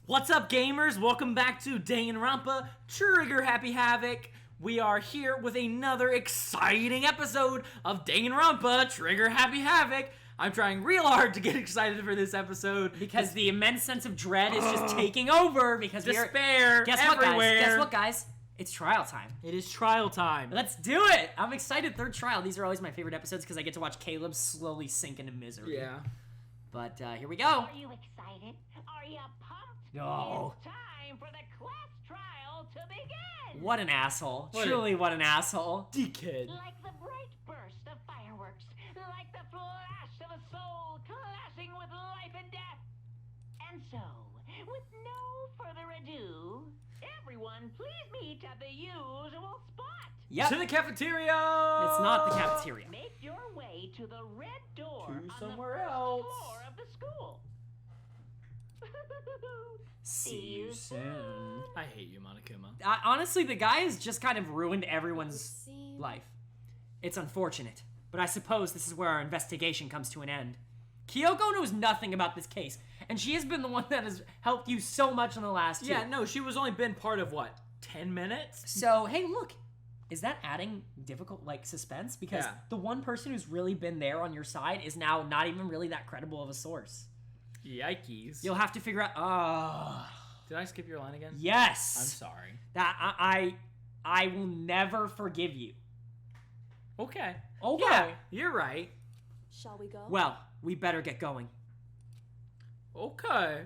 What's up, gamers? Welcome back to Danganronpa Trigger Happy Havoc. We are here with another exciting episode of Danganronpa Trigger Happy Havoc. I'm trying real hard to get excited for this episode because the immense sense of dread is just taking over. Because despair Guess everywhere. What, guys? Guess what, guys? It's trial time. It is trial time. Let's do it. I'm excited. Third trial. These are always my favorite episodes because I get to watch Kaleb slowly sink into misery. Yeah. But here we go. Are you excited? Are you pumped? No. It's time for the class trial to begin. What an asshole. Truly, what an asshole. Dickhead. Like the bright burst of fireworks, like the flash of a soul clashing with life and death. And so, with no further ado, everyone please meet at the usual spot. Yep. To the cafeteria! It's not the cafeteria. Make your way to the red door on somewhere the first else. floor of the school. See you soon. I hate you, Monokuma. Honestly, the guy has just kind of ruined everyone's life. It's unfortunate, but I suppose this is where our investigation comes to an end. Kyoko knows nothing about this case, and she has been the one that has helped you so much in the last two. Yeah, no, she was only been part of, what, 10 minutes? So, hey, look. Is that adding difficult, suspense? Because Yeah. the one person who's really been there on your side is now not even really that credible of a source. Yikes. You'll have to figure out, Did I skip your line again? yes. I'm sorry. That I will never forgive you. Okay. Okay. Yeah, you're right. Shall we go? Well, we better get going. Okay.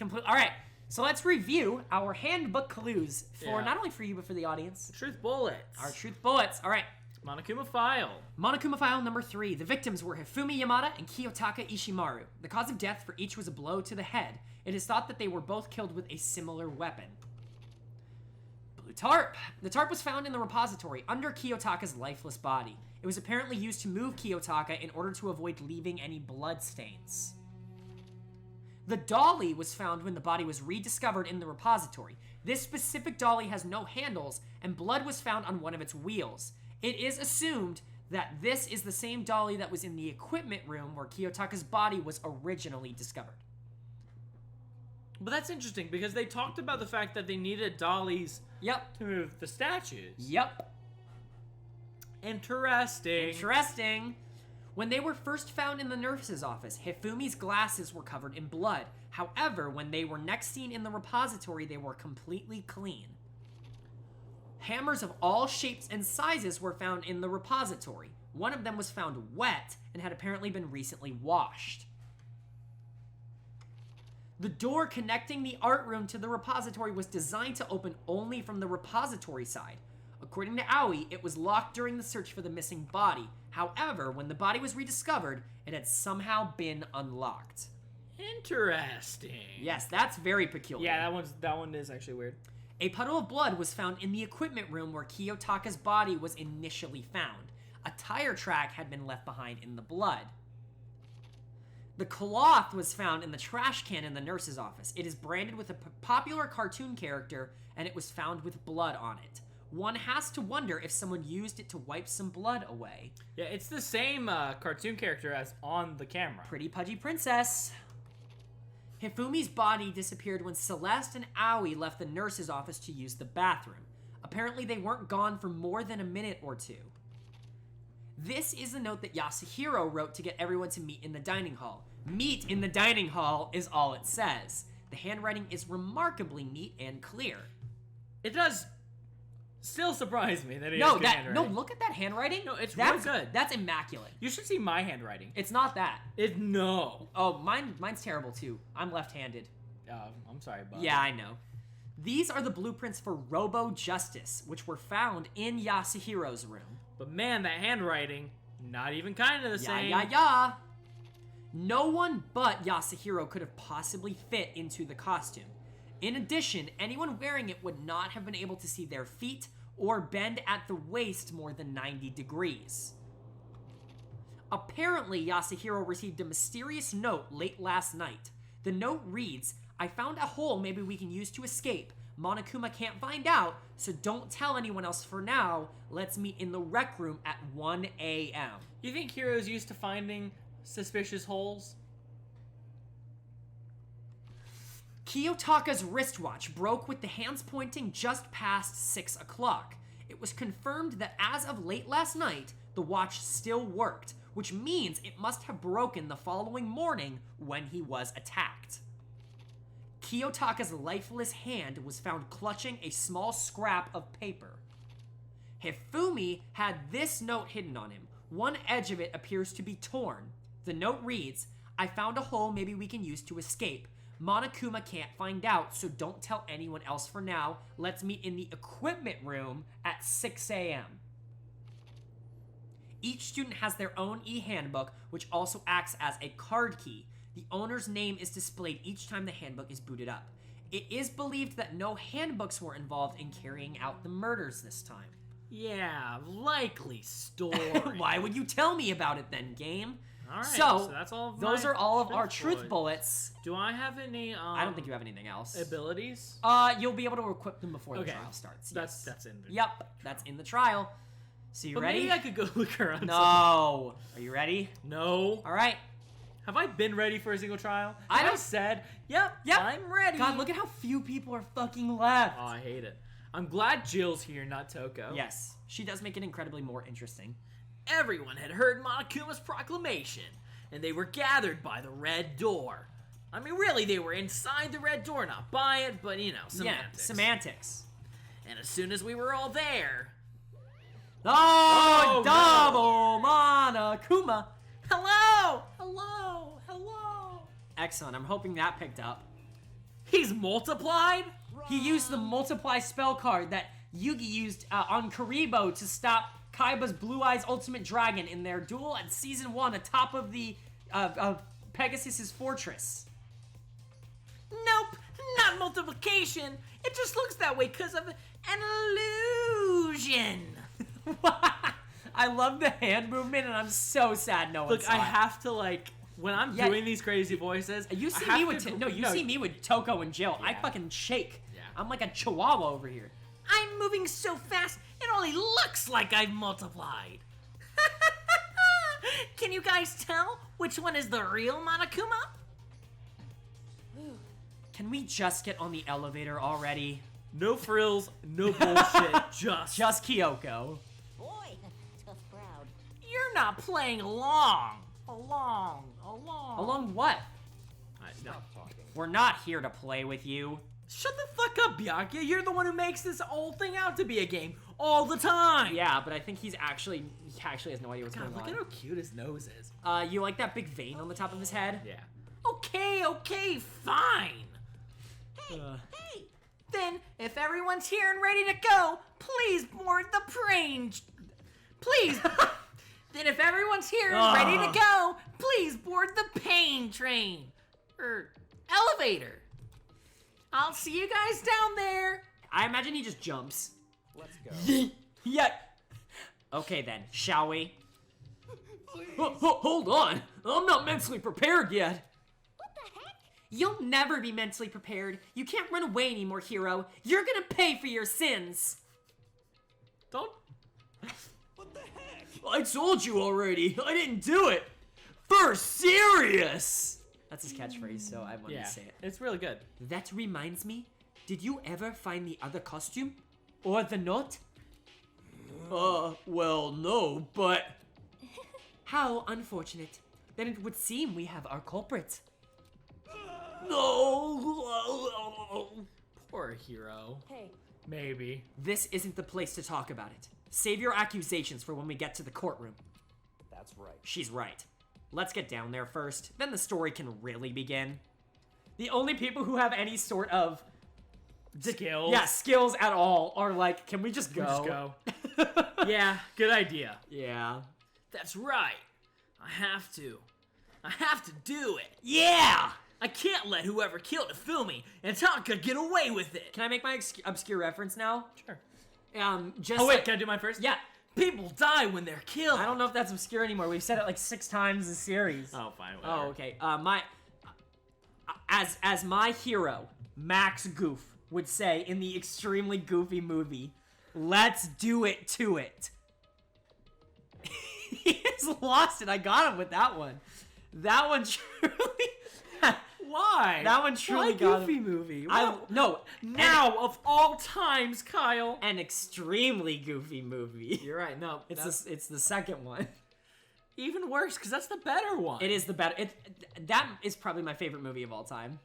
All right, so let's review our handbook clues for Yeah. not only for you, but for the audience. Truth bullets. Our truth bullets. All right. Monokuma file. Monokuma file number 3. The victims were Hifumi Yamada and Kiyotaka Ishimaru. The cause of death for each was a blow to the head. It is thought that they were both killed with a similar weapon. Blue tarp. The tarp was found in the repository under Kiyotaka's lifeless body. It was apparently used to move Kiyotaka in order to avoid leaving any blood stains. The dolly was found when the body was rediscovered in the repository. This specific dolly has no handles, and blood was found on one of its wheels. It is assumed that this is the same dolly that was in the equipment room where Kiyotaka's body was originally discovered. But that's interesting because they talked about the fact that they needed dollies Yep. to move the statues. Yep. Interesting. Interesting. When they were first found in the nurse's office, Hifumi's glasses were covered in blood. However, when they were next seen in the repository, they were completely clean. Hammers of all shapes and sizes were found in the repository. One of them was found wet and had apparently been recently washed. The door connecting the art room to the repository was designed to open only from the repository side. According to Aoi, it was locked during the search for the missing body. However, when the body was rediscovered, it had somehow been unlocked. Interesting. Yes, that's very peculiar. Yeah, that one is actually weird. A puddle of blood was found in the equipment room where Kiyotaka's body was initially found. A tire track had been left behind in the blood. The cloth was found in the trash can in the nurse's office. It is branded with a popular cartoon character, and it was found with blood on it. One has to wonder if someone used it to wipe some blood away. Yeah, it's the same cartoon character as on the camera. Pretty pudgy princess. Hifumi's body disappeared when Celeste and Aoi left the nurse's office to use the bathroom. Apparently, they weren't gone for more than a minute or two. This is the note that Yasuhiro wrote to get everyone to meet in the dining hall. Meet in the dining hall is all it says. The handwriting is remarkably neat and clear. It does still surprise me that he has good handwriting. Look at that handwriting. No, it's that's real good. That's immaculate. You should see my handwriting. It's not that. No. Oh, mine's terrible too. I'm left-handed. I'm sorry, bud. Yeah, I know. These are the blueprints for Robo Justice, which were found in Yasuhiro's room. But man, that handwriting, not even kind of the same. Yeah. No one but Yasuhiro could have possibly fit into the costume. In addition, anyone wearing it would not have been able to see their feet or bend at the waist more than 90 degrees. Apparently, Yasuhiro received a mysterious note late last night. The note reads, "I found a hole maybe we can use to escape. Monokuma can't find out, so don't tell anyone else for now. Let's meet in the rec room at 1 a.m. You think Hero's used to finding suspicious holes? Kiyotaka's wristwatch broke with the hands pointing just past 6 o'clock. It was confirmed that as of late last night, the watch still worked, which means it must have broken the following morning when he was attacked. Kiyotaka's lifeless hand was found clutching a small scrap of paper. Hifumi had this note hidden on him. One edge of it appears to be torn. The note reads, "I found a hole maybe we can use to escape. Monokuma can't find out, so don't tell anyone else for now. Let's meet in the equipment room at 6 a.m. Each student has their own e-handbook, which also acts as a card key. The owner's name is displayed each time the handbook is booted up. It is believed that no handbooks were involved in carrying out the murders this time." Yeah, likely story. Why would you tell me about it then, game? Alright, so that's all of those my are all of our truth truth bullets. Do I have any, I don't think you have anything else. abilities? You'll be able to equip them before the trial starts. That's Yes. in there. Yep, that's in the trial. So you But ready? maybe I could go look around. No. Are you ready? No. All right. Have I been ready for a single trial? I Have don't- said, yep, I'm ready. God, look at how few people are fucking left. Oh, I hate it. I'm glad Jill's here, not Toko. Yes, she does make it incredibly more interesting. Everyone had heard Monokuma's proclamation, and they were gathered by the Red Door. I mean, really, they were inside the Red Door, not by it, but, you know, semantics. Yeah, semantics. And as soon as we were all there... Oh, no. double Monokuma. Hello! Hello! Hello! Excellent, I'm hoping that picked up. He's multiplied? He used the multiply spell card that Yugi used on Karibo to stop Kaiba's Blue Eyes Ultimate Dragon in their duel at Season 1 atop of the Pegasus's fortress. Nope, not multiplication. It just looks that way because of an illusion. I love the hand movement, and I'm so sad no one Look, saw I it. have to, like, when I'm doing these crazy voices, You see I me have with to- see me with Toko and Jill. I Yeah. fucking shake. Yeah. I'm like a chihuahua over here. I'm moving so fast, it only looks like I've multiplied. Can you guys tell which one is the real Monokuma? Can we just get on the elevator already? No frills, no bullshit, Just Kyoko. Boy, tough crowd. You're not playing along. Along what? No. We're not here to play with you. Shut the fuck up, Bianca. You're the one who makes this whole thing out to be a game all the time. Yeah, but I think he actually has no idea what's God, going look on. at how cute his nose is. You like that big vein on the top of his head? Yeah. Okay, fine. Hey! Then, if everyone's here and ready to go, please board the plane. Please. Then, if everyone's here and ready to go, please board the pain train. Elevator. I'll see you guys down there. I imagine he just jumps. Let's go. Yeah. Okay then, shall we? Hold on. I'm not mentally prepared yet. What the heck? You'll never be mentally prepared. You can't run away anymore, hero. You're gonna pay for your sins. Don't. What the heck? I told you already. I didn't do it. For serious. That's his catchphrase, so I wanted Yeah, to say it. it's really good. That reminds me. Did you ever find the other costume? Or the note? Well, no, but... How unfortunate. Then it would seem we have our culprit. No! Poor hero. Hey, Maybe. This isn't the place to talk about it. Save your accusations for when we get to the courtroom. That's right. She's right. Let's get down there first, then the story can really begin. The only people who have any sort of Skills. skills at all are like, can we just go? Just go. Yeah, good idea. Yeah. That's right. I have to do it. Yeah! I can't let whoever killed Ifumi and Taka get away with it. Can I make my obscure reference now? Sure. Just Oh wait, like- can I do mine first? yeah. People die when they're killed. I don't know if that's obscure anymore. We've said it like 6 times in the series. Oh, fine. Whatever. Oh, okay. As my hero, Max Goof, would say in the extremely goofy movie, let's do it to it. He has lost it. I got him with that one. That one truly... Why? That one truly Why got Goofy him. movie? No. Now of all times, Kyle. An extremely goofy movie. You're right. No, It's the second one. even worse because that's the better one. It is the better. That is probably my favorite movie of all time.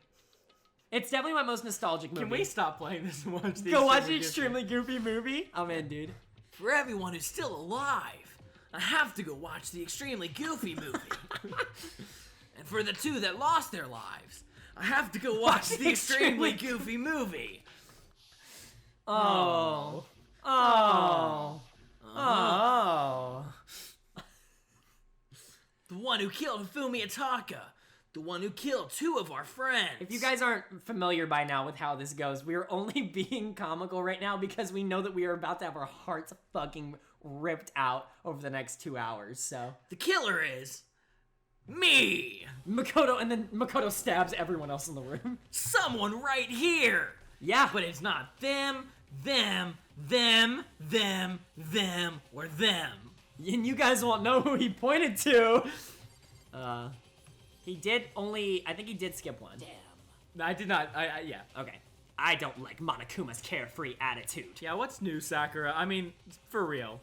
It's definitely my most nostalgic movie. Can we stop playing this and watch the go watch the extremely goofy movie? I'm in, dude. For everyone who's still alive, I have to go watch the extremely goofy movie. And for the two that lost their lives, I have to go watch the extremely goofy movie. Oh. The one who killed Fumiataka. The one who killed two of our friends. If you guys aren't familiar by now with how this goes, we are only being comical right now because we know that we are about to have our hearts fucking ripped out over the next 2 hours, so. The killer is me. And then Makoto stabs everyone else in the room. Someone right here. Yeah. But it's not them, or them. And you guys won't know who he pointed to. He did only, I think he did skip one. I did not, yeah. Okay. I don't like Monokuma's carefree attitude. Yeah, what's new, Sakura? I mean, for real.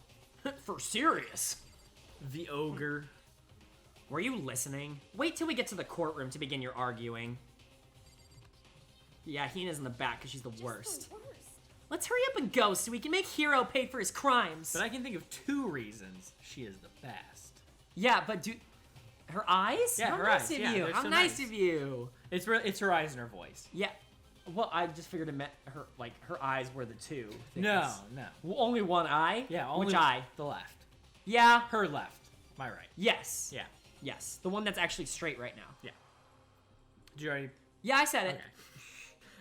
For serious. The ogre. Were you listening? Wait till we get to the courtroom to begin your arguing. Yeah, Hina's in the back because she's the worst. Let's hurry up and go so we can make Hiro pay for his crimes. But I can think of 2 reasons she is the best. Yeah, but her eyes? Yeah, How her nice eyes. of Yeah, you. they're How so nice nice. of you. It's her eyes and her voice. Yeah. Well, I just figured it meant her eyes were the 2 things. No. Well, only one eye? Yeah, only Which eye? The left. Yeah. Her left. My right. Yes. Yeah. Yes. The one that's actually straight right now. Yeah. Did you already? Yeah, I said it. Okay.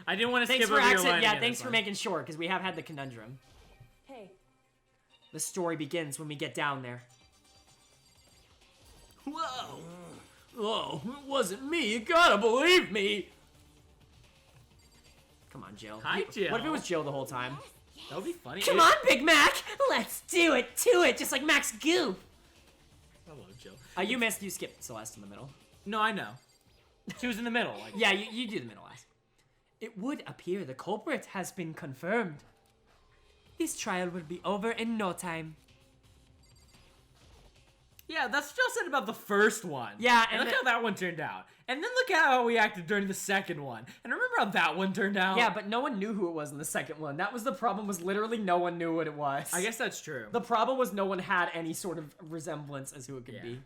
I didn't want to Thanks skip for over your accent. line Yeah, again thanks this for one. making sure, because we have had the conundrum. Hey, The story begins when we get down there. Whoa. Oh, it wasn't me. You gotta believe me. Come on, Jill. Hi, Jill. What if it was Jill the whole time? That would be funny. Come on, Big Mac. Let's do it to it, just like Max Goof. Hello, Jill. You skipped Celeste in the middle. No, I know. She was in the middle. Like, Yeah, you do the middle last. It would appear the culprit has been confirmed. This trial will be over in no time. yeah, that's just it about the first one. Yeah, and and look how that one turned out. And then look at how we acted during the second one. And remember how that one turned out? Yeah, but no one knew who it was in the second one. That was the problem, was literally no one knew what it was. I guess that's true. The problem was no one had any sort of resemblance as who it could be.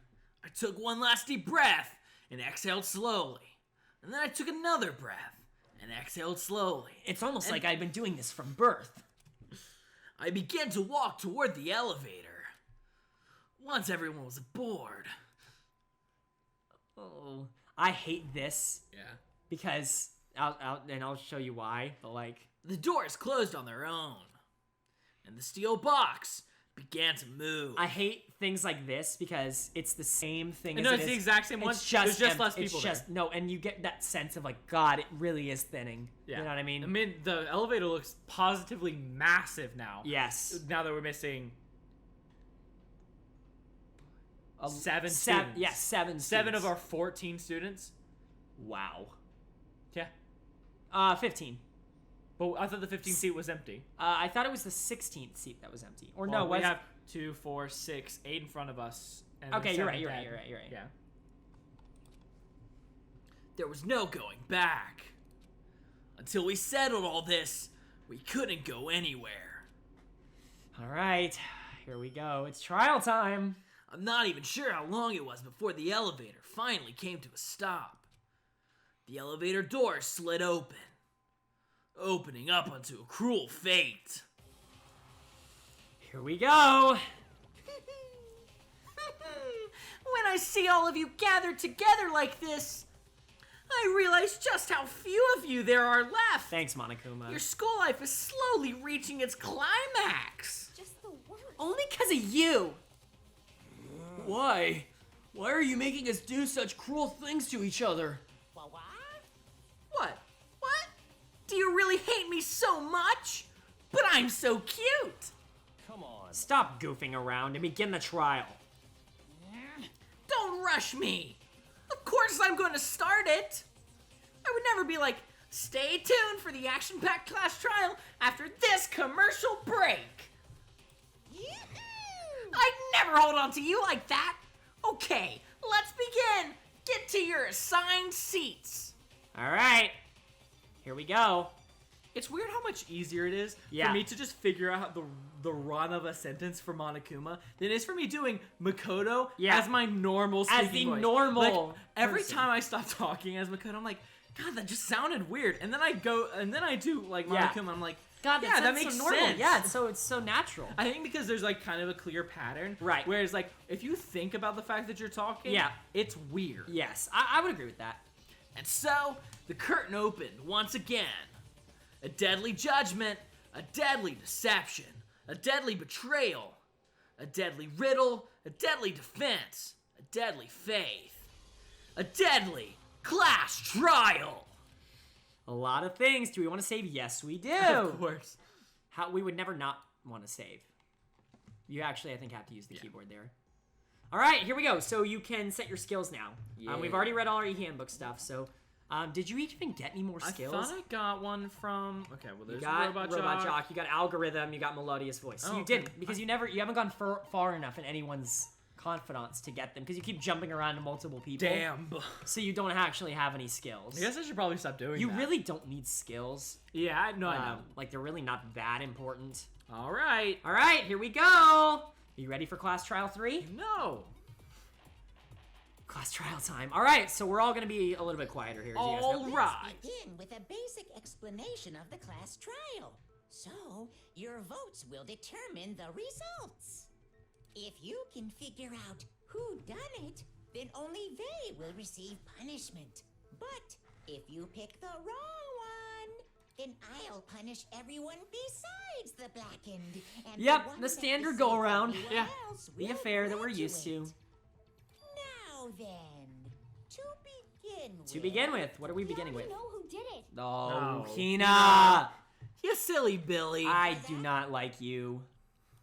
I took one last deep breath and exhaled slowly. And then I took another breath and exhaled slowly. It's almost like I've been doing this from birth. I began to walk toward the elevator. Once everyone was aboard. Oh, I hate this Yeah. because I'll show you why. But like, The doors closed on their own. And the steel box began to move. I hate things like this because it's the same thing. No, as it's it the is. exact same one. It's just There's just less it's people just, there. No, and you get that sense of like, God, it really is thinning. Yeah. You know what I mean? I mean, the elevator looks positively massive now. Yes. Now that we're missing seven Seven. students. Yeah, seven. 7 of students. our 14 students. Wow. Yeah. 15. But I thought the 15th seat was empty. I thought it was the 16th seat that was empty. Or Well, no, we was have 2, 4, 6, 8 in front of us. And then Okay, you're 7 right, you're dead. right, you're right. Yeah. There was no going back. Until we settled all this, we couldn't go anywhere. All right, here we go. It's trial time. I'm not even sure how long it was before the elevator finally came to a stop. The elevator door slid open, opening up onto a cruel fate. Here we go. When I see all of you gathered together like this, I realize just how few of you there are left. Thanks, Monokuma. Your school life is slowly reaching its climax. just the worst. Only because of you. Why? Why are you making us do such cruel things to each other? What? What? What? Do you really hate me so much? But I'm so cute. Come on. Stop goofing around and begin the trial. Don't rush me. Of course I'm going to start it. I would never be like, stay tuned for the action-packed class trial after this commercial break. I'd never hold on to you like that. Okay, let's begin. Get to your assigned seats. All right. Here we go. It's weird how much easier it is Yeah. for me to just figure out the run of a sentence for Monokuma than it is for me doing Makoto Yeah. as my normal speaking As the voice. normal Like, every person. time I stop talking as Makoto, I'm like, God, that just sounded weird. And then I go, and then I do like Yeah. Monokuma, I'm like, God, yeah, that sounds makes so normal. sense. Yeah, it's so natural. I think because there's like kind of a clear pattern. Right. Whereas like, if you think about the fact that you're talking, Yeah. it's weird. Yes, I would agree with that. And so, the curtain opened once again. A deadly judgment, a deadly deception, a deadly betrayal, a deadly riddle, a deadly defense, a deadly faith, a deadly class trial. A lot of things. Do we want to save? Yes, we do. Of course. How we would never not want to save. You actually, I think, have to use the keyboard there. All right, here we go. So you can set your skills now. We've already read all our e-handbook stuff. So, did you even get any more skills? I thought I got one from. Okay, well, You there's got Robot Robot Jock. Jock. You got Algorithm. You got Melodious Voice. So Oh, you okay. didn't because you haven't gone far enough in anyone's confidants to get them because you keep jumping around to multiple people. Damn. So you don't actually have any skills. I guess I should probably stop doing You that. really don't need skills. Yeah, I know. Like they're really not that important. All right. All right, here we go. Are you ready for class trial 3? No. Class trial time. All right, so we're all gonna be a little bit quieter here. As you guys know. All right. Let's begin with a basic explanation of the class trial. So, your votes will determine the results. If you can figure out who done it, then only they will receive punishment. But if you pick the wrong one, then I'll punish everyone besides the blackened. And Yep, one the that standard deceives go-around. everyone Yeah. else The will affair that we're used to. graduate. Now then, To begin with, what are we beginning with? know who did it. Oh, No. Hina! You silly Billy. I do not like you.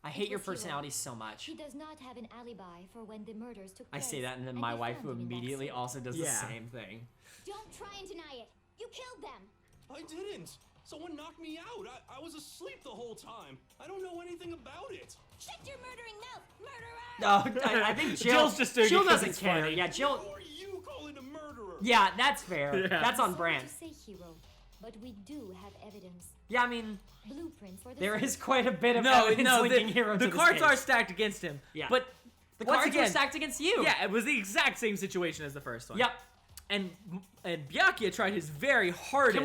I hate your was Hero. personality so much. He does not have an alibi for when the murders took I place. say that, and then we my wife, found who him in that immediately suit. also does the Yeah. same thing. Don't try and deny it. You killed them. I didn't. Someone knocked me out. I was asleep the whole time. I don't know anything about it. Shut your murdering mouth, murderer! No, I think Jill, Jill's just doing it Jill 'cause doesn't it's care. funny. Yeah, Jill. Who are you calling a murderer? Yeah, that's fair. Yeah. That's on Sorry brand. to say, hero, but we do have evidence. Yeah, I mean, Blueprints for the there suit. is quite a bit of No, evidence no, linking the, Hero to the this cards case. are stacked against him. Yeah. But The once cards again, are stacked against you. Yeah, it was the exact same situation as the first one. Yep. And Byakuya tried his very hardest.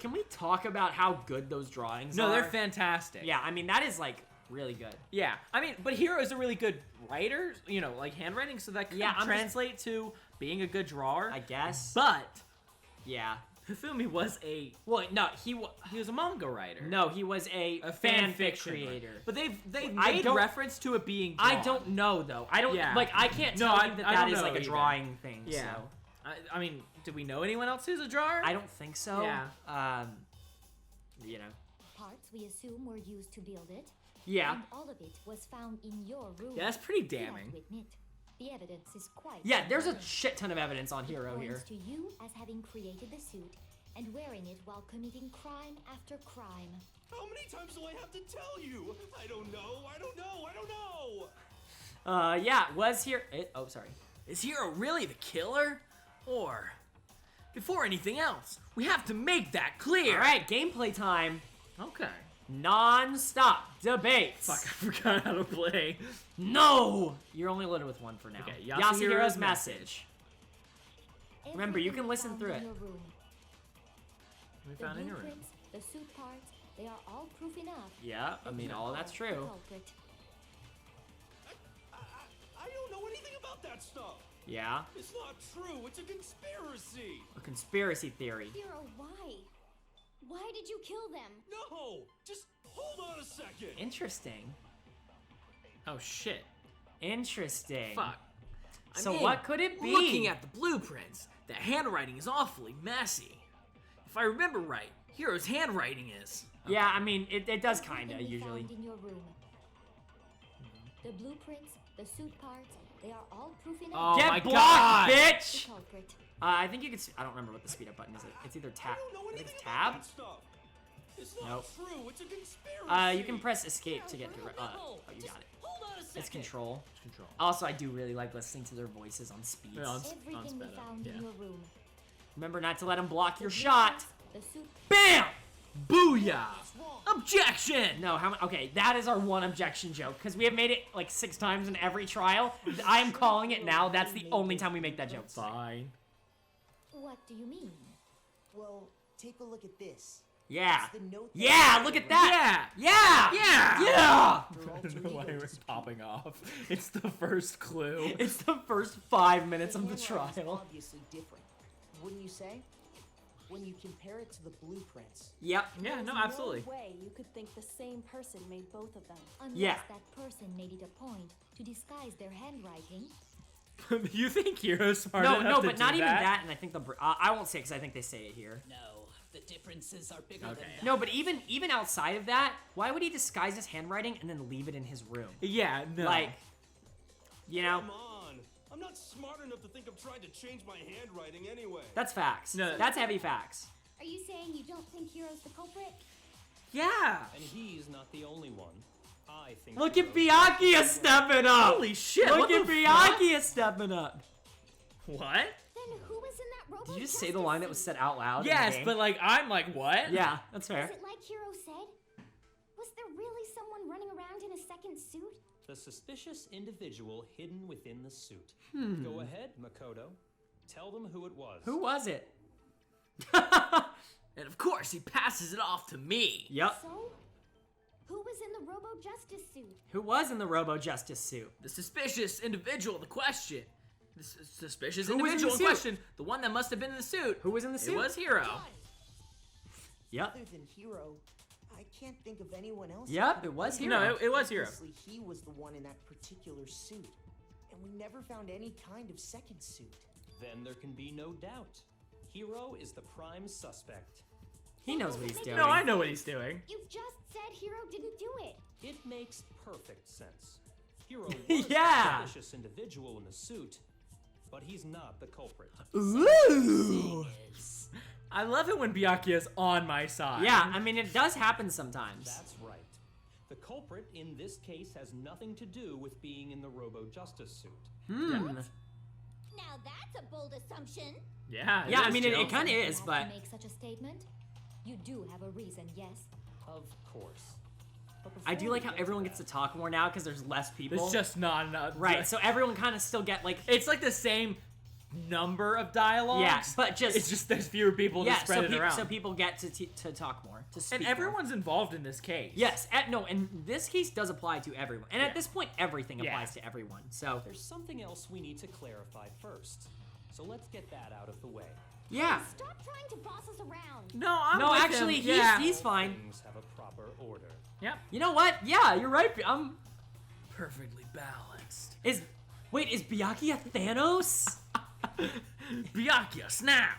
Can we talk about how good those drawings No, are? they're fantastic. Yeah, I mean, that is, like, really good. Yeah. I mean, but Hiro is a really good writer, you know, like handwriting, so that could Yeah, I'm just- translate to being a good drawer. I guess. But Yeah. Hifumi was a Well, no, he was a manga writer. No, he was a fan fanfic fiction creator. writer. But they've I made don't- reference to it being I drawn. don't know, though. I don't, Yeah. like, I can't No, tell I- you that I that don't is, know like, a either. drawing thing, Yeah. so. I mean, do we know anyone else who's a drawer? I don't think so. Yeah. You know. Parts we assume were used to build it. Yeah. And all of it was found in your room. Yeah, that's pretty You have damning. to admit, the evidence is quite. Yeah, there's a compelling. shit ton of evidence on It Hero here. points to you as having created the suit and wearing it while committing crime after crime. How many times do I have to tell you? I don't know. I don't know. I don't know. Yeah, was here. Oh, sorry. Is Hiro really the killer? Or, before anything else, we have to make that clear. All right, gameplay time. Okay. Non-stop debates. Fuck, I forgot how to play. No! You're only loaded with one for now. Okay, Yasuhiro's Yasuhiro's message. Remember, you can listen Everything through found it. in your room. We The found in your room. blueprints, the suit parts, they are all proof enough. Yeah, I that mean, you all of that's are the true. culprit. I don't know anything about that stuff. Yeah, It's not true. It's a conspiracy. a conspiracy theory. Hero, why? Why did you kill them? No. Just hold on a second. Interesting. Oh shit. Interesting. Fuck. I So mean, what could it be? Looking at the blueprints, the handwriting is awfully messy. If I remember right, Hiro's handwriting is. Yeah, I mean, it does Everything kinda, we usually. found in your room. The blueprints, the suit parts, they are all proof enough. Oh Get my blocked, God. The bitch! culprit. I think you could. I don't remember what the speed up button is. It's either tab. I don't know I think anything it's about tab. that stuff. It's not Nope. true. It's a conspiracy. You can press escape to get to. Oh, you got it. Hold on a second. It's control. Control. Also, I do really like listening to their voices on speeds. Yeah, on Everything we sped up, found yeah. in your room. Remember not to let them block your shot. The suit. Bam! Booyah! Objection! No, okay, that is our one objection joke because we have made it like 6 times in every trial. I am calling it now. That's the only time we make that joke. Fine. What do you mean? Well, take a look at this. Yeah. It's the note that Yeah, I look at wrote. that. Yeah! Yeah. Yeah! Yeah. Your I alter don't know why ego we're just popping off. It's the first clue. It's the first 5 minutes of the handwriting's trial. obviously different, wouldn't you say? When you compare it to the blueprints. Yep. Yeah, no, There's absolutely. No way you could think the same person made both of them. Unless Yeah. that person made it a point to disguise their handwriting. You think Hero's smart No, enough to but do not even that. And I think I won't say because I think they say it here. No, the differences are bigger Okay. than that. No, but even outside of that, why would he disguise his handwriting and then leave it in his room? Yeah, no. Like, you know, Come on. I'm not smart enough to think I'm trying to change my handwriting anyway. that's facts. No. That's heavy facts. Are you saying you don't think Hero's the culprit? Yeah! And he's not the only one. I think. Look at Hero's- Byakuya stepping up. Holy shit, Look what at the fuck? Byakuya stepping up. What? Then who was in that robo Did you just say the line that was said out loud? in the Yes, game? but like, I'm like, what? Yeah, that's fair. Is it like Hero said? Was there really someone running around in a second suit? The suspicious individual hidden within the suit. Hmm. Go ahead, Makoto. Tell them who it was. Who was it? And of course, he passes it off to me. Yup. So? Who was in the Robo Justice suit? Who was in the Robo Justice suit? The suspicious individual in question. The suspicious Who was in the individual in suit? question. The one that must have been in the suit. Who was in the It suit? was Hero. Yep. Other than Hero, I can't think of anyone else. Yep, that could it was have been. Hero. No, it was Hero. Obviously, he was the one in that particular suit. And we never found any kind of second suit. Then there can be no doubt. Hero is the prime suspect. He knows what he's doing. No, I know what he's doing. You just said Hero didn't do it. It makes perfect sense. Hero was Yeah. the suspicious individual in the suit, but he's not the culprit. Ooh. I love it when Byakuya's on my side. Yeah, I mean, it does happen sometimes. That's right. The culprit in this case has nothing to do with being in the Robo Justice suit. Hmm. Now that's a bold assumption. Yeah, Yeah, I is, mean, Joe. it kind of You is, have but to make such a statement. You do have a reason, yes. Of course. But I do before like we how get to everyone that, gets to talk more now because there's less people. It's just not enough. right. So everyone kind of still get like It's like the same number of dialogues. Yeah, but just- it's just there's fewer people to spread it around. so people get to talk more, to speak and more. everyone's involved in this case. Yes, no, and this case does apply to everyone, and Yeah. at this point, everything Yeah. applies to everyone. So There's something else we need to clarify first. So let's get that out of the way. yeah. Stop trying to boss us around. No, I'm No, with actually, him. Yeah. he's fine. Things have a proper order. Yep. You know what? Yeah, you're right. I'm. Perfectly balanced. Is Byakuya Thanos? Byakuya, snap!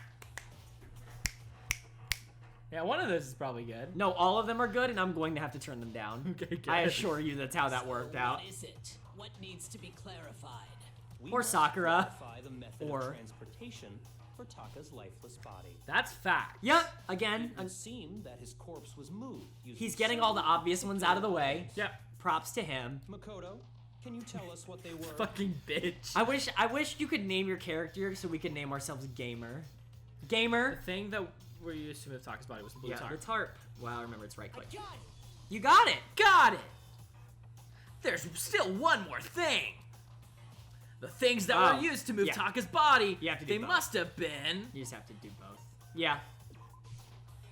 Yeah, one of those is probably good. No, all of them are good, and I'm going to have to turn them down. Okay, good. I assure you that's how that worked out. What is it? What needs to be clarified? We Or must Sakura, clarify the method or- of transportation for Taka's lifeless body. That's fact. Yep. Again, It would seem that his corpse was moved. Using he's getting all the several obvious ones out of the way. Yep. Props to him. Makoto, can you tell us what they were? Fucking bitch. I wish you could name your character so we could name ourselves Gamer. The Gamer. thing that we're used to with Taka's body was the blue Yeah, tarp. the tarp. Wow, remember it's right click. Got it. You got it. Got it! There's still one more thing! The things that Oh, were used to move yeah. Taka's body, You have to do they both. must have been... You just have to do both. Yeah.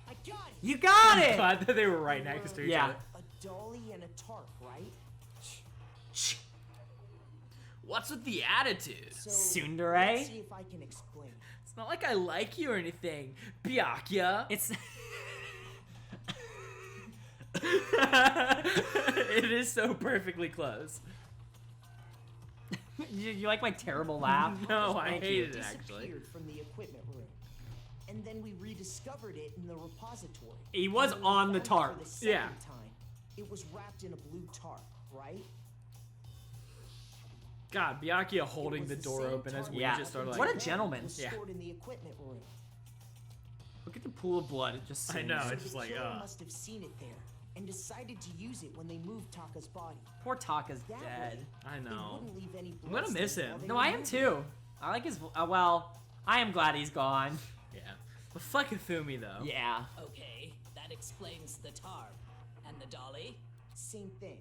I got it. You got I'm it. glad that they were right next to each Yeah. other. A dolly and a tarp, right? What's with the attitude? So, Tsundere? let's see if I can explain. It's not like I like you or anything, Byakuya. It's It is so perfectly close. you like my terrible laugh? No, I Thank hated you. it actually. Disappeared from the equipment room. And then we rediscovered it in the repository. He was And when we on the found it tarp. For the second Yeah. time, it was wrapped in a blue tarp, right? God, Byakuya holding the door open as we Yeah. just started like. What a gentleman. Was Yeah. stored in the equipment room. Look at the pool of blood. It just I sings. know, So it's just the like, killer must have seen it there and decided to use it when they moved Taka's body. Poor Taka's That dead. way, I they know. wouldn't leave any I'm gonna miss blood him. while they No, I am removed too. I like his. Well, I am glad he's gone. Yeah. But fuck Hifumi though. Yeah. Okay, that explains the tarp. And the dolly? Same thing.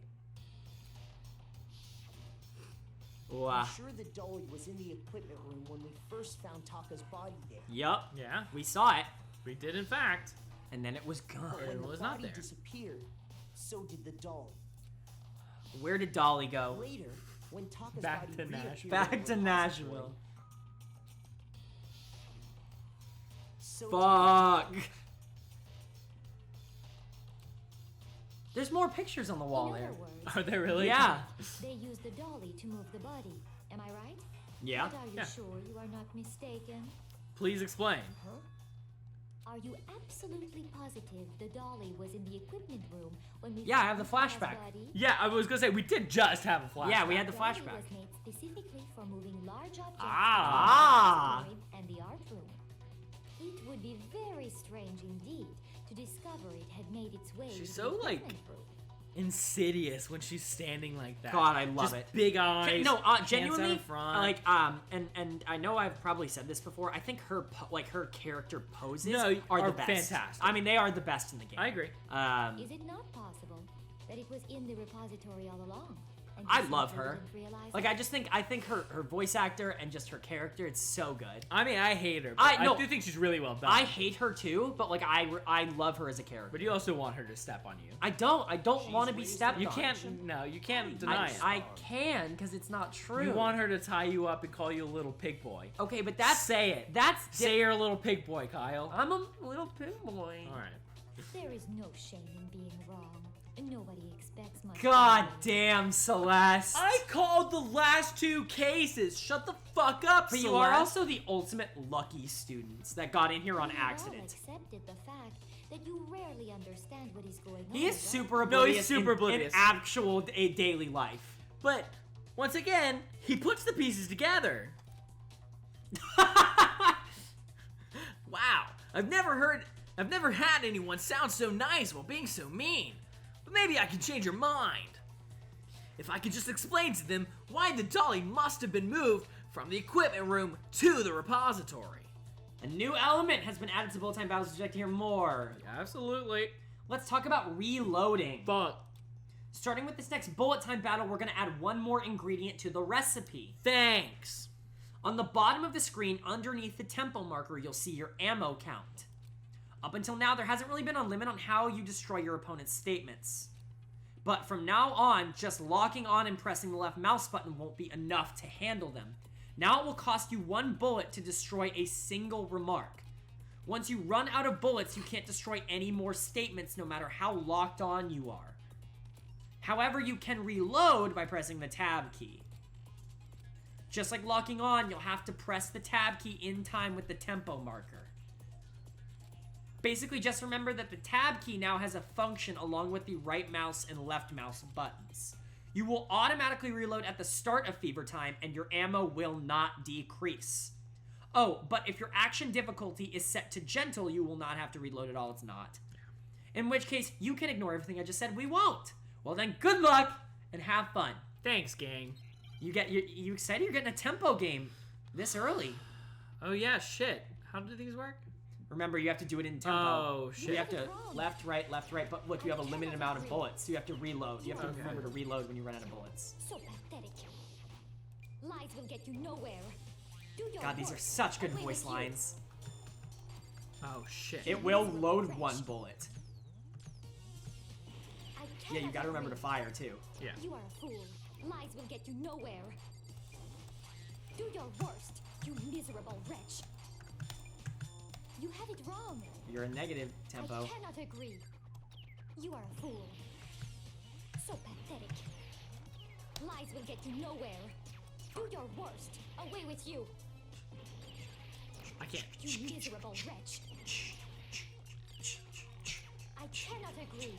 Wow. I'm sure the dolly was in the equipment room when we first found Taka's body there. Yup. Yeah. We saw it, We did in fact. and then it was gone. But when It the was not body there. disappeared, so did the dolly. Where did Dolly go? Later, when Taka's Back body to reappeared Nashville. in Back the to repository, Nashville. so did Fuck. There's more pictures on the wall In there. other words, Are they really? Yeah. they used the dolly to move the body. Am I right? Yeah. But are you Yeah. sure you are not mistaken? Please explain. Huh? Are you absolutely positive the dolly was in the equipment room when we Yeah, I have the found Taka's flashback. body? Yeah, I was gonna say we did just have a flashback. Yeah, we had the The dolly flashback. was made specifically for moving large objects Ah. between the laboratory and the art room. It would be very strange indeed to discover it had made its way She's to so, the like, equipment room. insidious when she's standing like that. God, I love Just it. Big eyes. No, hands out genuinely, in front. like, and I know I've probably said this before. I think her her character poses No, are are the best. fantastic. I mean, they are the best in the game. I agree. Is it not possible that it was in the repository all along? And I you love simply her. didn't realize Like, it? I think her voice actor and just her character, it's so good. I mean, I hate her. But I- no. do think she's really well done. I hate her too, but like I love her as a character. But you also want her to step on you. I don't want to be raised stepped You on. can't. No, you can't deny it. I can because it's not true. You want her to tie you up and call you a little pig boy. Okay, but that's Say it. That's Say you're a little pig boy, Kyle. I'm a little pig boy. All right. There is no shame in being wrong. Nobody expects much. God from damn, Celeste. I called the last two cases. Shut the fuck up, But Celeste. you are also the ultimate lucky students that got in here on You all accident. accepted the fact that you rarely understand what is going on. He is right? super No, oblivious. he's super in oblivious. actual daily life. But once again, he puts the pieces together. Wow, I've never had anyone sound so nice while being so mean. But maybe I can change your mind. If I could just explain to them why the dolly must have been moved from the equipment room to the repository. A new element has been added to Bullet Time Battles. Would you like to hear more? Absolutely. Let's talk about reloading. Fuck. Starting with this next Bullet Time Battle, we're going to add one more ingredient to the recipe. Thanks. On the bottom of the screen, underneath the tempo marker, you'll see your ammo count. Up until now, there hasn't really been a limit on how you destroy your opponent's statements. But from now on, just locking on and pressing the left mouse button won't be enough to handle them. Now it will cost you 1 bullet to destroy a single remark. Once you run out of bullets, you can't destroy any more statements no matter how locked on you are. However, you can reload by pressing the tab key. Just like locking on, you'll have to press the tab key in time with the tempo marker. Basically, just remember that the tab key now has a function along with the right mouse and left mouse buttons. You will automatically reload at the start of Fever Time, and your ammo will not decrease. Oh, but if your action difficulty is set to gentle, you will not have to reload at all. It's not. In which case, you can ignore everything I just said. We won't. Well then, good luck and have fun. Thanks, gang. You excited? You're getting a tempo game this early. Oh yeah, shit. How do these work? Remember, you have to do it in tempo. Oh, shit. You have to left, right, but look, you have a limited amount of bullets, so you have to reload. You have to remember to reload when you run out of bullets. So pathetic. Lies will get you nowhere. Do your God, these are worst. such good Away voice with you. lines. Oh shit. It will load 1 bullet. I Yeah, you cannot gotta remember to agree. fire, too. Yeah. You are a fool. Lies will get you nowhere. Do your worst, you miserable wretch. You have it wrong. You're a negative tempo. I cannot agree. You are a fool. So pathetic. Lies will get you nowhere. Do your worst. Away with you. I can't. You miserable wretch. I cannot agree.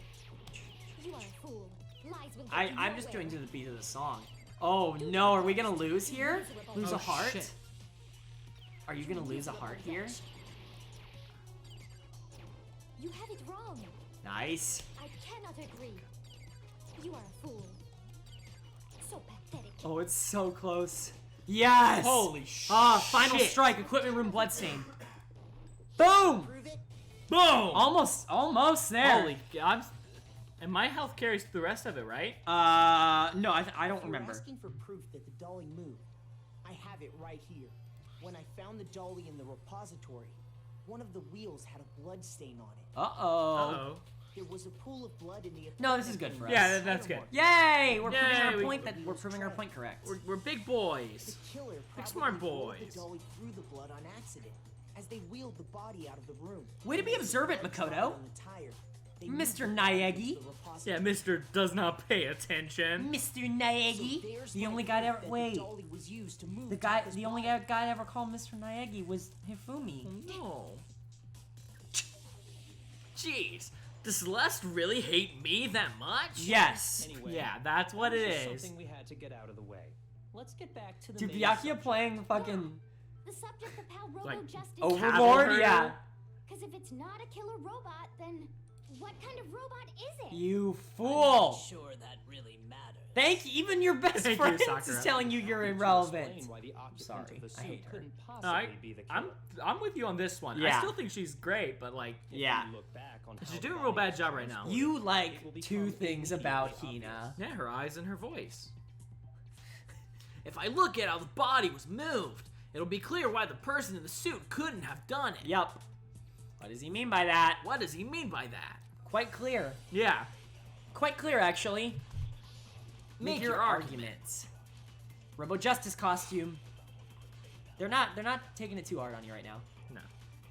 You are a fool. Lies will get you I'm just nowhere. doing to the beat of the song. Oh no, are we gonna lose here? Lose Oh, a heart? shit. Are you gonna lose a heart here? You have it wrong. Nice. I cannot agree. You are a fool. So pathetic. Oh, it's so close. Yes! Holy shit. Ah, final strike, equipment room bloodstain. Boom! Boom! Almost there. Holy, and my health carries the rest of it, right? No, I don't If remember. you're asking for proof that the dolly moved, I have it right here. When I found the dolly in the repository, one of the wheels had a blood stain on it. Uh-oh. Uh-oh. There was a pool of blood in the. No, this is good for us. Yeah, that's good. Yay! We're Yay, we're proving our point correct. We're big boys. The killer Big smart probably rolled boys. the dolly through the blood on accident as they wheeled the body out of the room. Way to be observant, Blood dried Makoto. on the tire. They Mr. moved Naegi. the repository. Yeah, Mr. does not pay attention. Mr. So Naegi. there's The my only guy proof ever that the wait. dolly was used to move The only guy ever called Mr. Naegi was Hifumi. No. Jeez. Does Celeste really hate me that much? Yes. Anyway, Yeah, that's what that it was just is. Something we had to get out of the way. Let's get back to the Dude, main Byakuya subject. playing fucking The subject of how Like, Robo-Justice... Overlord? Cavalry. Yeah. Because if it's not a killer robot, then what kind of robot is it? You I'm not fool. sure that really matters. Thank you. Even your best Thank you, friend Sakura. is telling you you're To irrelevant. explain why the occupant Sorry, of the I suit hate her. couldn't No, possibly be the killer. I'm with you on this one. Yeah. I still think she's great, but like, If Yeah. you look back on she's how doing the a real body bad was job right now. transported, You it will like become two things about immediately Hina. obvious. yeah, her eyes and her voice. If I look at how the body was moved, it'll be clear why the person in the suit couldn't have done it. Yup. What does he mean by that? What does he mean by that? Quite clear. Yeah. Quite clear, actually. Make your your arguments. Robo Justice costume. They're not taking it too hard on you right now. No.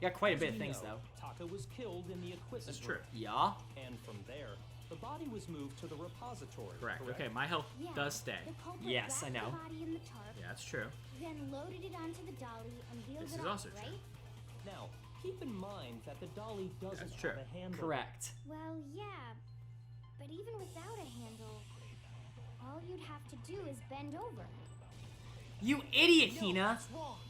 You got quite a As bit of we things know, though. Taka was killed in the equipment That's true. room, Yeah. and from there, the body was moved to the repository. Correct. Okay, my health Yeah, does stay. The culprit Yes, I wrapped know. the body in the tarp, Yeah, that's true. then loaded it onto the dolly and wheeled This it is off, also true. right? Now, keep in mind that the dolly doesn't That's true. have a handle. Correct. Well, yeah, but even without a handle, all you'd have to do is bend over. You idiot, Hina.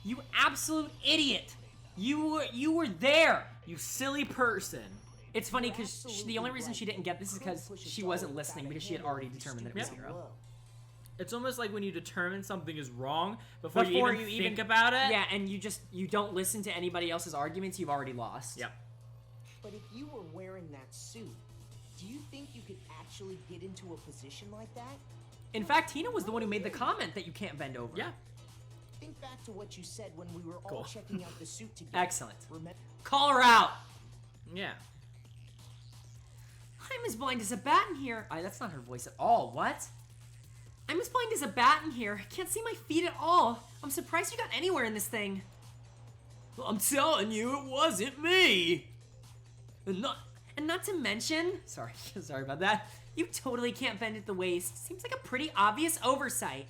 You absolute idiot. You were there. You silly person. It's funny because Absolutely the only reason right. she didn't get this is You couldn't because push a she dolly wasn't without listening a because she had handle. already determined that it was Stupid zero. blow. It's almost like when you determine something is wrong before, Before you you even think even- about it. Yeah, and you don't listen to anybody else's arguments, you've already lost. Yep. But if you were wearing that suit, do you think you could actually get into a position like that? In fact, Hina was the one who made the comment that you can't bend over. Yeah. Think back to what you said when we were all Cool. checking out the suit together. Excellent. Remember? Call her out. Yeah. I'm as blind as a bat in here. That's not her voice at all. What? I'm as blind as a bat in here. I can't see my feet at all. I'm surprised you got anywhere in this thing. Well, I'm telling you, it wasn't me. And not to mention, sorry about that. You totally can't bend at the waist. Seems like a pretty obvious oversight.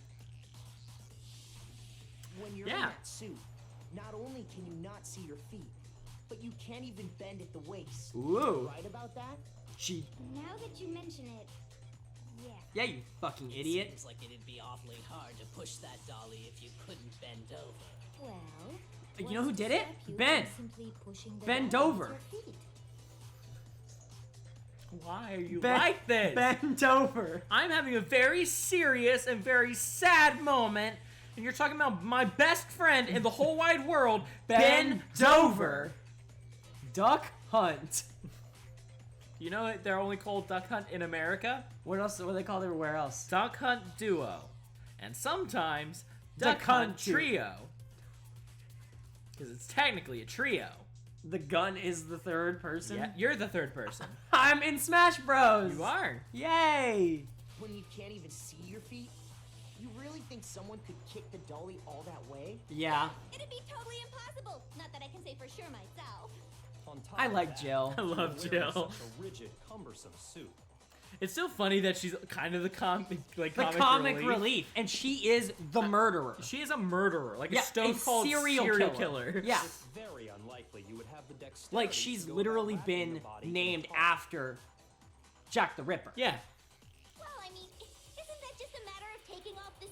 When you're in Yeah. that suit, not only can you not see your feet, but you can't even bend at the waist. Ooh. Right about that? She. Now that you mention it, yeah. Yeah, you fucking idiot. Seems like it'd be awfully hard to push that dolly if you couldn't bend over. Well, You know who what's to did it? stop you Ben. from simply pushing the Bend dolly over. with your feet? Why are you Bend- like this? Bend over. I'm having a very serious and very sad moment, and you're talking about my best friend in the whole wide world, Bend over. Duck hunt. You know what they're only called Duck Hunt in America? What else? What are they called everywhere else? Duck Hunt Duo. And sometimes Duck Duck Hunt Hunt Trio. Because it's technically a trio. The gun is the third person. Yeah, you're the third person. I'm in Smash Bros. You are. Yay! When you can't even see your feet? You really think someone could kick the dolly all that way? Yeah. It'd be totally impossible. Not that I can say for sure myself. On top I of like that, Jill. I love wearing Jill. Such a rigid, cumbersome suit. It's still funny that she's kind of the comic Comic relief, and she is the murderer. She is a murderer, like Yeah, a stone cold serial killer. Yeah. It's very unlikely you would have the dexterity Like to she's go about literally wrapping been the body in named a tarp. after Jack the Ripper. Yeah. Well, I mean, isn't that just a matter of taking off the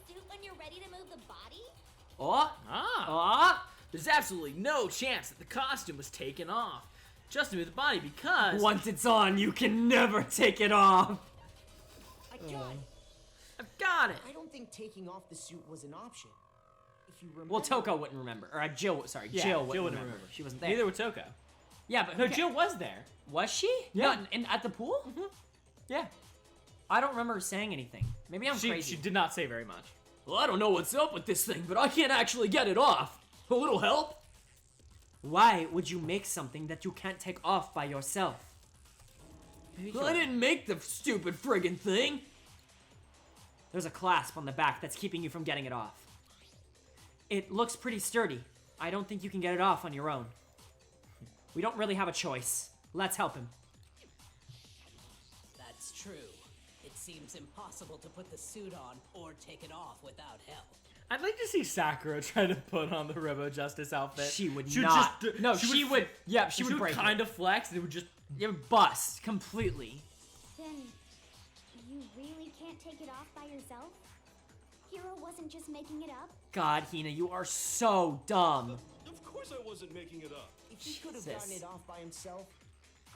Oh, Ah. There's absolutely no chance that the costume was taken off. Just to move the body because... Once it's on, you can never take it off. I got it. I've got it. I don't think taking off the suit was an option. If you remember... Well, Toko wouldn't remember. Or Jill, sorry, Yeah, Jill wouldn't remember. She wasn't there. Neither would Toko. Yeah, but No, who Jill was there. Was she? Yeah. No, at the pool? Mm-hmm. Yeah. I don't remember her saying anything. Maybe I'm crazy. She did not say very much. Well, I don't know what's up with this thing, but I can't actually get it off. A little help? Why would you make something that you can't take off by yourself? Well, I didn't make the stupid friggin' thing. There's a clasp on the back that's keeping you from getting it off. It looks pretty sturdy. I don't think you can get it off on your own. We don't really have a choice. Let's help him. That's true. It seems impossible to put the suit on or take it off without help. I'd like to see Sakura try to put on the Robo Justice outfit. She would not. she would. Yeah, she would break kind of flex, and it would just... It would bust completely. Then you really can't take it off by yourself? Hero wasn't just making it up? God, Hina, you are so dumb. Of course I wasn't making it up. If he could have gotten it off by himself,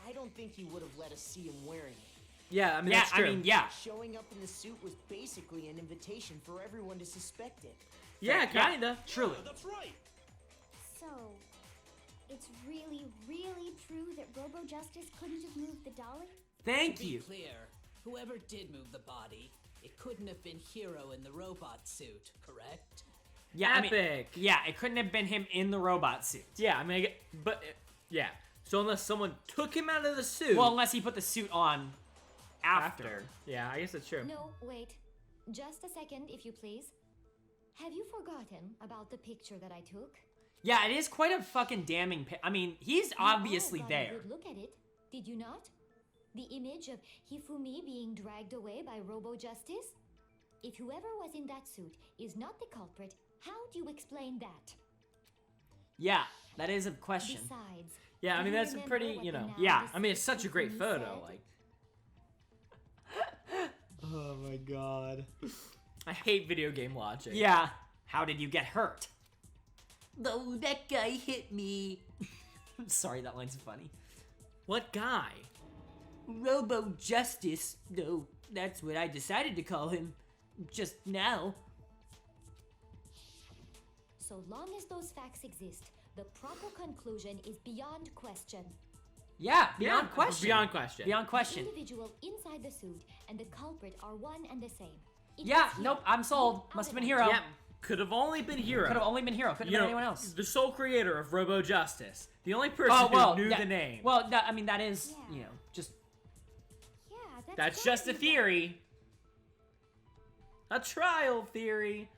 I don't think he would have let us see him wearing it. Yeah, I mean, Yeah, that's true. I mean, yeah. Showing up in the suit was basically an invitation for everyone to suspect it. Yeah, kinda. Truly. Yeah, that's right. So, it's really, really true that Robo Justice couldn't have moved the dolly? Thank To be you. clear, whoever did move the body, it couldn't have been Hero in the robot suit, correct? Yeah, I mean, Epic. yeah, it couldn't have been him in the robot suit. Yeah, I mean, yeah. So unless someone took him out of the suit... Well, unless he put the suit on after. Yeah, I guess that's true. No, wait. Just a second, if you please. Have you forgotten about the picture that I took? Yeah, it is quite a fucking damning I mean, he's obviously You all got there. a good look at it, did you not? The image of Hifumi being dragged away by Robo Justice? If whoever was in that suit is not the culprit, how do you explain that? Yeah, that is a question. Besides, Yeah, I do mean, you that's a remember pretty, what you the know... now Yeah, I mean, it's such a great deceased photo, said? like... Oh my god. I hate video game logic. Yeah. How did you get hurt? No, that guy hit me. I'm sorry, that line's funny. What guy? Robo Justice. No, that's what I decided to call him. Just now. So long as those facts exist, the proper conclusion is beyond question. Yeah, beyond question. Beyond question. Beyond The question. individual inside the suit and the culprit are one and the same. It Yeah, was Hero. nope, I'm sold. Out Must have of been it. Hero. Yeah, could have only been Hero. Could have only been Hero. Couldn't have been anyone else. The sole creator of Robo Justice. The only person Oh, well, who knew yeah, the name. Well, I mean, that is, Yeah. you know, just... Yeah, That's gotta just a be right. theory. A trial theory.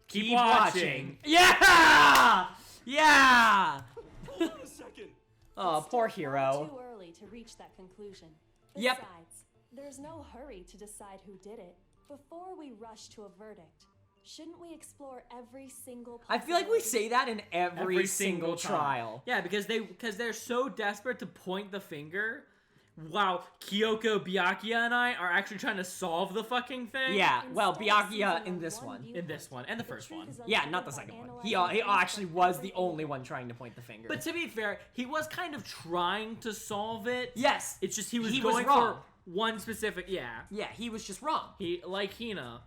Keep watching. Yeah! Yeah! Hold on a second. Oh, It's poor still Hero. far too early to reach that conclusion. Yep. Besides, there's no hurry to decide who did it. Before we rush to a verdict, shouldn't we explore every single I feel like we possibility? say that in every single time. trial. Yeah, because they're so desperate to point the finger. While Kyoko, Byakuya, and I are actually trying to solve the fucking thing. Yeah, well, Instead of Byakuya seizing in on this one. viewpoint, In this one, and the first truth one. is Yeah, uncovered not the by second one. analyzing He the actually facts was from the every only angle. one trying to point the finger. But to be fair, he was kind of trying to solve it. Yes. It's just he was He was going wrong. for one specific. Yeah. Yeah, he was just wrong. He, like Hina,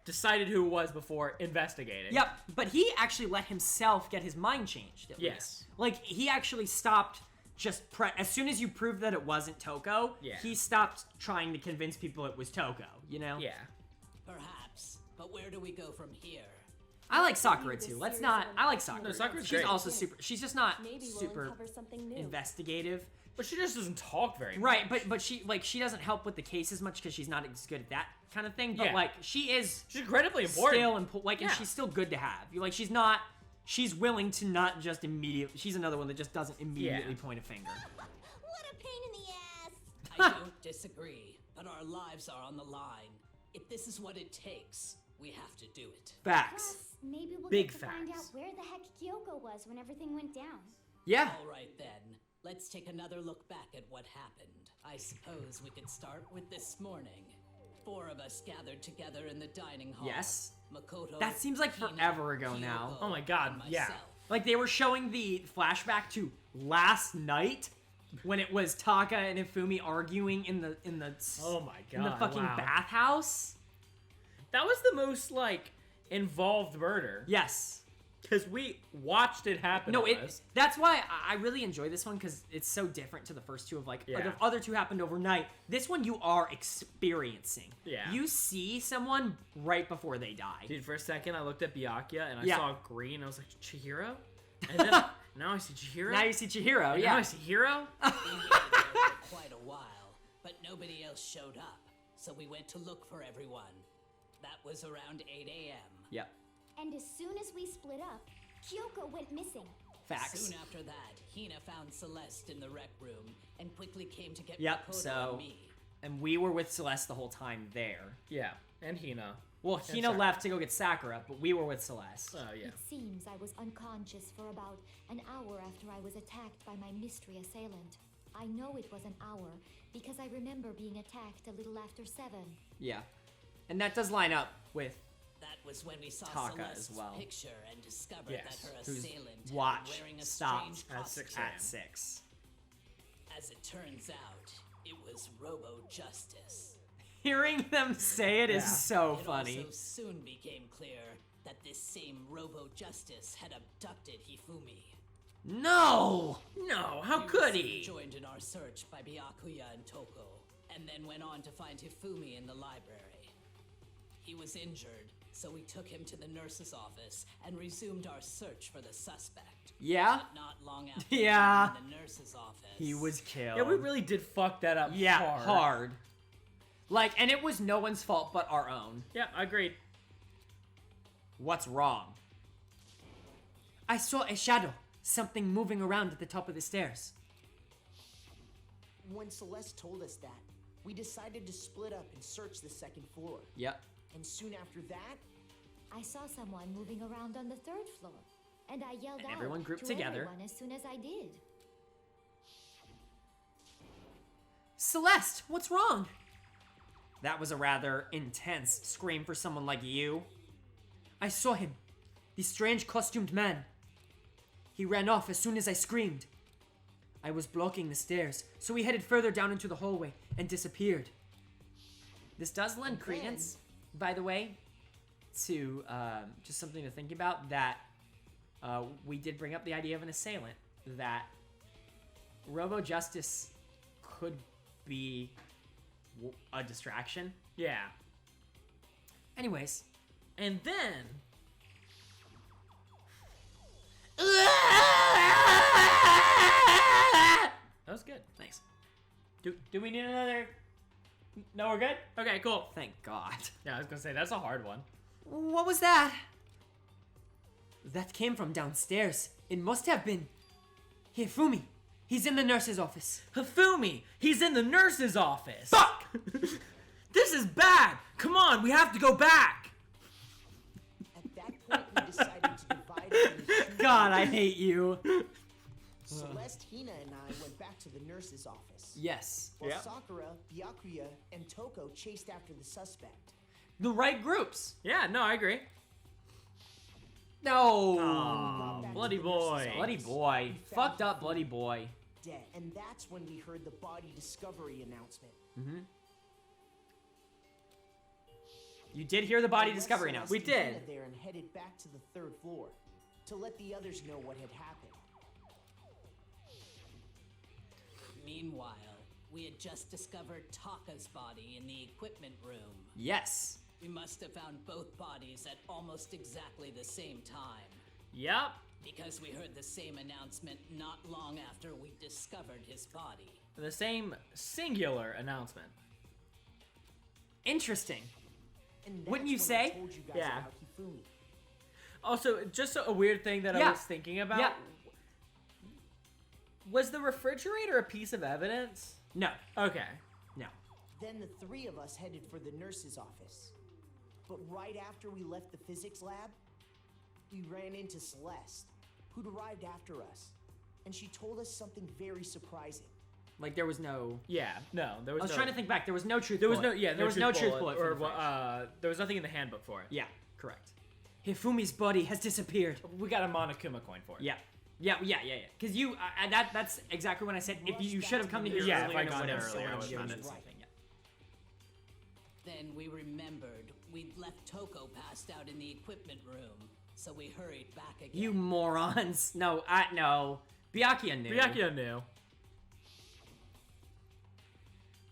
decided who it was before investigating. Yep, but he actually let himself get his mind changed. At Yes. least. Like, he actually stopped just as soon as you proved that it wasn't Toko, Yeah. he stopped trying to convince people it was Toko, you know? Yeah. Perhaps, but where do we go from here? I like Sakura too. Let's not. I like Sakura. No, Sakura's She's great. also super. She's just not Maybe we'll super uncover something new. investigative. But she just doesn't talk very much. Right, but she she doesn't help with the case as much because she's not as good at that kind of thing. But Yeah. like she is She's incredibly important. still and Yeah. she's still good to have. You like she's not. She's willing to not just immediately. She's another one that just doesn't immediately point a finger. What a pain in the ass! I don't disagree, but our lives are on the line. If this is what it takes, we have to do it. Facts. Plus, maybe we'll Big get to find out facts. where the heck Kyoko was when everything went down. Yeah. All right then, let's take another look back at what happened. I suppose we could start with this morning. 4 of us gathered together in the dining hall. Yes. Makoto, That seems like Hina, forever ago now. Oh my God, and yeah. myself. Like they were showing the flashback to last night when it was Taka and Hifumi arguing in the Oh my God, in the fucking wow. bathhouse. That was the most, like, involved murder. Yes. Because we watched it happen. No, to us. that's why I really enjoy this one because it's so different to the first two of like Yeah. the other two happened overnight. This one you are experiencing. Yeah. You see someone right before they die. Dude, for a second, I looked at Byakuya and I Yeah. saw green. I was like, Chihiro? And then now I see Chihiro. Now you see Chihiro. And Yeah. Now I see Hiro. We waited there for quite a while, but nobody else showed up, so we went to look for everyone. That was around 8 a.m. Yep. And as soon as we split up, Kyoko went missing. Facts. Soon after that, Hina found Celeste in the rec room and quickly came to get Yep, Makoto so- and me. And we were with Celeste the whole time there. Yeah, and Hina. Well, And Hina Sakura. left to go get Sakura, but we were with Celeste. Oh, yeah. It seems I was unconscious for about an hour after I was attacked by my mystery assailant. I know it was an hour because I remember being attacked a little after 7. Yeah. And that does line up with That was when we saw Taka Celeste's as well. picture and discovered Yes. that her whose assailant had been watch wearing a stopped strange at costume. 6 a.m. at 6. As it turns out, it was Robo Justice. Hearing them say it is Yeah. so It funny. also soon became clear that this same Robo Justice had abducted Hifumi. No! No, how was could soon he? joined in our search by Byakuya and Toko, and then went on to find Hifumi in the library. He was injured, so we took him to the nurse's office and resumed our search for the suspect. Yeah? But not long after Yeah. we were in the nurse's office. He was killed. Yeah, we really did fuck that up Yeah, hard. hard. Like, and it was no one's fault but our own. Yeah, I agreed. What's wrong? I saw a shadow. Something moving around at the top of the stairs. When Celeste told us that, we decided to split up and search the second floor. Yep. And soon after that, I saw someone moving around on the 3rd floor, and I yelled And out everyone grouped to together. everyone as soon as I did. Celeste, what's wrong? That was a rather intense scream for someone like you. I saw him. The strange costumed man. He ran off as soon as I screamed. I was blocking the stairs, so he headed further down into the hallway and disappeared. This does lend credence, by the way, to just something to think about, that we did bring up the idea of an assailant, that Robo Justice could be a distraction. Yeah. Anyways. And then... That was good. Thanks. Do we need another... No, we're good? Okay, cool. Thank God. Yeah, I was gonna say, that's a hard one. What was that? That came from downstairs. It must have been Hifumi. He's in the nurse's office. Hifumi! He's in the nurse's office! Fuck! This is bad! Come on, we have to go back! at that point, we decided to divide up into two God, I hate you. Celeste, Hina, and I went back to the nurse's office. Yes. While Yeah. Sakura, Byakuya, and Toko chased after the suspect. The right groups. Yeah, no, I agree. No. Aw, back bloody to the nurse's boy. office. Bloody boy. We found Fucked up Hifumi bloody boy. Dead. And that's when we heard the body discovery announcement. You did hear the body I left discovery Celeste announcement. We and Hina did. there and headed back to the 3rd floor to let the others know what had happened. Meanwhile, we had just discovered Taka's body in the equipment room. Yes. We must have found both bodies at almost exactly the same time, Yep. because we heard the same announcement not long after we discovered his body. The same singular announcement. Interesting. And that's Wouldn't you when say? I told you guys Yeah. about Hifumi. Also, just a weird thing that I Yeah. was thinking about. Yeah. Was the refrigerator a piece of evidence? No. Okay. No. Then the 3 of us headed for the nurse's office. But right after we left the physics lab, we ran into Celeste, who'd arrived after us. And she told us something very surprising. Like there was no. Yeah, no, there was. I was no, trying to think back. There was no truth. There was bullet. no. Yeah, there was no truth bullet. or from the French. there was nothing in the handbook for it. Yeah, correct. Hifumi's body has disappeared. We got a Monokuma coin for it. Yeah. Because you, that's exactly when I said if you should have come to here Yeah, earlier. if I got there would've- earlier, I would've would've given found you it. something, yeah. Then we remembered we'd left Toko passed out in the equipment room, so we hurried back again. You morons! No, no. Byakuya knew. Byakuya knew.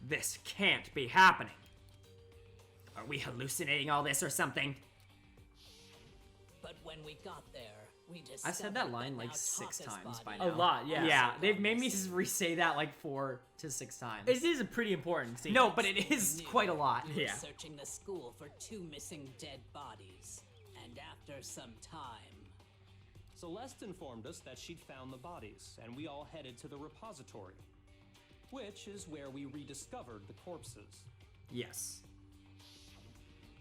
This can't be happening. Are we hallucinating all this or something? But when we got there, we discovered I've said that line like now 6 Taka's times by body now. A lot, yeah. Yeah, they've made me just re-say that like 4 to 6 times. It is a pretty important scene. No, but it is quite a lot. We were Yeah. searching the school for 2 missing dead bodies, and after some time, Celeste informed us that she'd found the bodies, and we all headed to the repository, which is where we rediscovered the corpses. Yes.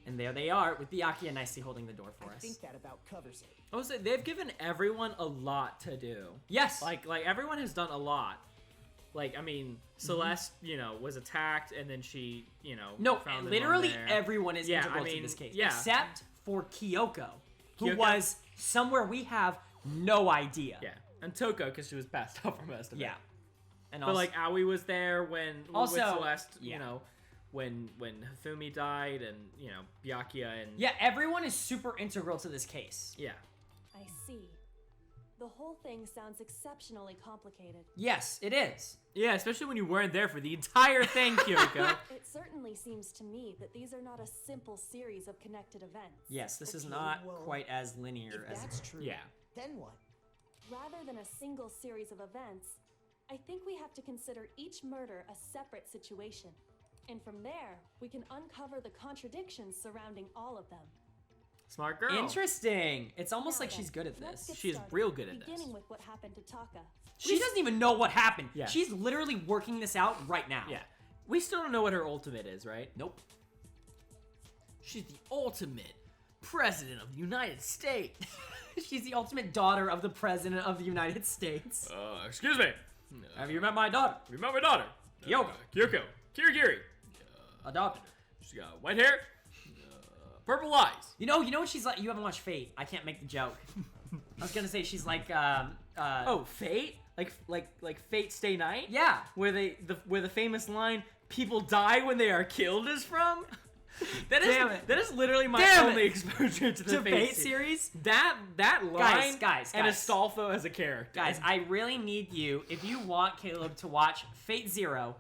And there they are, with Byakuya nicely holding the door for I us. think that about covers it. I would say they've given everyone a lot to do. Yes. Like everyone has done a lot. Like, I mean, Celeste, you know, was attacked and then she, you know, No, found them literally on there. everyone is Yeah, integral I mean, to this case, yeah. except for Kyoko, who Kyoko- was somewhere we have no idea. Yeah, and Toko because she was passed out for most of it. Yeah. And But like Aoi was there when Also- with Celeste, yeah. you know, when Hifumi died and you know Byakuya and yeah, everyone is super integral to this case. yeah. I see. The whole thing sounds exceptionally complicated. Yes, it is. Yeah, especially when you weren't there for the entire thing, Kyoko. It certainly seems to me that these are not a simple series of connected events. Yes, this is Okay, not well, quite as linear If as that's true, Yeah. then what? Rather than a single series of events, I think we have to consider each murder a separate situation. And from there, we can uncover the contradictions surrounding all of them. Smart girl. interesting. It's almost Now like then, she's good at let's this. get She's started, real good at this. Beginning with what happened to Taka. She doesn't even know what happened. Yeah. She's literally working this out right now. Yeah. We still don't know what her ultimate is, right? Nope. She's the ultimate president of the United States. She's the ultimate daughter of the president of the United States. Excuse me. Have you met my daughter? Remember my daughter? Kyoko. Kyoko. Kirigiri. Adopted her. She's got white hair, purple eyes. You know what she's like? You haven't watched Fate. I can't make the joke. I was gonna say she's like, Oh, Fate? Like Fate Stay Night? yeah. Where the famous line "People die when they are killed" is from? That is Damn it. that is literally my Damn only it. exposure to the To Fate series? That line Guys, and guys. Astolfo as a character. Guys, I really need you, if you want Caleb to watch Fate Zero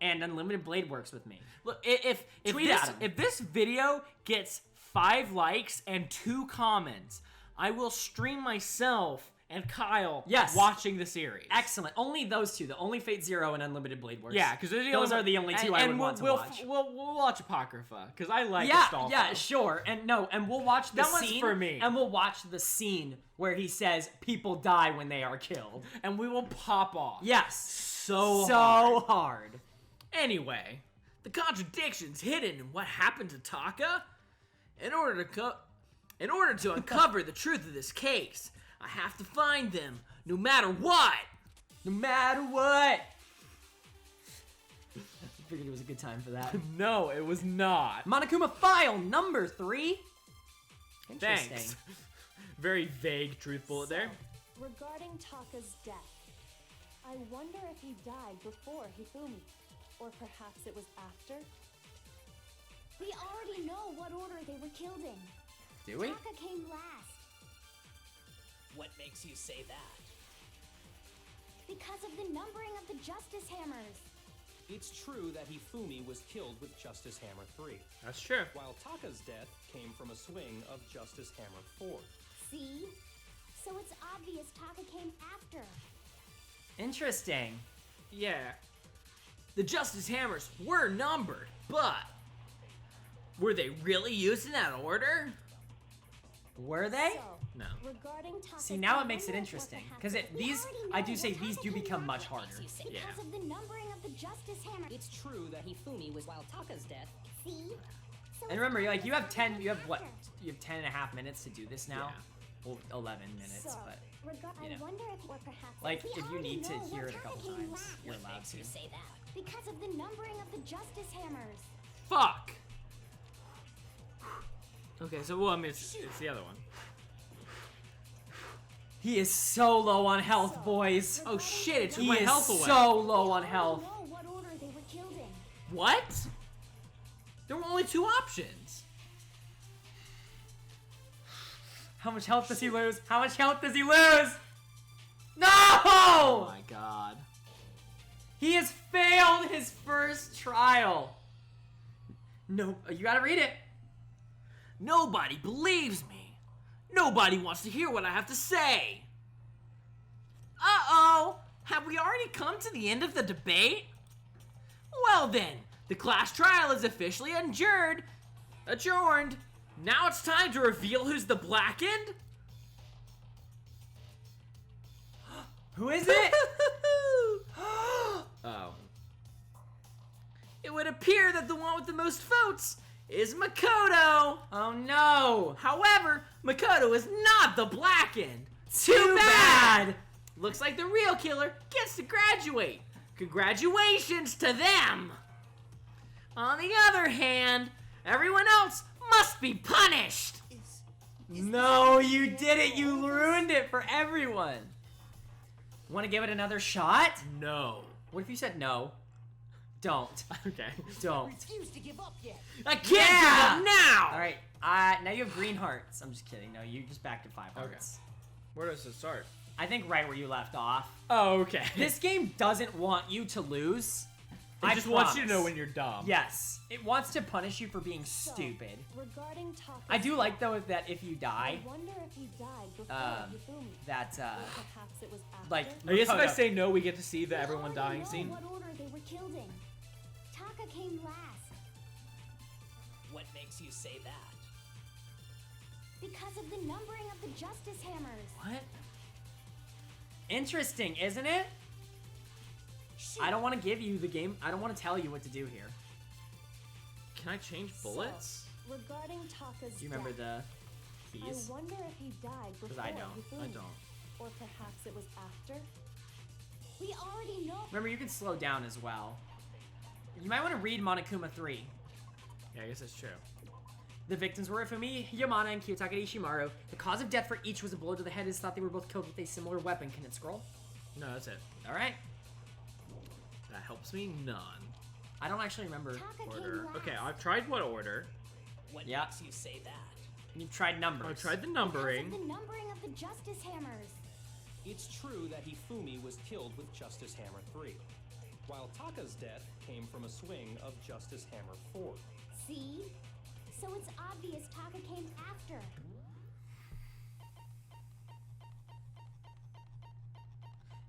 and Unlimited Blade Works with me. Look, if Tweet this at him. if this video gets 5 likes and 2 comments, I will stream myself and Kyle watching the series. Excellent. Only those two. The only Fate Zero and Unlimited Blade Works. Yeah, because those are the only two I would want to watch. We'll watch Apocrypha because I like Yeah, Astolfo. yeah, sure. And we'll watch the That one's scene. for me. And we'll watch the scene where he says people die when they are killed. And we will pop off. Yes. So hard. Anyway, the contradictions hidden in what happened to Taka. In order to uncover the truth of this case, I have to find them, no matter what. No matter what. I figured it was a good time for that. No, it was not. Monokuma file number 3. Interesting. Thanks. Very vague truth bullet there. Regarding Taka's death, I wonder if he died before Hifumi, or perhaps it was after? We already know what order they were killed in. Do we? Taka came last what makes you say that? because of the numbering of the Justice Hammers. It's true that Hifumi was killed with Justice Hammer 3, That's true. while Taka's death came from a swing of Justice Hammer 4. See? So it's obvious Taka came after. Interesting. Yeah. The Justice Hammers were numbered, but were they really used in that order? Were they? So, No. regarding Taka's See, now it death, makes it I wonder interesting. what Because happened. these, already I know do say that these Taka do came become last. much harder. Because Yeah. of the numbering of the Justice Hammer. It's true that Hifumi was while Taka's death. See? So And remember, it's you have obvious 10, Taka you have came what? after. You have 10 and a half minutes to do this now. well, 11 minutes, So, but I you know. wonder if, or perhaps like we if you already need to know hear what it a couple Taka came times, last. you're What allowed makes to. you say that? Because of the numbering of the Justice Hammers. Fuck. Okay, so well, I mean, it's the other one. He is so low on health, boys. Oh shit! It took He my is health away. so low We on already health. know what order they were killed in. What? There were only 2 options. How much health does he lose? How much health does he lose? No! Oh my god. He has failed his first trial. No, you gotta read it. Nobody believes me. Nobody wants to hear what I have to say. Uh-oh! Have we already come to the end of the debate? Well then, the class trial is officially adjourned. Now it's time to reveal who's the blackened. Who is it? Oh. It would appear that the one with the most votes is Makoto. Oh no. However, Makoto is not the blackened. Too bad. Looks like the real killer gets to graduate. Congratulations to them. On the other hand, everyone else must be punished. No, you did it. You ruined it for everyone. Want to give it another shot? No. What if you said no? Don't. Okay. Don't. Refuse to give up yet. I can't Yeah! give up now. All right. Now you have green hearts. I'm just kidding. No, you just back to 5 hearts. Where does it start? I think right where you left off. Oh, okay. This game doesn't want you to lose. It I just wants you to promise. know when you're dumb. Yes. It wants to punish you for being stupid. Regarding Taka's I do like death, though that if you die, I wonder if he died before Um, Hifumi. that Or perhaps it was after. like I guess if I Makoto- say no, we get to see the We everyone already dying know scene. what order they were killed in. Taka came last. What makes you say that? Because of the numbering of the Justice Hammers. What? Interesting, isn't it? I don't want to give you the game. I don't want to tell you what to do here. Can I change bullets? Regarding Taka's Do you remember death, the I keys? wonder if he died before I don't. Hifumi. I don't. Or perhaps it was after. We already know. Remember, you can slow down as well. You might want to read Monokuma 3. Yeah, I guess that's true. The victims were Ifumi, Yamana, and Kiyotaka Ishimaru. The cause of death for each was a blow to the head. It is thought they were both killed with a similar weapon. Can it scroll? No, that's it. All right. That helps me none. I don't actually remember. Taka Order. came last. Okay, I've tried what order? What Yeah. makes you say that? You've tried numbers. I tried the Because numbering. of the numbering of the Justice Hammers. It's true that Hifumi was killed with Justice Hammer 3, while Taka's death came from a swing of Justice Hammer 4. See? So it's obvious Taka came after.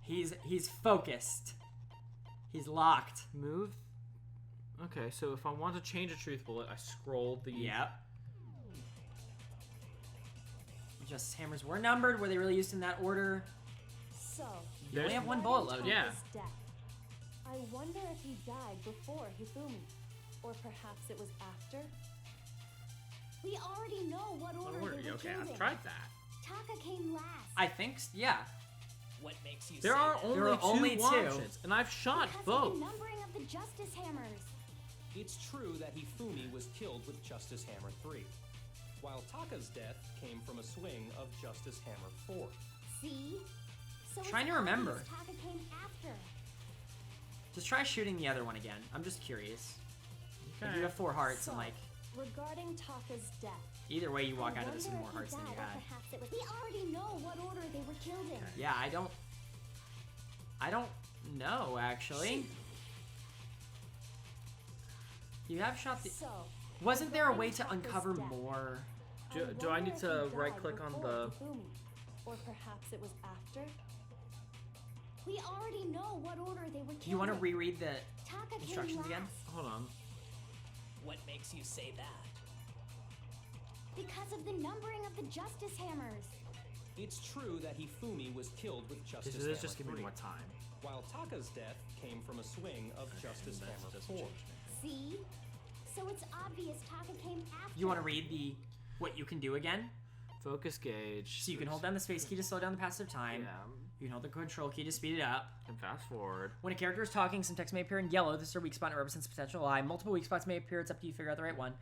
He's focused. He's locked. Move. Okay, so if I want to change a truth bullet, I scroll the. Yep. Justice Hammers were numbered. Were they really used in that order? So, You only There's- have one bullet regarding load. Yeah. Taka's death, I wonder if he died before Hifumi. Or perhaps it was after. We already know what order, Order. they were Okay, killed I've in. tried that. Taka came last. I think, yeah. What makes you There say are that? only There are only two two. options, and I've shot Because of both. the numbering of the Justice Hammers. It's true that Hifumi was killed with Justice Hammer 3, while Taka's death came from a swing of Justice Hammer 4. See? So Trying it's to remember. obvious Taka came after. Just try shooting the other one again. I'm just curious. If Okay. you have 4 hearts So, and like regarding Taka's death, either way you walk I out of this with wonder more if hearts he than you died, or had. perhaps it was. We already know what order they were killed in. Yeah, I don't know actually. You have shot the. so Wasn't there a way to regarding Taka's uncover death, more? Do I wonder need if to he died right-click on before the- Hifumi. Or perhaps it was after. We already know what order they were killed Do you want to in. reread the Taka came instructions again? last. Hold on. What makes you say that? Because of the numbering of the Justice Hammers. It's true that Hifumi was killed with Justice This Hammer is just give 3, me more time. while Taka's death came from a swing of Justice That Hammer doesn't 4. change anything. See? So it's obvious Taka came after. You want to read the what you can do again? Focus gauge. So you can hold down the space key to slow down the passage of time. Yeah. You can hold the control key to speed it up. And fast forward. When a character is talking, some text may appear in yellow. This is a weak spot and represents a potential lie. Multiple weak spots may appear. It's up to you to figure out the right one.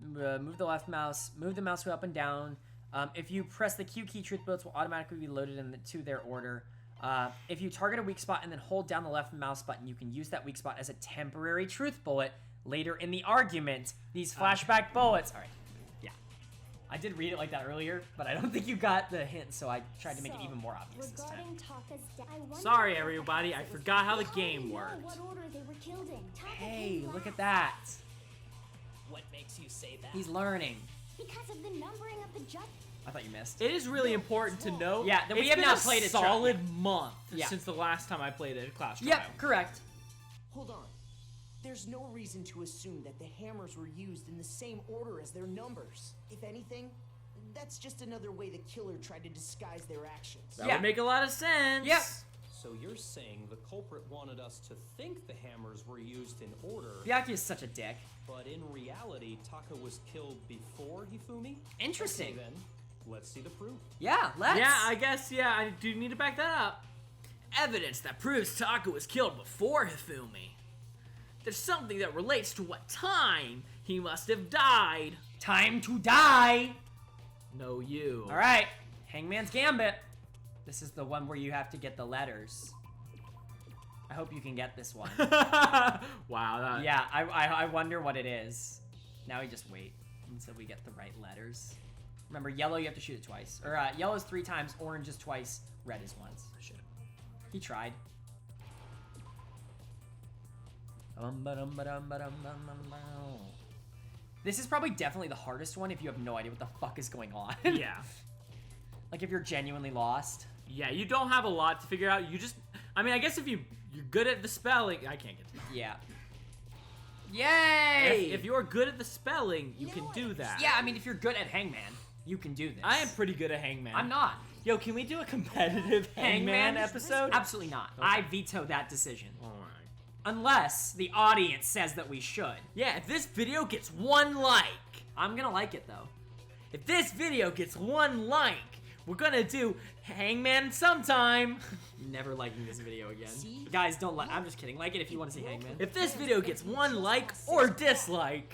Move the left mouse. Move the mouse wheel up and down. If you press the Q key, truth bullets will automatically be loaded to their order. If you target a weak spot and then hold down the left mouse button, you can use that weak spot as a temporary truth bullet later in the argument. These flashback bullets. All right. Yeah. I did read it like that earlier, but I don't think you got the hint, so I tried to make it even more obvious this time. Sorry, everybody. I forgot how the game worked. What order they were killed in. Taka Hey, came look at last. that. What makes you say that? He's learning. Because of the numbering of the judge. I thought you missed. It is really important to note. Yeah, that we it's have been not a played a solid trial. month Yeah. since the last time I played a class trial. Yep, correct. Hold on. There's no reason to assume that the hammers were used in the same order as their numbers. If anything, that's just another way the killer tried to disguise their actions. That Yeah. would make a lot of sense. Yep. So you're saying the culprit wanted us to think the hammers were used in order, Byaki is such a dick. but in reality, Taka was killed before Hifumi? Interesting. Okay, then, let's see the proof. Yeah, let's. Yeah, I guess, yeah, I do need to back that up. Evidence that proves Taka was killed before Hifumi. There's something that relates to what time he must have died. Time to die. No, you. All right, Hangman's Gambit. This is the one where you have to get the letters. I hope you can get this one. Wow. That, Yeah, I wonder what it is. Now we just wait until we get the right letters. Remember, yellow you have to shoot it twice. Or yellow is 3 times, orange is twice, red is once. Shit. He tried. This is probably definitely the hardest one if you have no idea what the fuck is going on. Yeah. Like if you're genuinely lost. Yeah, you don't have a lot to figure out. You just, I mean, I guess if you're good at the spelling, I can't get to that. Yeah. Yay! If you're good at the spelling, you can do that. Yeah, I mean, if you're good at Hangman, you can do this. I am pretty good at Hangman. I'm not. Yo, can we do a competitive Hangman episode? Absolutely not. Okay. I veto that decision. Alright. Unless the audience says that we should. Yeah, if this video gets 1 like, I'm gonna like it though. if this video gets 1 like, we're gonna do Hangman sometime. Never liking this video again. See? Guys, don't like. I'm just kidding. Like it if you want to see Hangman. If this video gets 1 like or dislike,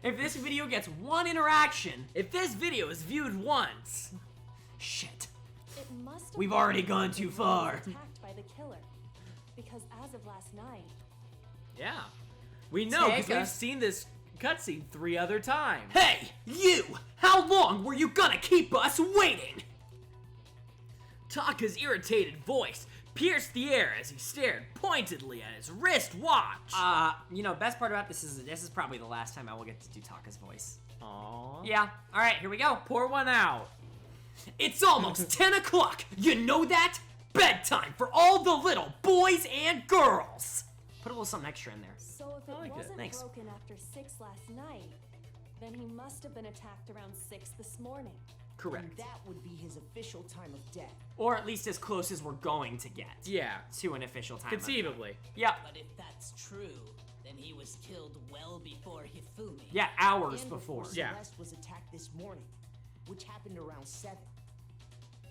If this video gets 1 interaction, if this video is viewed once, shit. It must have We've been already that gone the too killer far. was attacked by the killer. Because as of last night, yeah. We know because Take we've us. seen this cutscene 3 other times. Hey, you! How long were you gonna keep us waiting? Taka's irritated voice pierced the air as he stared pointedly at his wristwatch. You know, best part about this is probably the last time I will get to do Taka's voice. Aww. Yeah. All right, here we go. Pour one out. It's almost 10 o'clock. You know that? Bedtime for all the little boys and girls. Put a little something extra in there. so if it like it. wasn't Thanks. broken after 6 last night, then he must have been attacked around 6 this morning. Correct. And that would be his official time of death. Or at least as close as we're going to get Yeah. to an official time. Conceivably. Yeah. But if that's true, then he was killed well before Hifumi. Yeah, hours And before. Yeah. Celeste was attacked this morning, which happened around 7.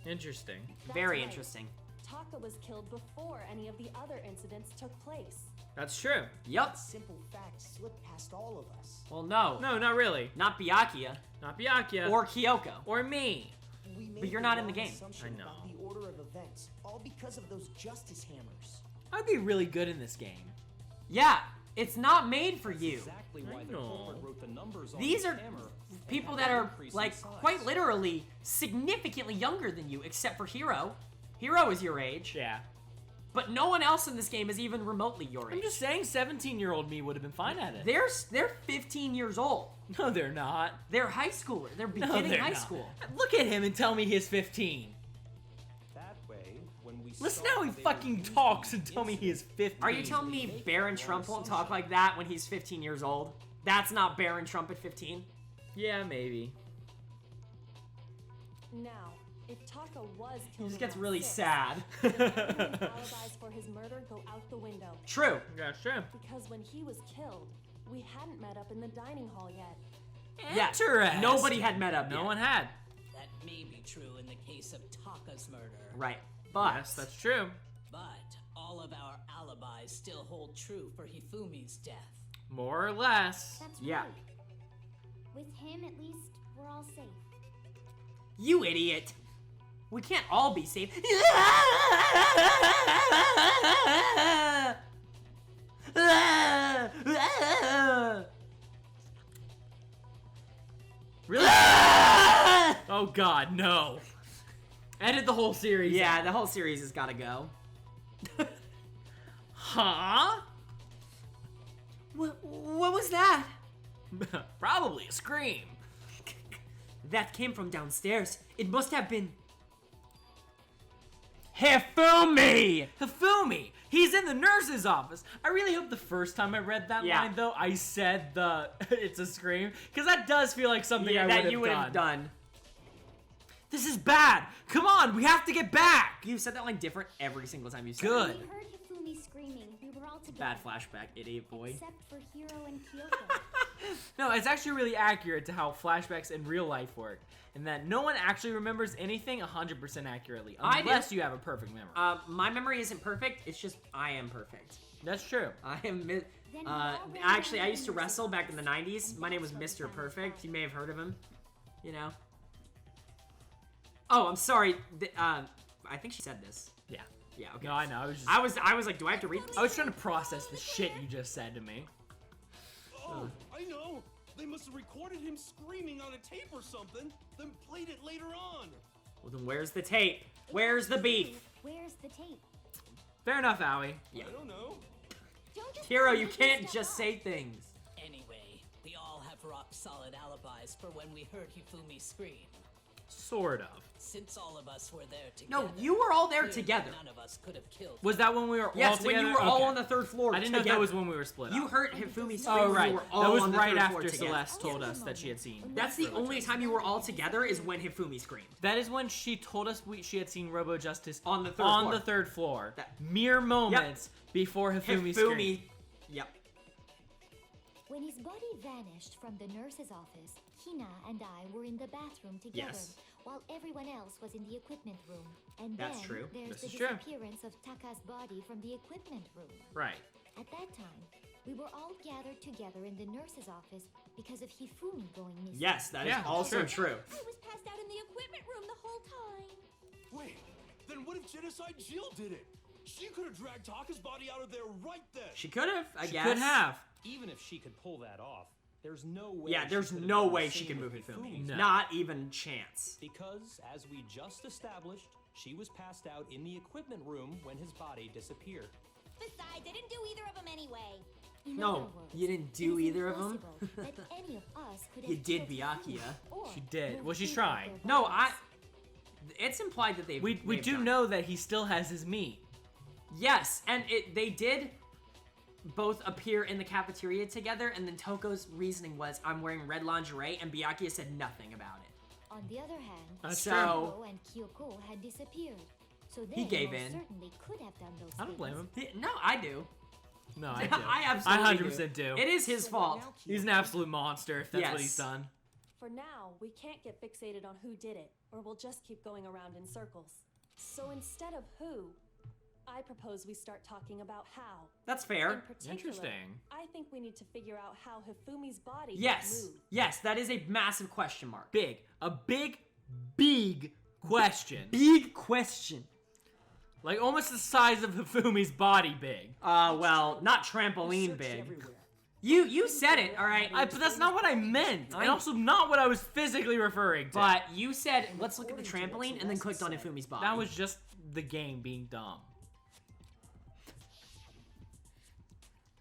Interesting. That's Very right. interesting. Taka was killed before any of the other incidents took place. That's true. Yup. That simple fact slipped past all of us. Well, no. No, not really. Not Byakuya. Not Byakuya. Or Kyoko. Or me. We made But you're the not in the wrong game. assumption I know. About the order of events, all because of those justice hammers. I'd be really good in this game. Yeah, it's not made for you. Exactly why I the know. culprit wrote the numbers on These the are hammer. people and that had are, an increase in like, size. quite literally significantly younger than you, except for Hiro. Hiro is your age. Yeah. But no one else in this game is even remotely your age. I'm just saying 17-year-old me would have been fine at it. They're 15 years old. No, they're not. They're high schoolers. They're No, beginning they're high not. school. Look at him and tell me he's 15. That way, when we Listen saw how he they fucking reviewed talks the and tell me he is incident, 15. Are you telling me Baron Trump won't talk like that when he's 15 years old? That's not Baron Trump at 15? Yeah, maybe. Now, if Taka was He killed just gets around really 6, sad. then everyone's alibis for his murder go out the window. True. Yeah, sure. Because when he was killed, we hadn't met up in the dining hall yet. Yeah, Interesting. nobody had met up No yet. one had. That may be true in the case of Taka's murder. Right, but Yes, that's true. But all of our alibis still hold true for Hifumi's death. More or less. That's Yeah. right. With him, at least, we're all safe. you idiot. We can't all be safe. Really? Oh God, no. Edit the whole series. Yeah, out. the whole series has got to go. Huh? What was that? Probably a scream. That came from downstairs. It must have been Hifumi! Hifumi! He's in the nurse's office. I really hope the first time I read that Yeah. line, though, I said the it's a scream, because that does feel like something I that you would would have have done. done. This is bad. Come on, we have to get back. You said that line different every single time you said Good. it. We heard Hifumi screaming. We were all together. Bad flashback, idiot boy. Except for Hiro and Kyoko. No, it's actually really accurate to how flashbacks in real life work, and that no one actually remembers anything 100% accurately, I do. unless you have a perfect memory. My memory isn't perfect. It's just I am perfect. That's true. I am. Then we all ran Actually, I down used the to wrestle nurse's back in the office, 90s. and My name was that's Mr. what we found Perfect. out. You may have heard of him. You know. Oh, I'm sorry. I think she said this. Yeah. Yeah. Okay. No, I know. I was like, do I have to read this? I was trying to process the shit you just said to me. Oh, I know. They must have recorded him screaming on a tape or something, then played it later on. Well, then where's the tape? Where's the beef? Where's the tape? Fair enough, Owie. Yeah. I don't know. Don't just Hero, start you making can't stuff just up. say things. Anyway, we all have rock-solid alibis for when we heard Hifumi scream. Sort of. Since all of us were there together. No, you were all there clearly together. None of us could have killed Was that when we were all Yes, together? when you were all Okay. on the third floor. I didn't know together. that was when we were split You up. heard Hifumi scream. Oh, when right. We were all That was on the right third floor after together. Celeste told us that she had seen. That's the only time you were all together is when Hifumi screamed. That is when she told us she had seen Robo Justice On the third floor. the third floor. That- Mere moments before Hifumi screamed. Yep. When his body vanished from the nurse's office, Hina and I were in the bathroom together, Yes. while everyone else was in the equipment room. And That's then true. there's This the is true. disappearance of Taka's body from the equipment room. Right. At that time, we were all gathered together in the nurse's office because of Hifumi going missing. Yes, that is Yeah, also true. I was passed out in the equipment room the whole time. Wait, then what if Genocide Jill did it? She could have dragged Taka's body out of there right then. She could have, I She guess. could have. Even if she could pull that off, there's no way. Yeah, she there's could have no done the way she same can move with Hifumi. No. Not even chance. Because, as we just established, she was passed out in the equipment room when his body disappeared. Besides, I didn't do either of them anyway. In No, other words, you didn't it do is either of 'em. impossible that any of us could have You did, killed Byakuya. Hifumi or She did. moved Well, she's either of trying. their No, bodies. It's implied that We they've do done it. know that he still has his meat. Yes, and they did both appear in the cafeteria together, and then Toko's reasoning was, I'm wearing red lingerie, and Byakuya said nothing about it. On the other hand, That's So- Kyoko and Kyoko had disappeared. So they gave most in. certainly could have done those I don't blame him. No, I do. No, I do. I absolutely 100% do. It is his So fault. now He's an absolute monster if that's what Yes. he's done. For now, we can't get fixated on who did it, or we'll just keep going around in circles. So instead of who, I propose we start talking about how. That's In fair. particular, Interesting. I think we need to figure out how Hifumi's body Yes. moved. Yes, that is a massive question mark. Big. A big, big question. Big question. Like almost the size of Hifumi's body big. Well, not We trampoline searched big. everywhere. You said it, all right. But that's not what I meant. And also not what I was physically referring to. But you said, let's look at the trampoline, and then clicked on Ifumi's body. that was just the game being dumb.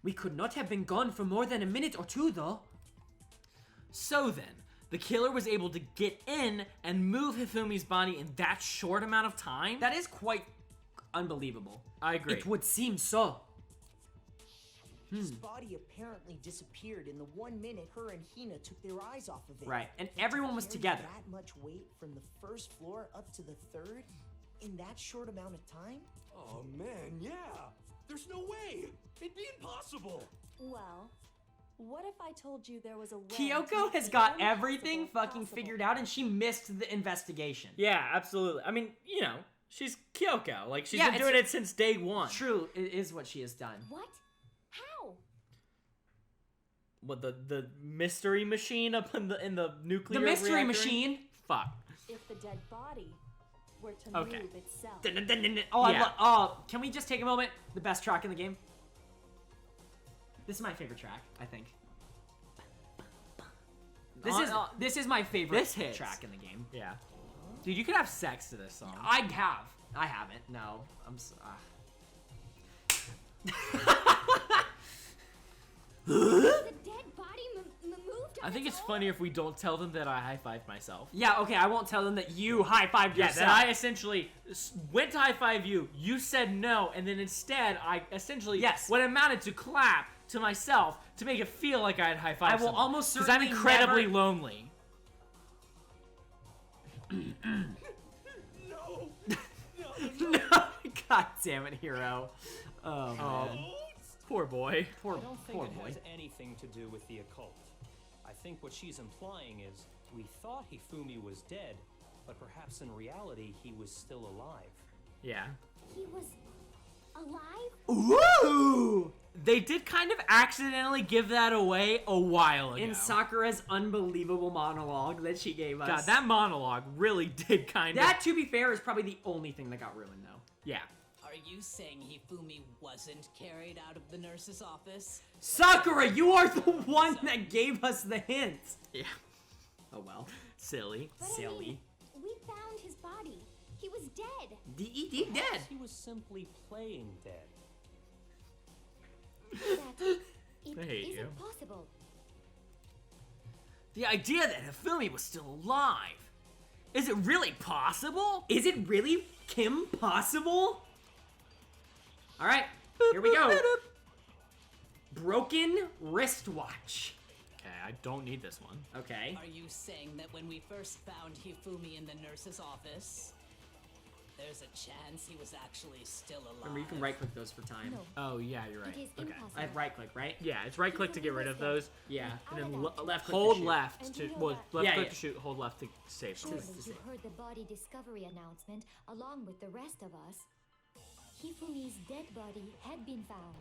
We could not have been gone for more than a minute or two, though. So then, the killer was able to get in and move Hifumi's body in that short amount of time? That is quite unbelievable. I agree. It would seem so. His body apparently disappeared in the 1 minute her and Hina took their eyes off of it. Right, and But to everyone was carry together. That much weight from the first floor up to the third in that short amount of time? Oh man, yeah. There's no way. It'd be impossible. Well, What if I told you there was a way Kyoko to has make got the everything impossible fucking possible? figured out, and she missed the investigation. Yeah, absolutely. I mean, you know, she's Kyoko. Like, she's Yeah, been doing it since day one. True, it is what she has done. What? How? What, the mystery machine up in the nuclear The mystery reactor? machine. Fuck. If the dead body were to Okay. move itself. Oh, Yeah. can we just take a moment? The best track in the game. This is my favorite track, I think. This is my favorite This hits. track in the game. Yeah. Dude, you could have sex to this song. I haven't. No, The dead body moved on I think its it's own? funnier if we don't tell them that I high-fived myself. Yeah, okay, I won't tell them that you high-fived Yeah, yourself. that I essentially went to high-five you, you said no, and then instead I essentially what amounted to clap to myself to make it feel like I had high-fived I will someone. almost Because I'm certainly incredibly never- lonely. No, God damn it, Hero. Oh, man. Poor boy. Poor I don't think boy. it has anything to do with the occult. I think what she's implying is we thought Hifumi was dead, but perhaps in reality he was still alive. Yeah. He was alive? Ooh! They did kind of accidentally give that away a while ago. In Sakura's unbelievable monologue that she gave us. God, that monologue really did kind of... That, to be fair, is probably the only thing that got ruined, though. Yeah. Are you saying Hifumi wasn't carried out of the nurse's office? Sakura, you are the one that gave us the hint. Yeah. Oh, well. Silly. But I mean, we found his body. He was dead. D.E.D. dead. Perhaps he was simply playing dead. That it I hate isn't you. possible. The idea that Hifumi was still alive. Is it really possible? Is it really Kim possible? All right, here we go. Broken wristwatch. Okay, I don't need this one. Okay. Are you saying that when we first found Hifumi in the nurse's office, there's a chance he was actually still alive? Remember, you can right-click those for time. No, Oh, yeah, you're right. it is Okay. impossible. I have right-click, right? Yeah, it's right click to get rid of those. Yeah. And then Out of left action. hold shoot. left And to you know well, that- left Yeah, click yeah. to shoot, hold left to save. Surely to you say. heard the body discovery announcement along with the rest of us. Hifumi's dead body had been found.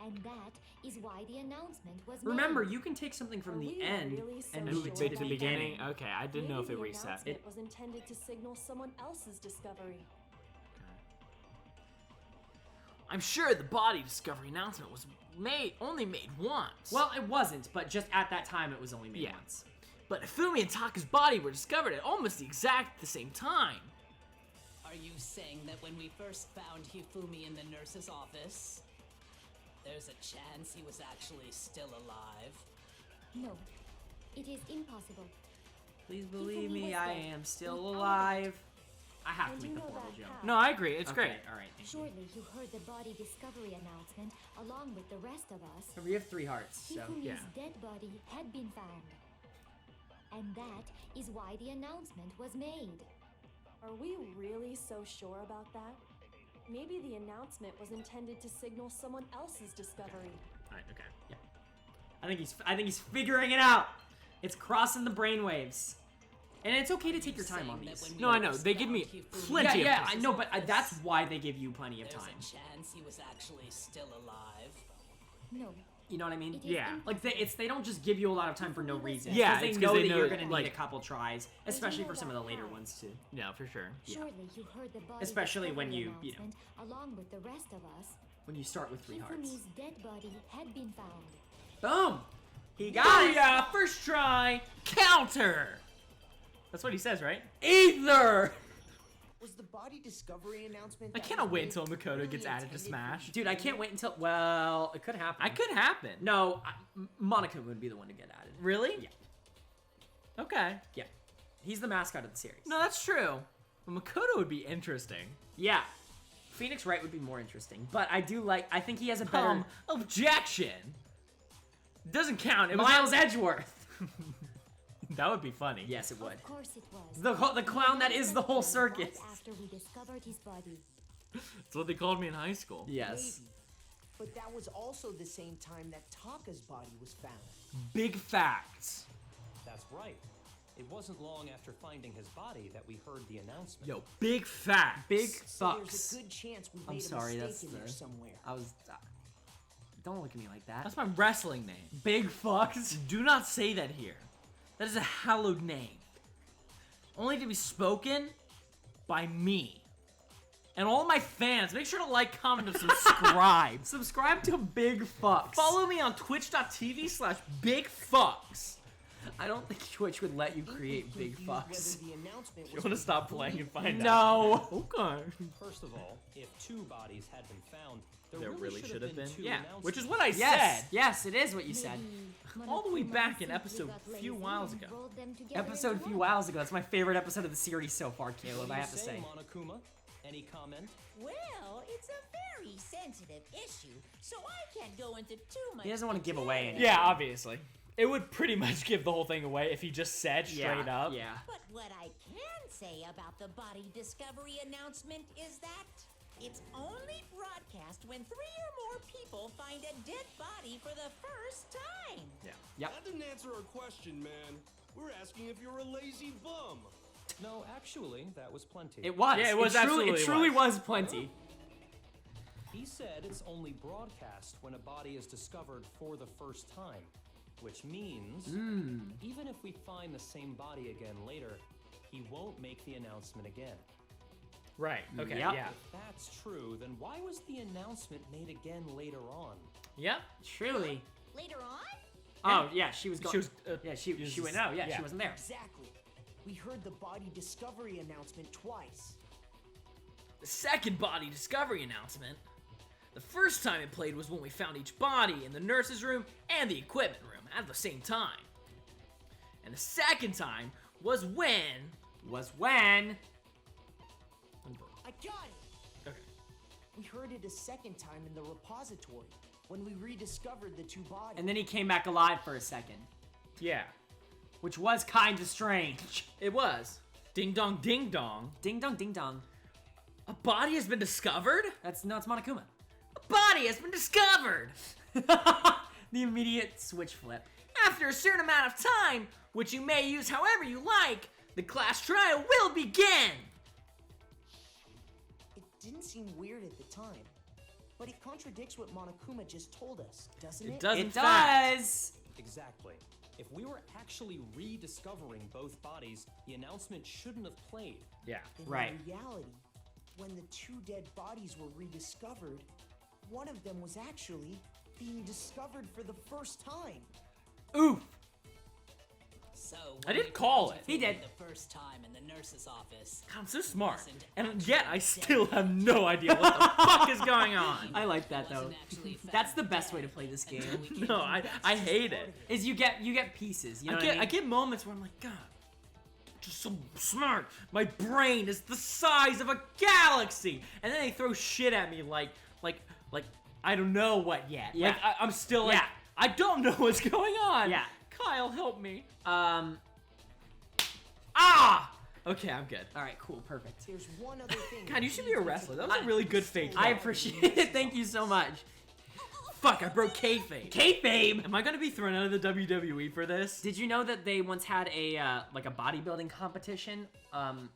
And that is why the announcement was Remember, made. you can take something from Are the we end really so and And move sure it to to the the beginning. beginning. Okay, I didn't know if it Maybe the reset. announcement was intended to signal someone else's discovery. I'm sure the body discovery announcement was only made once. Well, it wasn't, but just at that time, it was only made Yeah. once. but Hifumi and Taka's body were discovered at almost the same time. Are you saying that when we first found Hifumi in the nurse's office, there's a chance he was actually still alive? No, it is impossible. Please believe Hifumi me, was I dead. am still Without alive. I have And to you make the know portal that jump. path. No, I agree. It's Okay, great. all right, thank you. Surely you heard the body discovery announcement along with the rest of us. Remember, you have 3 hearts, so... Hifumi's yeah. dead body had been found. And that is why the announcement was made. Are we really so sure about that? Maybe the announcement was intended to signal someone else's discovery. All right, okay. Yeah. I think he's figuring it out. It's crossing the brainwaves. And it's okay to take your time on Saying that these. when No, we I know. first They give me found Hifumi plenty in of the I nurse's know, but office, that's why they give you plenty of there's time. a chance he was actually still alive. No, You know what I mean? it is Yeah. impossible. Like they don't just give you a lot of time for no reason. Yeah, because it's they 'cause know they that know, you're gonna like- need a couple tries, especially for some of the later ones too. Yeah, for sure. Surely you heard the body Especially when discovery you know. announcement along with the rest of us. When you start with 3 hearts. Hifumi's dead body had been found. Boom! He got it! Yeah, first try, counter. That's what he says, right? Either! Was the body discovery announcement? I that cannot was wait made until Makoto really gets added to intended for Smash. Dude, I can't wait until. Well, it could happen. I could happen. No, Monica would be the one to get added. Really? Yeah. Okay. Yeah. He's the mascot of the series. No, that's true. But Makoto would be interesting. Yeah. Phoenix Wright would be more interesting, but I think he has a better. Objection. Doesn't count. It was Miles Edgeworth. That would be funny. Yes, it would. Of course it was. The clown that is the whole circus. Right after we discovered his body. That's what they called me in high school. Yes. But that was also the same time that Taka's body was found. Big facts. That's right. It wasn't long after finding his body that we heard the announcement. Yo, big facts. Big So fucks. there's a good chance we I'm made sorry, a that's mistake in there the- somewhere. I was. Don't look at me like that. That's my wrestling name. Big fucks. Do not say that here. That is a hallowed name. Only to be spoken by me. And all my fans. Make sure to like, comment, and subscribe. Subscribe to Big Fucks. Follow me on twitch.tv/bigfucks. I don't think Twitch would let you create Big Confused Fucks. whether the announcement You was want to for stop Hifumi playing and find out? No. Okay. First of all, if 2 bodies had been found, There really should have been. 2 Yeah, announcements. which is what I Yes. said. Yes, it is what you said. All the way back in episode a few whiles ago. Episode a few whiles ago. That's my favorite episode of the series so far, What Caleb. do I you have to say. Monokuma? Any comment? Well, it's a very sensitive issue, so I can't go into too much. He doesn't want to give detail. away anything. Yeah, obviously. It would pretty much give the whole thing away if he just said straight up. Yeah. But what I can say about the body discovery announcement is that it's only broadcast when 3 or more people find a dead body for the first time. Yeah. Yep. That didn't answer our question, man. We're asking if you're a lazy bum. No, actually, that was plenty. It was. Yeah, it was It absolutely truly was plenty. He said it's only broadcast when a body is discovered for the first time, which means even if we find the same body again later, he won't make the announcement again. Right. Okay. Yep. Yeah. If that's true, then why was the announcement made again later on? Yep. Truly. Later on? Oh yeah, she was. She was. Yeah, she was went. just- No, yeah, yeah. she wasn't there. Exactly. We heard the body discovery announcement twice. The second body discovery announcement. The first time it played was when we found each body in the nurse's room and the equipment room at the same time. And the second time was when. I got it! Okay. We heard it a second time in the repository when we rediscovered the 2 bodies. And then he came back alive for a second, Yeah. which was kind of strange. It was. Ding dong, ding dong. Ding dong, ding dong. A body has been discovered? It's Monokuma. A body has been discovered! The immediate switch flip. After a certain amount of time, which you may use however you like, the class trial will begin! It didn't seem weird at the time, but it contradicts what Monokuma just told us, doesn't it? It does, in It fact. does. Exactly. If we were actually rediscovering both bodies, the announcement shouldn't have played. Yeah. In Right. reality, when the 2 dead bodies were rediscovered, one of them was actually being discovered for the first time. Oof. So I when didn't we call found it. He Hifumi did. the first time in the nurse's office. God, I'm so smart. Wasn't And yet I actually still dead. have no idea what the fuck is going on. I like that though. Wasn't actually That's the found best way dead to play this game. until we came No, to I hate it. Is you get pieces. You know I get moments where I'm like, God, just so smart. My brain is the size of a galaxy. And then they throw shit at me like I don't know what yet. Yeah. Like I'm still like, Yeah. I don't know what's going on. Yeah. Kyle, help me. All Okay, I'm good. right, cool, perfect. There's one other thing. God, you should be a wrestler. That was a really good fake. I appreciate it. Thank you so much. Fuck, I broke kayfabe. Kayfabe. Am I gonna be thrown out of the WWE for this? Did you know that they once had a like a bodybuilding competition on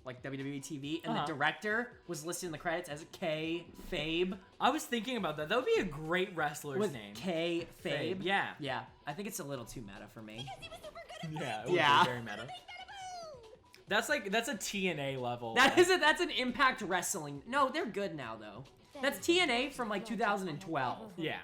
like WWE TV, and the director was listed in the credits as Kayfabe I was thinking about that. That would be a great wrestler's with name. Kayfabe. Fabe, yeah. Yeah, I think it's a little too meta for me. Yeah, it would Yeah. be very meta. That's a TNA level. That's an Impact Wrestling. No, they're good now though. That's TNA from like 2012. Yeah.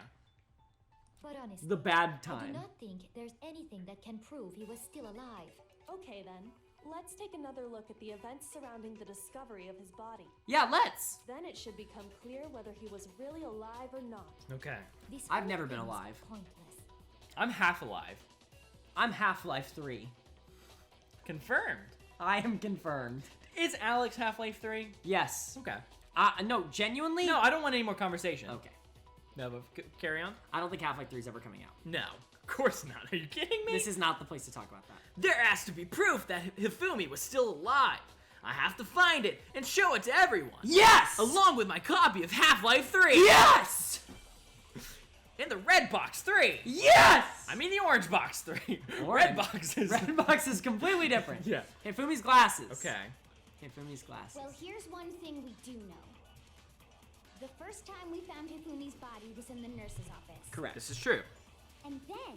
But honestly, The bad I do time. not think there's anything that can prove he was still alive. Okay then, let's take another look at the events surrounding the discovery of his body. Yeah, let's. Then it should become clear whether he was really alive or not. Okay. This I've whole never been thing's alive. Pointless. I'm half alive. I'm Half-Life 3. Confirmed. I am confirmed. Is Alex Half-Life 3? Yes. Okay. No, genuinely? No, I don't want any more conversation. Okay. No, but carry on. I don't think Half-Life 3 is ever coming out. No, of course not. Are you kidding me? This is not the place to talk about that. There has to be proof that Hifumi was still alive. I have to find it and show it to everyone. Yes! Along with my copy of Half-Life 3. Yes! In the red box 3. Yes! I mean the orange box 3. Orange. Red box is... Red box is completely different. Yeah. Hifumi's glasses. Okay. Hifumi's glasses. Well, here's one thing we do know. The first time we found Hifumi's body was in the nurse's office. Correct. This is true. And then,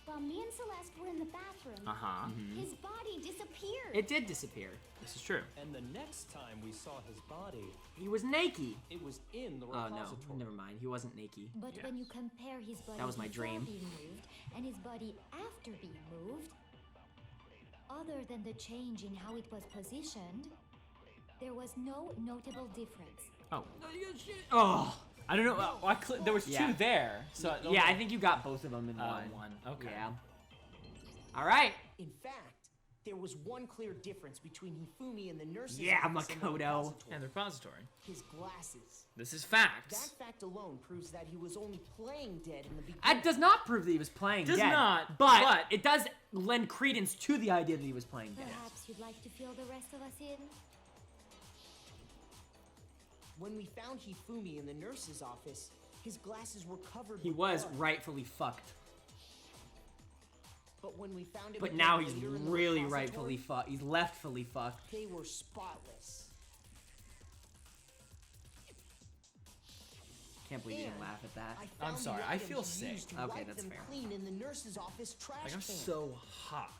while me and Celeste were in the bathroom, Uh-huh. his body disappeared. It did disappear. This is true. And the next time we saw his body, He was naked. it was in the Oh repository. no, never mind. He wasn't naked. But when you compare his body That was my before dream. being moved and his body after being moved, other than the change in how it was positioned, there was no notable difference. Oh. Oh. I don't know. There was Yeah. two there. So Yeah, I think you got both of them in one. one. Okay. Yeah. All right. In fact, there was one clear difference between Hifumi and the nurse's Yeah, office and the Makoto. repository. And the repository. His glasses. This is That facts. fact alone proves that he was only playing dead in the beginning. That does not prove that he was playing Does dead. not, But, but- it does lend credence to the idea that he was playing dead. Perhaps you'd like to fill the rest of us in? When we found Hifumi in the nurse's office, his glasses were covered He with was blood. rightfully fucked. But when we found him But again now he's later in the really repository, rightfully fucked. He's leftfully fucked. They were spotless. Can't believe you didn't And laugh at that. I I'm found sorry, the I items feel he sick. used to Okay, wipe that's them fair. clean in the nurse's office trash Like I'm can. so hot.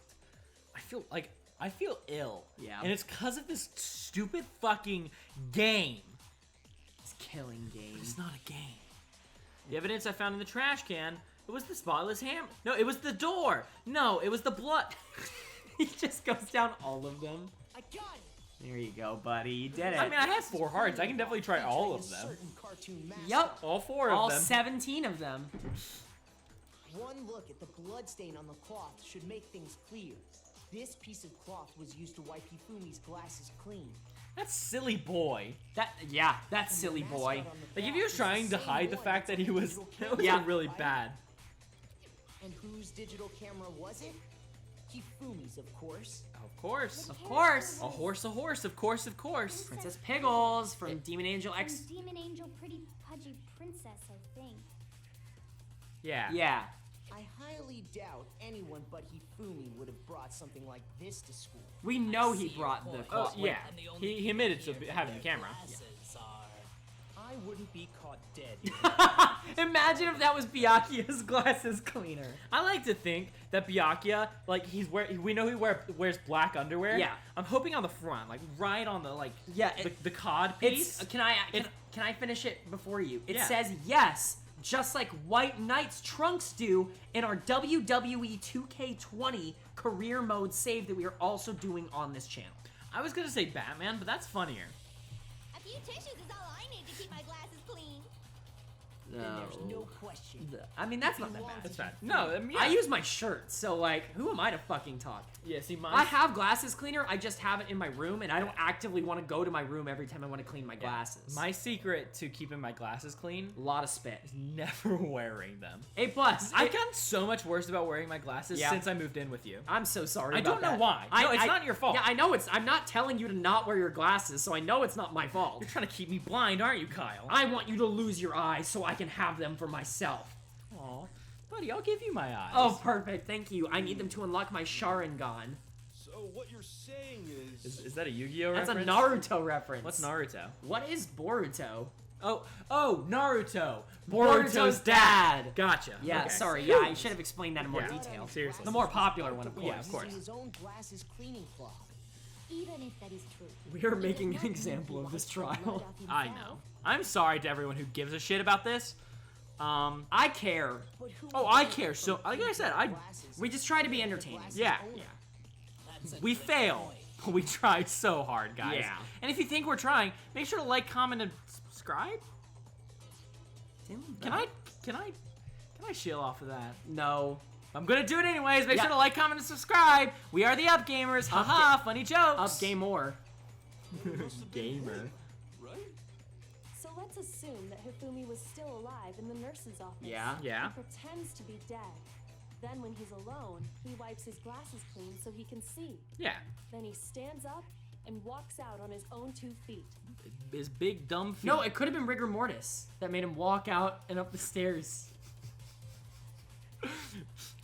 I feel ill. Yeah. And it's because of this stupid fucking game. It's killing game. It's not a game. The evidence I found in the trash can, it was the spotless ham. No, it was the door. No, it was the blood. He just goes down all of them. I got it. There you go, buddy. You did it. I mean, I have 4 hearts. I can definitely try all of them. Certain cartoon mascot. Yep. All 4 all of them. 17 of them. One look at the bloodstain on the cloth should make things clear. This piece of cloth was used to wipe Hifumi's glasses clean. That's silly boy. That's silly boy. Like if he was trying to hide the fact that he was, it was Yeah. really bad. And whose digital camera was it? Hifumi's, of course. Of course. Of course. A horse, of course, of course. Princess Piggles from Demon Angel From X. Demon Angel Pretty Pudgy Princess, I think. Yeah. Yeah. I highly doubt anyone but Hifumi would have brought something like this to school. We know I he see brought your the point. cloth. Yeah. And the only He admitted to people here having with the camera. glasses are- I wouldn't be caught dead. Imagine if that was Byakuya's glasses cleaner. I like to think that Byakuya, like we know he wears black underwear. Yeah. I'm hoping on the front, like right on the Yeah, the cod piece. Can I finish it before you? It Yeah. says yes, just like White Knight's trunks do in our WWE 2K20 career mode save that we are also doing on this channel. I was gonna say Batman, but that's funnier. A few tissues is all I need to keep my glasses clean. And there's no question. I mean, that's not that bad. That's bad. No, I mean, I use my shirt, so like, who am I to fucking talk? yeah. See, I have glasses cleaner, I just have it in my room, and I don't actively want to go to my room every time I want to clean my glasses. My secret to keeping my glasses clean A lot of spit. is never wearing them. A+. I've gotten so much worse about wearing my glasses Yeah. since I moved in with you. I'm so sorry. I about don't know that. why. No, it's not your fault. Yeah, I know it's. I'm not telling you to not wear your glasses, so I know it's not my fault. You're trying to keep me blind, aren't you, Kyle? I want you to lose your eyes so I can have them for myself. Aw, buddy, I'll give you my eyes. Oh, perfect. Thank you. I need them to unlock my Sharingan. So what you're saying is that a Yu-Gi-Oh That's reference? a Naruto reference. What's Naruto? What is Boruto? Oh, Naruto. Boruto's dad. Gotcha. Yeah, okay. sorry. Yeah, I should have explained that in more Yeah, detail. seriously. The more popular one, of course. Yeah, of course. Using his own glasses cleaning cloth. Even if that is true. We are it making was an not example easy of this wiping the trial. blood off I himself. know. I'm sorry to everyone who gives a shit about this. I care. But who Oh, would I benefit care so- from like I said, cleaning I- glasses We just try to be and the entertaining. glasses Yeah, owner? yeah. That's a We good fail, point. but we tried so hard, guys. Yeah. And if you think we're trying, make sure to like, comment, and subscribe. Can I shill off of that? No. I'm gonna do it anyways. Make Yeah. sure to like, comment, and subscribe. We are the UpGamers. Haha, funny jokes. Up game more. Gamer. Right? So let's assume that Hifumi was still alive in the nurse's office. Yeah. Yeah. He pretends to be dead. Then when he's alone, he wipes his glasses clean so he can see. Yeah. Then he stands up and walks out on his own 2 feet. His big dumb feet. No, it could have been rigor mortis that made him walk out and up the stairs.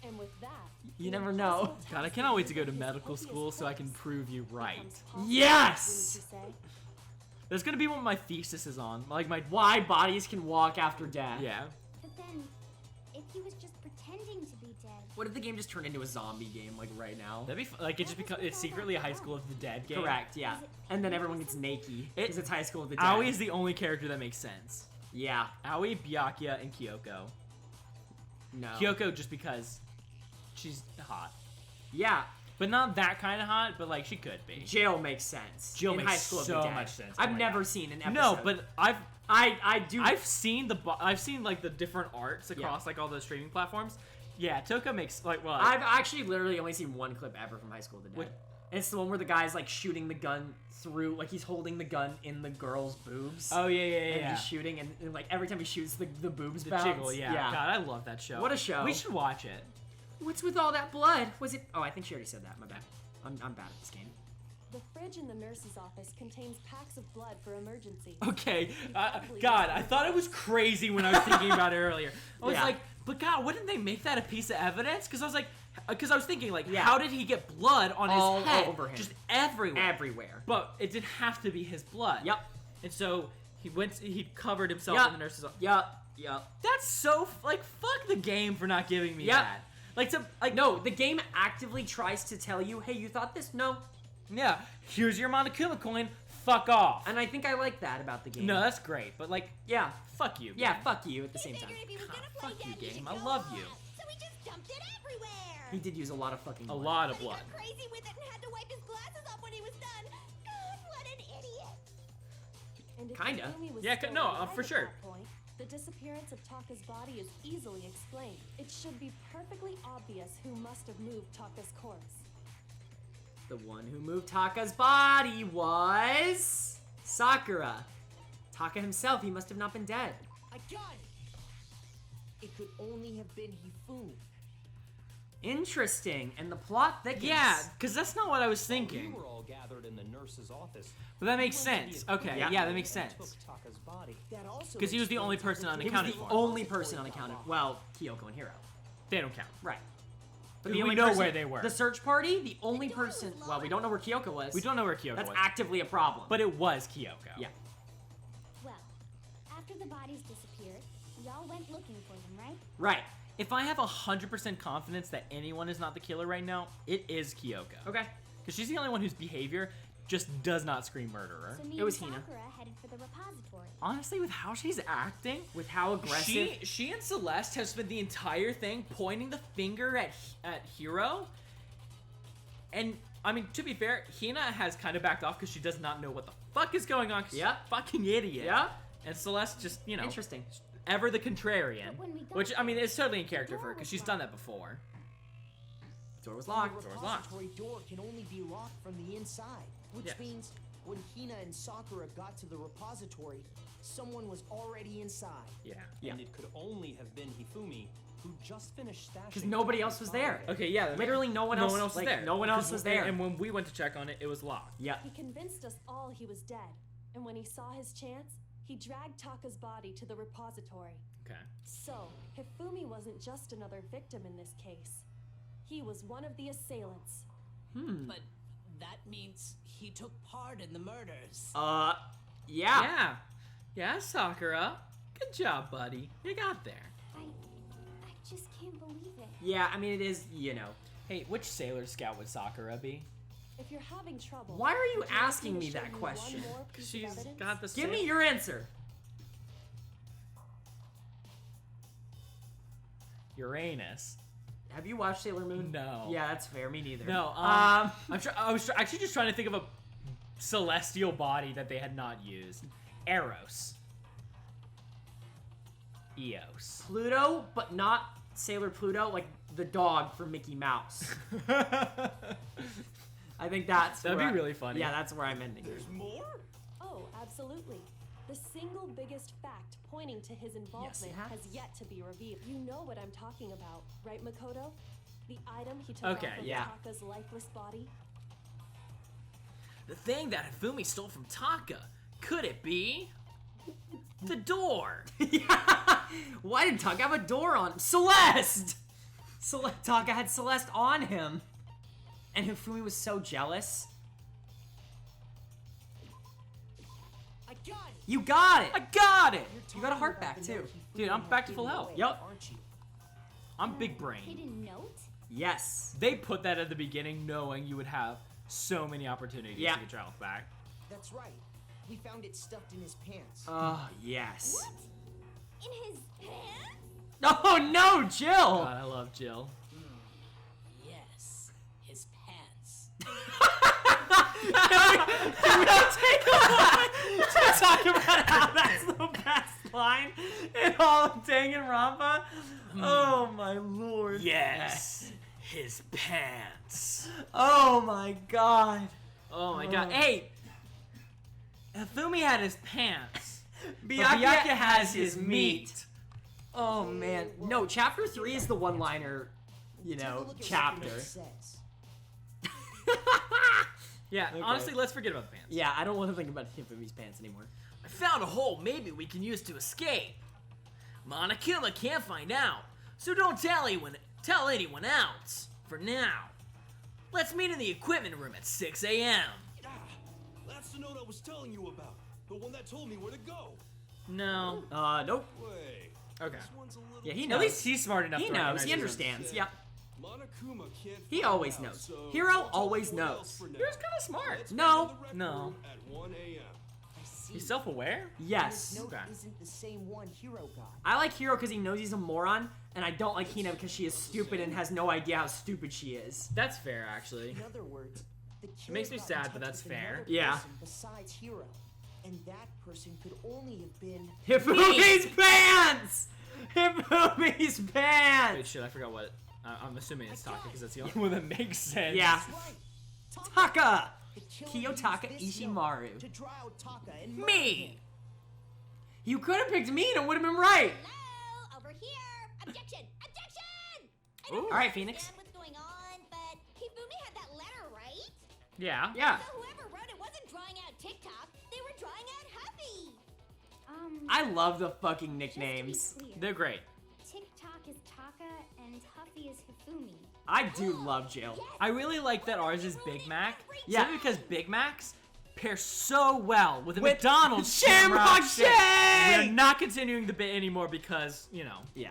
And with that, You never know. God, I cannot wait to go to medical school so I can prove you right. Yes! Wouldn't you say? That's gonna be what my thesis is on. Like my Why bodies can walk after death. Yeah. But then, if he was just pretending to be dead, What if the game just turned into a zombie game, like right now? That'd be like it just becomes it's secretly a High School of the Dead game. Correct, yeah. And then everyone gets naked because it's High School of the Dead. Aoi is the only character that makes sense. Yeah. Aoi, Byakuya, and Kyoko. No. Kyoko just because she's hot. Yeah. But not that kind of hot, but like she could be. Jill makes sense. Jill in makes High School of so the Dead. much sense. I've Oh my never God. seen an episode. No, but I've seen I've seen like the different arts across like all those streaming platforms. Yeah, Toka makes like well. I've actually literally only seen one clip ever from High School of the Dead. What- And it's the one where the guy's like shooting the gun through, like he's holding the gun in the girl's boobs. Oh yeah, And he's shooting, and like every time he shoots, the boobs The bounce. jiggle, yeah. God, I love that show. What a show. We should watch it. What's with all that blood? Was it? Oh, I think she already said that. My bad. I'm bad at this game. The fridge in the nurse's office contains packs of blood for emergencies. Okay, God, I thought it was crazy when I was thinking about it earlier. I was Yeah. like, but God, wouldn't they make that a piece of evidence? Because I was thinking like, Yeah. how did he get blood on All his head? over him. Just everywhere. Everywhere. But it didn't have to be his blood. Yep. And so he covered himself Yep. in the nurse's office. Yup. That's so like fuck the game for not giving me Yep. that. Like No, the game actively tries to tell you, hey, you thought this? No. yeah, here's your Monokuma coin. Fuck off. And I think I like that about the game. No, that's great. But like, Yeah. fuck you. Yeah, game. fuck you at the he same time. figured if he was gonna play fuck you, dead, he game. should I go love all you. out, so he just dumped it everywhere. He did use a lot of fucking A blood. lot of But he blood. got crazy with it and had to wipe his glasses off when he was done. God, what an idiot. And if Kinda. Hifumi was Yeah, still no, alive for at sure. that point, the disappearance of Taka's body is easily explained. It should be perfectly obvious who must have moved Taka's corpse. The one who moved Taka's body was Sakura. Taka himself, he must have not been dead. I got it! It could only have been Hifumi. Interesting. And the plot thickens. Yeah, because that's not what I was We thinking. were all gathered in the nurse's office. But that makes We went to sense. the Okay, Yeah. yeah, that makes and sense. Took Taka's body. That also Because he was the only explains person how the He was unaccounted the for. only person unaccounted. Well, Kyoko and Hiro. They don't count. Right. But the we only know person- where they were. The search party, the only door was person. locked. Well, we don't know where Kyoko was. We don't know where Kyoko That's was. actively a problem. But it was Kyoko. Yeah. well, after the bodies disappeared, y'all went looking for them, right? Right. If I have 100% confidence that anyone is not the killer right now, it is Kyoko. Okay. Because she's the only one whose behavior just does not scream murderer. So me It was and Hina. Sakura headed for the repository. Honestly, with how she's acting, With how aggressive. she and Celeste have spent the entire thing pointing the finger at Hiro. And I mean, to be fair, Hina has kind of backed off because she does not know what the fuck is going on. 'Cause she's Yeah. a fucking idiot. Yeah. And Celeste just, Interesting. ever the contrarian. But when we got Which, I mean, there, it's totally in character the for her door because was she's done that before. Door was The locked. Door's locked. repository door can only be locked from the inside, which Yes. means when Hina and Sakura got to the repository, someone was already inside. Yeah. And it could only have been Hifumi, who just finished stashing. Because nobody else was there. Okay, yeah. that Literally no one else- was like, there. no one else Because- was there. And when we went to check on it, it was locked. Yeah. He convinced us all he was dead, and when he saw his chance, he dragged Taka's body to the repository. Okay. So, Hifumi wasn't just another victim in this case. He was one of the assailants. But that means he took part in the murders. Yeah. Yeah. Yeah, Sakura. Good job, buddy. You got there. I just can't believe it. Yeah, I mean, it is, Hey, which Sailor Scout would Sakura be? If you're having trouble, Why are you would like asking to me show that you question? One more piece of She's evidence? got the Give me same- your answer. Uranus. Have you watched Sailor Moon? No. Yeah, that's fair. Me neither. No, I was actually just trying to think of a celestial body that they had not used. Eros. Eos. Pluto, but not Sailor Pluto, like the dog from Mickey Mouse. I think that's That'd where be really funny. Yeah, that's where I'm ending. There's more? Oh, absolutely. The single biggest fact pointing to his involvement has. has yet to be revealed. You know what I'm talking about, right, Makoto? The item he took Okay, off of yeah. Taka's lifeless body? The thing that Hifumi stole from Taka. Could it be the door? Yeah. Why did Taka have a door on him? Celeste! Taka had Celeste on him. And Hifumi was so jealous. I got it. You got it! I got it! You got a heart back, too. Dude, I'm back to full health. Yup. Aren't you? I'm big brain. Hidden note? Yes. They put that at the beginning knowing you would have so many opportunities Yeah. to get your health back. That's right. We found it stuffed in his pants. Oh, yes. What? In his pants? Oh, no, Jill! God, I love Jill. Yes, his pants. Can we take a moment to talk about how that's the best line in all of Danganronpa? Oh, my lord. Yes, his pants. Oh, my god. Oh my god. Hey, Hifumi had his pants. Byakuya has his meat. Oh, man. No, chapter 3 is the one-liner, you Take a know, look at what the chapter. note says. Yeah, Okay. honestly, let's forget about the pants. Yeah, I don't want to think about Hifumi's pants anymore. I found a hole maybe we can use to escape. Monokuma can't find out, so don't tell anyone else. For now. Let's meet in the equipment room at 6 a.m. Ah, that's the note I was telling you about. The one that told me where to go. No. Nope. Wait. Okay. This one's a little. Yeah, he At knows. least he's smart enough He to knows. recognize He his own. understands. Yep. Monokuma can't. He find always out, knows. so Hero don't tell always anyone knows. else for now. Hero's kind of smart. Let's No. meet in the rec No. room at 1 a.m. I see. He's self-aware? Yes. This note Okay. isn't the same one Hero got. I like Hiro because he knows he's a moron, and I don't like Hina because she is stupid and has no idea how stupid she is. That's fair, actually. In other words, the killer makes me got in sad, touch but that's with fair. another Yeah. person besides Hero, and that person could only have been. Hifumi's pants! Hifumi's Wait, pants! shit, I forgot what. I'm assuming it's Taka because that's the only one that makes sense. Yeah. That's right. Taka! The killer Kiyotaka used this Ishimaru. note to draw out Taka and murder Me! him. You could have picked me and it would have been right! Hello, over here. Objection! Objection! I Ooh. don't Alright, Phoenix. understand what's going on, but Hifumi had that letter, right? Yeah. Yeah. So whoever wrote it wasn't drawing out TikTok, they were drawing out Huffy. I love the fucking Just to nicknames. be clear, They're great. TikTok is Taka and Huffy is Hifumi. I do love Jill. I really like that ours is Big Mac. Yeah. Simply because Big Macs pair so well with a With McDonald's Shamrock Shake! We're not continuing the bit anymore because, you know, Yeah.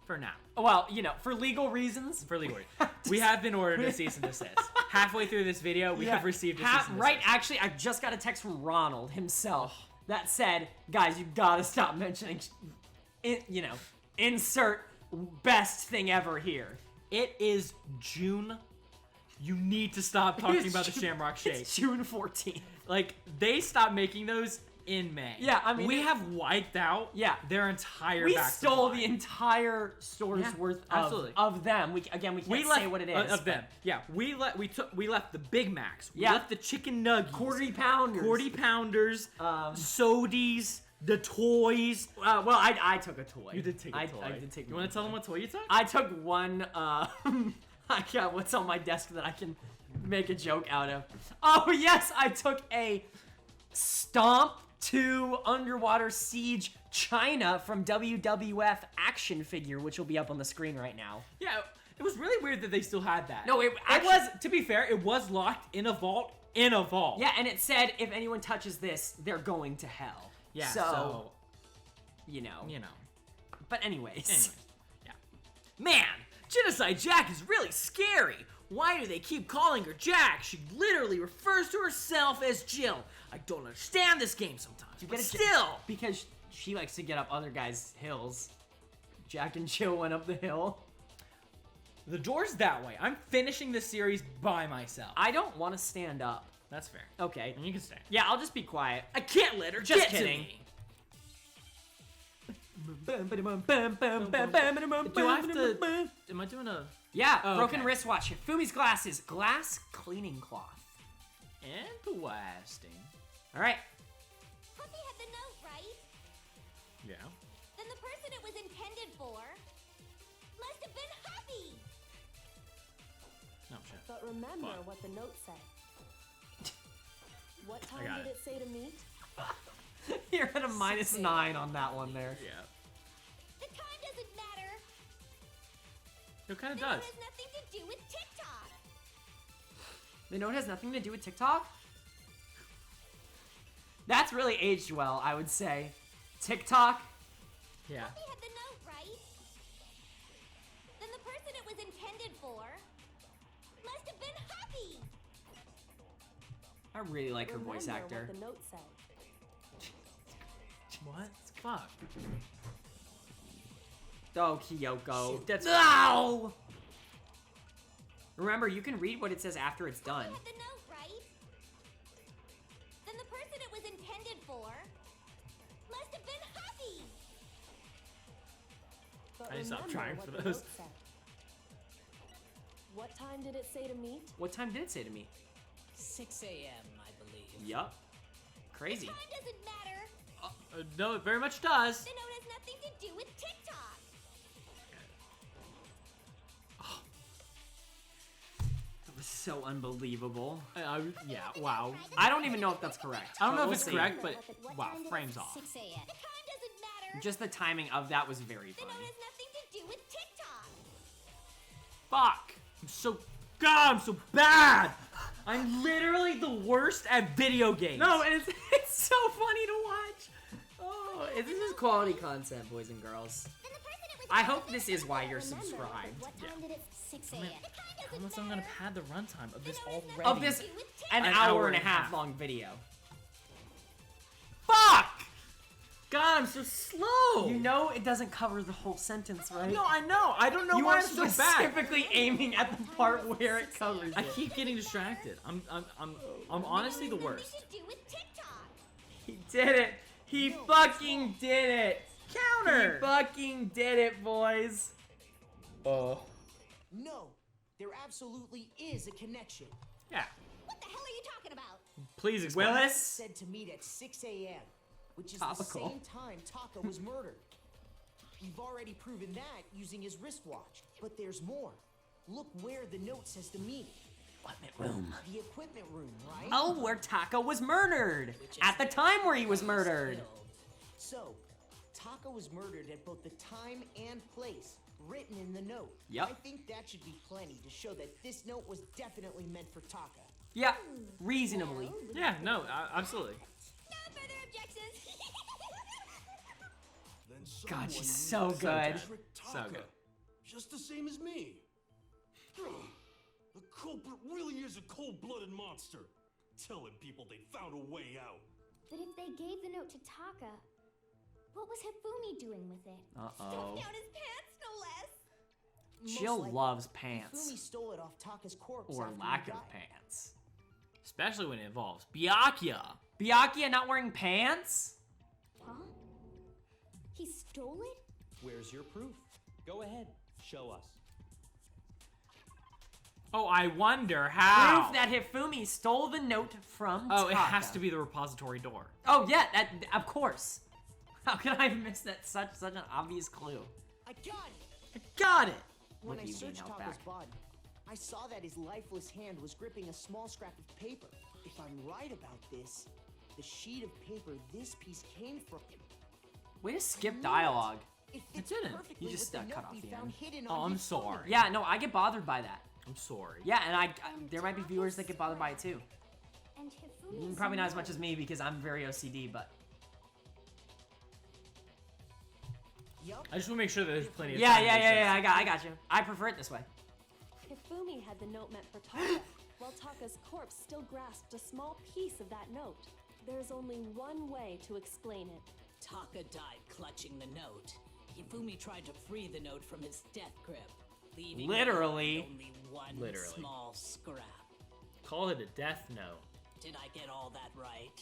for now. Well, you know, for legal reasons. For legal reasons. We have been ordered a cease and desist. Halfway through this video, we have received a cease and desist. Right, actually, I just got a text from Ronald himself that said, guys, you gotta stop mentioning, you know, insert best thing ever here. It is June. You need to stop talking It's about the June- Shamrock Shake. It's June 14th. Like, they stopped making those in May. Yeah, I mean, we it- have wiped out Yeah. their entire We back stole supply. the entire store's Yeah, worth absolutely. of them. We can't We say left what it is. of them. Yeah, we left the Big Macs. We Yeah. left the chicken nuggets, Quarter pounders. 40 pounders, sodies, the toys. Well, I took a toy. You did take a toy. I did take. You one want to tell toy. them what toy you took? I took one. I got what's on my desk that I can make a joke out of. Oh yes, I took a Stomp 2 Underwater Siege China from WWF action figure, which will be up on the screen right now. Yeah, it was really weird that they still had that. No, it was. To be fair, it was locked in a vault. In a vault. Yeah, and it said if anyone touches this, they're going to hell. Yeah. So, you know. But Anyways, yeah. Man, Genocide Jack is really scary. Why do they keep calling her Jack? She literally refers to herself as Jill. I don't understand this game sometimes. But still. Because she likes to get up other guys' hills. Jack and Jill went up the hill. The door's that way. I'm finishing this series by myself. I don't want to stand up. That's fair. Okay. And you can stay. Yeah, I'll just be quiet. I can't let her Just get kidding. to me. Do I have to... Am I doing a... Yeah, Oh, broken okay. wristwatch. Fumi's glasses. Glass cleaning cloth. Interesting. All right. Huffy had the note, right? Yeah. Then the person it was intended for must have been Huffy. No shit. But remember Fine. what the note said. meet? You're at a -9 on that one there. Yeah. The time doesn't matter. It kind of The note does. has nothing to do with TikTok. The note has nothing to do with TikTok? That's really aged well, I would say. TikTok? Yeah. Fluffy had the note, right? Then the person it was intended for must have been Happy. I really like her voice Remember actor. what the note said. What? Fuck. Oh, Kyoko. That's Ow! Remember, you can read what it says after it's done. Fluffy had the note, right? Then the person it was intended for must have been Happy. But I need to stop remember trying what for the those. note said. What time did it say to meet? What time did it say to me? 6 a.m., I believe. Yup. Crazy. Time doesn't matter. No, it very much does. The note has nothing to do with TikTok. That was so unbelievable. Yeah, wow. I don't even know if that's correct. I don't know but if it's we'll see. correct, but wow, frames off. 6 a.m. The time doesn't matter. Just the timing of that was very The note funny. has nothing to do with TikTok. Fuck. God, I'm so bad. I'm literally the worst at video games. No, and it's so funny to watch. Oh, this is quality content, boys and girls. Then the person it was I hope this is why you're Remember, subscribed. What time did it 6 a.m. How much I'm gonna pad the runtime of this already? Of this, an hour and a half long video. Fuck! God, I'm so slow. You know it doesn't cover the whole sentence, right? No, I know. I don't know You why are I'm so bad. specifically aiming at the part where it covers I it. keep getting distracted. I'm honestly the worst. Nothing to do with TikTok. He did it. He fucking did it. Counter. He fucking did it, boys. No, there absolutely is a connection. Yeah. What the hell are you talking about? Please explain. Willis? Said to meet at 6 a.m., which is Topical. the same time Taka was murdered. We've already proven that using his wristwatch, but there's more. Look where the note says to meet. Equipment room. The equipment room, right? Oh, where Taka was murdered. Which is At the time where he was murdered. Killed. So, Taka was murdered at both the time and place written in the note. Yep. I think that should be plenty to show that this note was definitely meant for Taka. Yeah, reasonably. Yeah, no, absolutely. No further objections. Then God, someone she's needs so to good. trick So Taka, good. just the same as me. The culprit really is a cold-blooded monster, telling people they found a way out. But if they gave the note to Taka, what was Hifumi doing with it? Uh-oh. Down his pants, no less. Most Jill likely, loves Fumi pants. stole it off Taka's corpse Or after he lack of died. pants. Especially when it involves Byakuya. Byakuya not wearing pants? Huh? He stole it? Where's your proof? Go ahead, show us. Oh, I wonder how. Proof that Hifumi stole the note from Oh, it Taka. has to be the repository door. Oh yeah, that of course. How could I have missed that such an obvious clue? I got it! I got it. When Look I at you being searched held Taka's back. body, I saw that his lifeless hand was gripping a small scrap of paper. If I'm right about this, the sheet of paper this piece came from. Way to skip I knew it. dialogue. It It fits didn't. perfectly You just with the cut note off we the found end. hidden Oh, on I'm his phone. sorry. Yeah, no, I get bothered by that. I'm sorry. Yeah, and there might be viewers that get bothered by it too. And Hifumi. Probably not as much as me because I'm very OCD, but Yup. I just want to make sure that there's plenty of yeah, time. I got you. I prefer it this way. Hifumi had the note meant for Taka, while Taka's corpse still grasped a small piece of that note. There's only one way to explain it. Taka died clutching the note. Hifumi tried to free the note from his death grip, leaving Literally. only one Literally. small scrap. Call it a death note. Did I get all that right?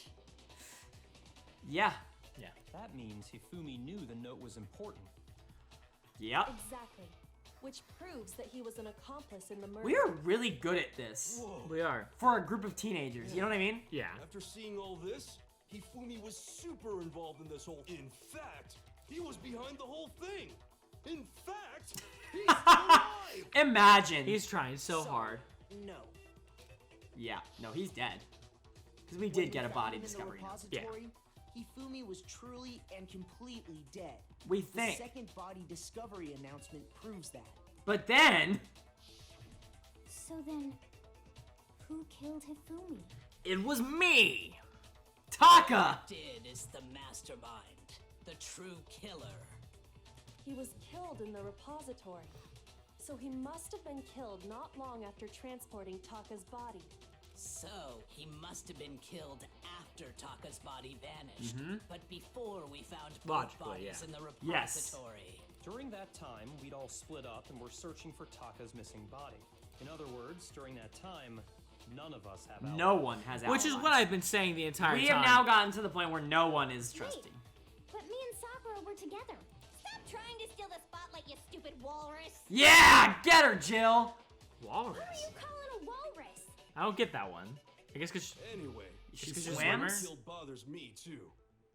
Yeah. Yeah. That means Hifumi knew the note was important. Yep. Exactly. Which proves that he was an accomplice in the murder. We are really good at this Whoa. We are. for a group of teenagers. You know what I mean? Yeah. After seeing all this, Hifumi was super involved in this whole. In fact, he was behind the whole thing. In fact, he's alive. Imagine. He's trying so hard. No. Yeah. No, he's dead. Because we When did get a found body him in the discovery. repository, Hifumi was truly and completely dead. We The think. second body discovery announcement proves that. But then, So then, who killed Hifumi? It was me. Taka! Did is the mastermind, the true killer. He was killed in the repository. So he must have been killed not long after transporting Taka's body. So, he must have been killed after Taka's body vanished, but before we found both Logically, bodies yeah. in the Yes. repository. During that time, we'd all split up and were searching for Taka's missing body. In other words, during that time, none of us have No one has Which is allies. what I've been saying the entire We time. have now gotten to the point where no one is trusting. But me and Sakura were together. Stop trying to steal the spotlight, you stupid walrus. Yeah! Get her, Jill! Walrus. Who are you calling a walrus? I don't get that one. I guess because Anyway, She Just 'cause you're a swims? swimmer? kill bothers me too.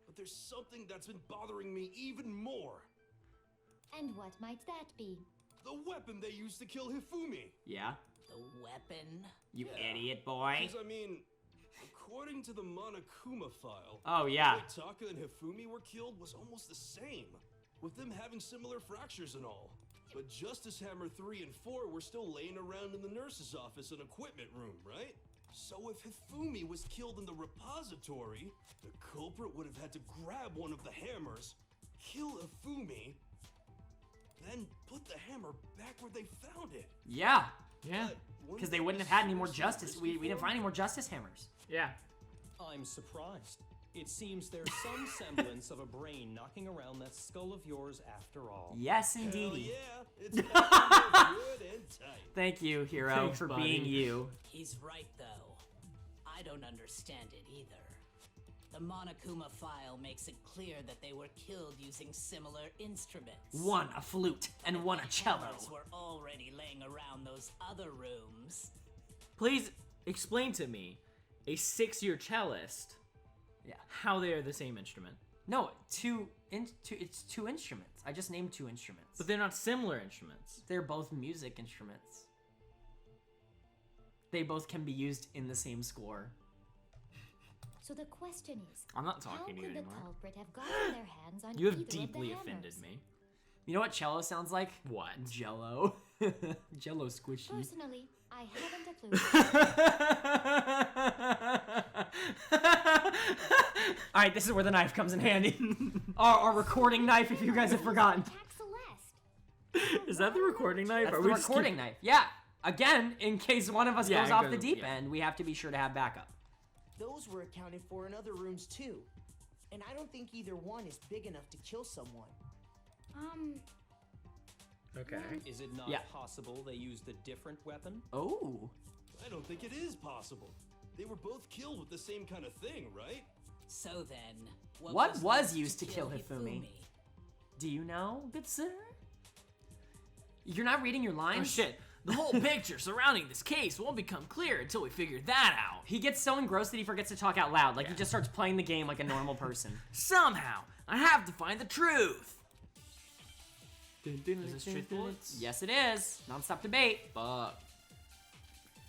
But there's something that's been bothering me even more. And what might that be? The weapon they used to kill Hifumi. Yeah? The weapon? You Yeah. idiot boy. Because, I mean, according to the Monokuma file, Oh, the yeah. way Taka and Hifumi were killed was almost the same, with them having similar fractures and all. But Justice Hammer 3 and 4 were still laying around in the nurse's office and equipment room, right? So if Hifumi was killed in the repository, the culprit would have had to grab one of the hammers, kill Hifumi, then put the hammer back where they found it. Yeah. yeah, Because they wouldn't have had any more justice. We didn't find any more justice hammers. yeah. I'm surprised. It seems there's some semblance of a brain knocking around that skull of yours after all. Yes, Hell indeed. yeah, it's good and tight. Thank you, Hero, Thanks, for buddy. being you. He's right, though. I don't understand it either. The Monokuma file makes it clear that they were killed using similar instruments. One a flute and one a cello. Hammers were already laying around those other rooms. Please explain to me, a 6-year cellist, Yeah. how they are the same instrument. No, it's two instruments. I just named two instruments. But they're not similar instruments. They're both music instruments. They both can be used in the same score. So the question is, I'm not how talking to you could the anymore. culprit have gotten their hands on You either have of the deeply hammers? offended me. You know what cello sounds like? What? Jello. Jello squishy. Personally, I haven't a clue. Alright, this is where the knife comes in handy. our recording knife, if you guys have forgotten. Attack Celeste. Is that the recording knife? That's Or the we just keep- recording knife. Yeah. Again, in case one of us Yeah, goes it off goes- the deep yeah. end, we have to be sure to have backup. Those were accounted for in other rooms too. And I don't think either one is big enough to kill someone. Okay. Is it not Yeah. possible they used a different weapon? Oh. I don't think it is possible. They were both killed with the same kind of thing, right? So then, What was used to kill Hifumi? Do you know, good sir? You're not reading your Oh lines? shit. The whole picture surrounding this case won't become clear until we figure that out. He gets so engrossed that he forgets to talk out loud. Like, he just starts playing the game like a normal person. Somehow, I have to find the truth. Is this truth bullets? Yes, it is. Non-stop debate. Fuck.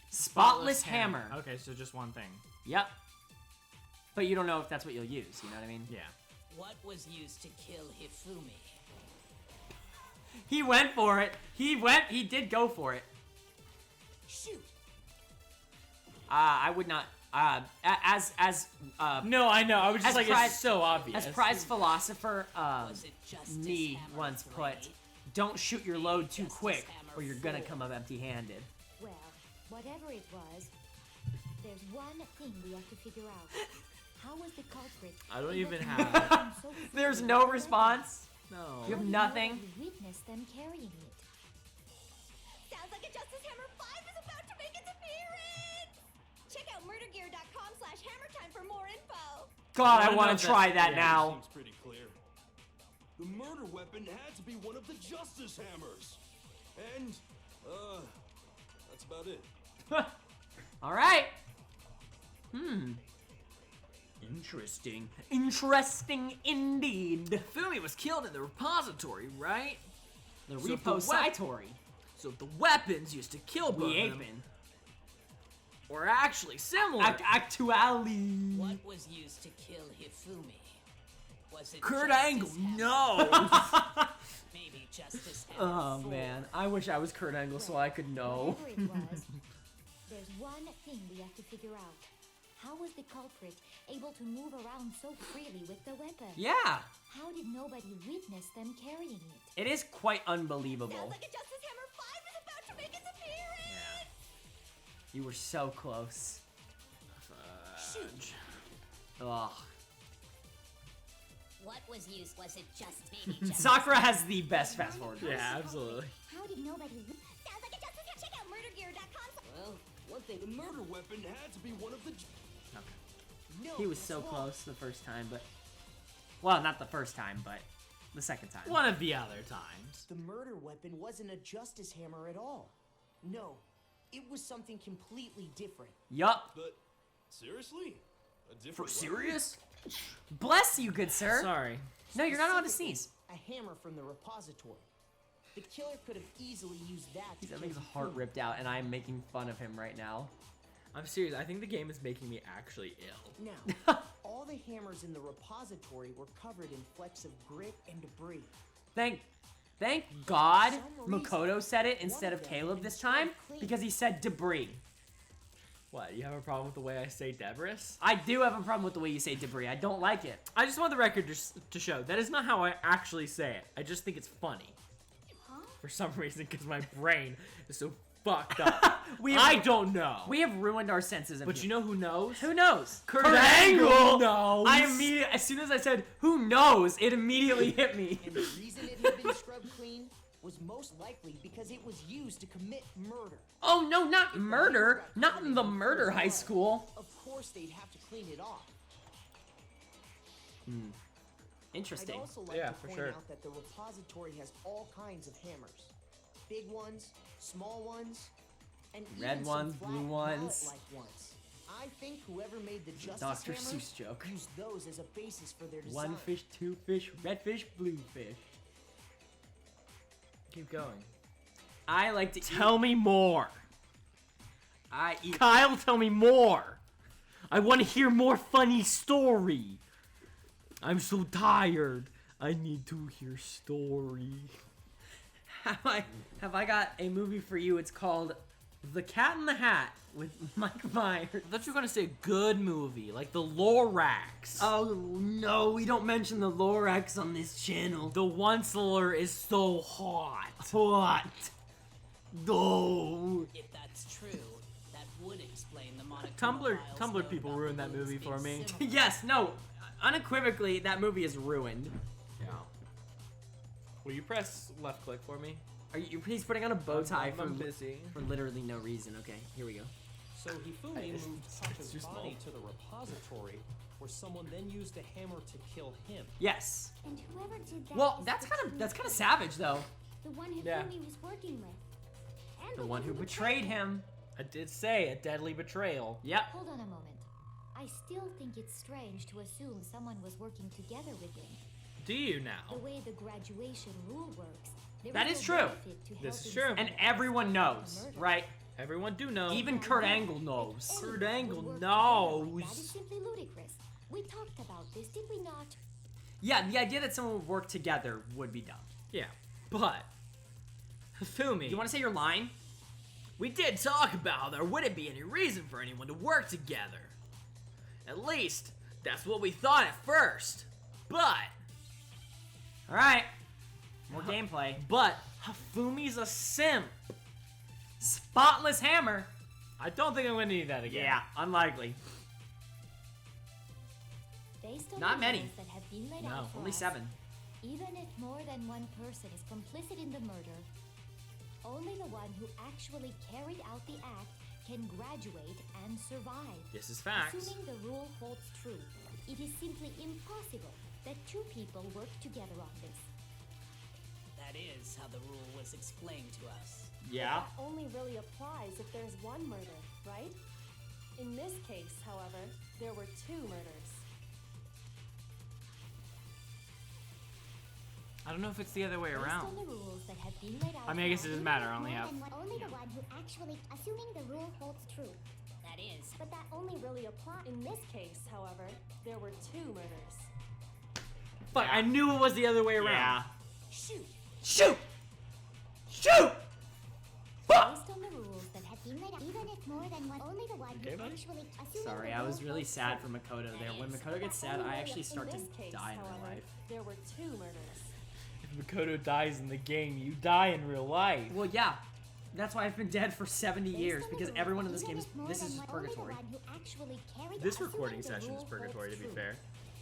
Spotless hammer. Okay, so just one thing. Yep. But you don't know if that's what you'll use, you know what I mean? Yeah. What was used to kill Hifumi? He went for it. He did go for it. Shoot! I would not, No, I know. I was just As like, prize- it's so obvious. as prize philosopher, Was it Justice me Hammer once 3? put, don't shoot your load too Justice quick Hammer or you're gonna 4. come up empty-handed. Well, whatever it was, there's one thing we have to figure out. How was the culprit? I don't able even to have- move them so There's quickly no with the response. No. You have weapon? nothing. How did you witness them carrying it? Sounds like a Justice Hammer 5 is about to make its appearance! Check out murdergear.com/hammertime for more info. God, I I want know to try that's- that yeah, now. Seems pretty clear. The murder weapon had to be one of the Justice Hammers. And, that's about it. All right. Interesting. Interesting indeed. Fumi was killed in the repository, right? The So if the repository. So if the weapons used to kill both We of them, aping. Or actually similar. Actually. What was used to kill Hifumi? Was it Kurt Justice Angle, Hammer? no. Maybe Justice Hammer Oh 4? man, I wish I was Kurt Angle so I could know. Whatever it was, there's one thing we have to figure out. How was the culprit able to move around so freely with the weapon? Yeah, How did nobody witness them carrying it? it is quite unbelievable. Sounds like a Justice Hammer 5 is about to make its appearance! You were so close. Ugh. What was used? Was it just maybe just Sakura has the best fast forward. Yeah, absolutely. How did nobody Sounds like a Justice Hammer. Check out murdergear.com. Well, one thing, the murder weapon had to be one of the... No, He was that's so wrong. close the first time, but... Well, not the first time, but the second time. One of the other times. The murder weapon wasn't a Justice Hammer at all. No, it was something completely different. Yup. But, seriously? A For different weapon? serious? Bless you, good sir. Sorry. No, you're not allowed to Specifically, sneeze. A hammer from the repository. The killer could have easily used that He's to having kill his heart Hifumi. ripped out, and I'm making fun of him right now. I'm serious. I think the game is making me actually ill. Now, all the hammers in the repository were covered in flecks of grit and debris. Thank God For some reason, Makoto said it instead one of of them Caleb had this been time scrubbed clean. because he said debris. What, you have a problem with the way I say Debris? I do have a problem with the way you say debris. I don't like it. I just want the record to show that is not how I actually say it. I just think it's funny. For some reason, because my brain is so fucked up. I don't know. We have ruined our senses of But you humor. know who knows? Who knows? Kurt Angle knows. I immediately, as soon as I said "who knows," it immediately hit me. And the reason it had been scrubbed clean was most likely because it was used to commit murder. Oh no, not murder! Not in the murder high school. Of course they'd have to clean it off. I'd Interesting. also like Yeah, to for point sure. out that the repository has all kinds of hammers. Big ones, small ones, and Red even ones, some blue flat ones. mallet-like ones. I think whoever made the Justice Dr. Hammers Seuss joke. used those as a basis for their design. One fish, two fish, red fish, blue fish. Keep going. I like to Tell me more. I eat. Kyle, tell me more. I want to hear more funny story. I'm so tired. I need to hear story. Have I got a movie for you? It's called The Cat in the Hat with Mike Myers. I thought you were gonna say good movie, like the Lorax. Oh no, we don't mention the Lorax on this channel. The Onceler is so hot. What? No. If that's true, that would explain the monochrome Tumblr files Tumblr known people about ruined the that balloons movie for being me. similar. Yes, no. Unequivocally, that movie is ruined. Yeah. Will you press left click for me? Are you? He's putting on a bow tie I'm busy. for literally no reason. Okay, here we go. So Hifumi It's- moved it's Taka's too small. body to the repository, where someone then used a hammer to kill him. Yes. And whoever did that Well, is that's the kind of true savage though. The one Hifumi Yeah. was working with. And The one who betrayed him. I did say a deadly betrayal. Yep. Hold on a moment. I still think it's strange to assume someone was working together with him. Do you The now? way the graduation rule works, there That is is no true. benefit to This helping is true. someone And else everyone commit a knows, murder. right? Everyone do know. Even Kurt Angle knows. Anyone Kurt Angle would work knows. together like that is simply ludicrous. We talked about this, did we not? Yeah, the idea that someone would work together would be dumb. Yeah, but Hifumi, You want to say your line? we did talk about how there wouldn't be any reason for anyone to work together. At least that's what we thought at first. But All right. More gameplay. Hifumi's a simp. Spotless hammer. I don't think I'm gonna need that again. Yeah, unlikely. Based on Not the many. rules that have been laid No, out for Only us, 7. even if more than one person is complicit in the murder, only the one who actually carried out the act can graduate and survive. This is facts. Assuming the rule holds true, it is simply impossible that two people work together on this. That is how the rule was explained to us. Yeah. That only really applies if there's one murder, right? In this case, however, there were two murders. I don't know if it's the other way Based around. on the rules that have been laid out I mean, I guess for it us, doesn't matter. I only have. Only the one who actually, assuming the rule holds true. That that is. But that only really applies. In this case, however, there were 2 murders. Fuck, I knew it was the other way around. Yeah. Shoot! Shoot! Shoot! Fuck! Based on the rules that have been laid out, even if more than one, only the one who actually. Sorry, I was really sad for Makoto there. When Makoto gets sad, I actually start to In this case, die in however, real life. there were 2 murders. If Makoto dies in the game, you die in real life. Well, yeah. That's why I've been dead for 70 Based years, on the because rules, everyone in this even game is. if more This than is one, only the purgatory. one who actually carried This assuming recording the session is rule purgatory, to holds be true.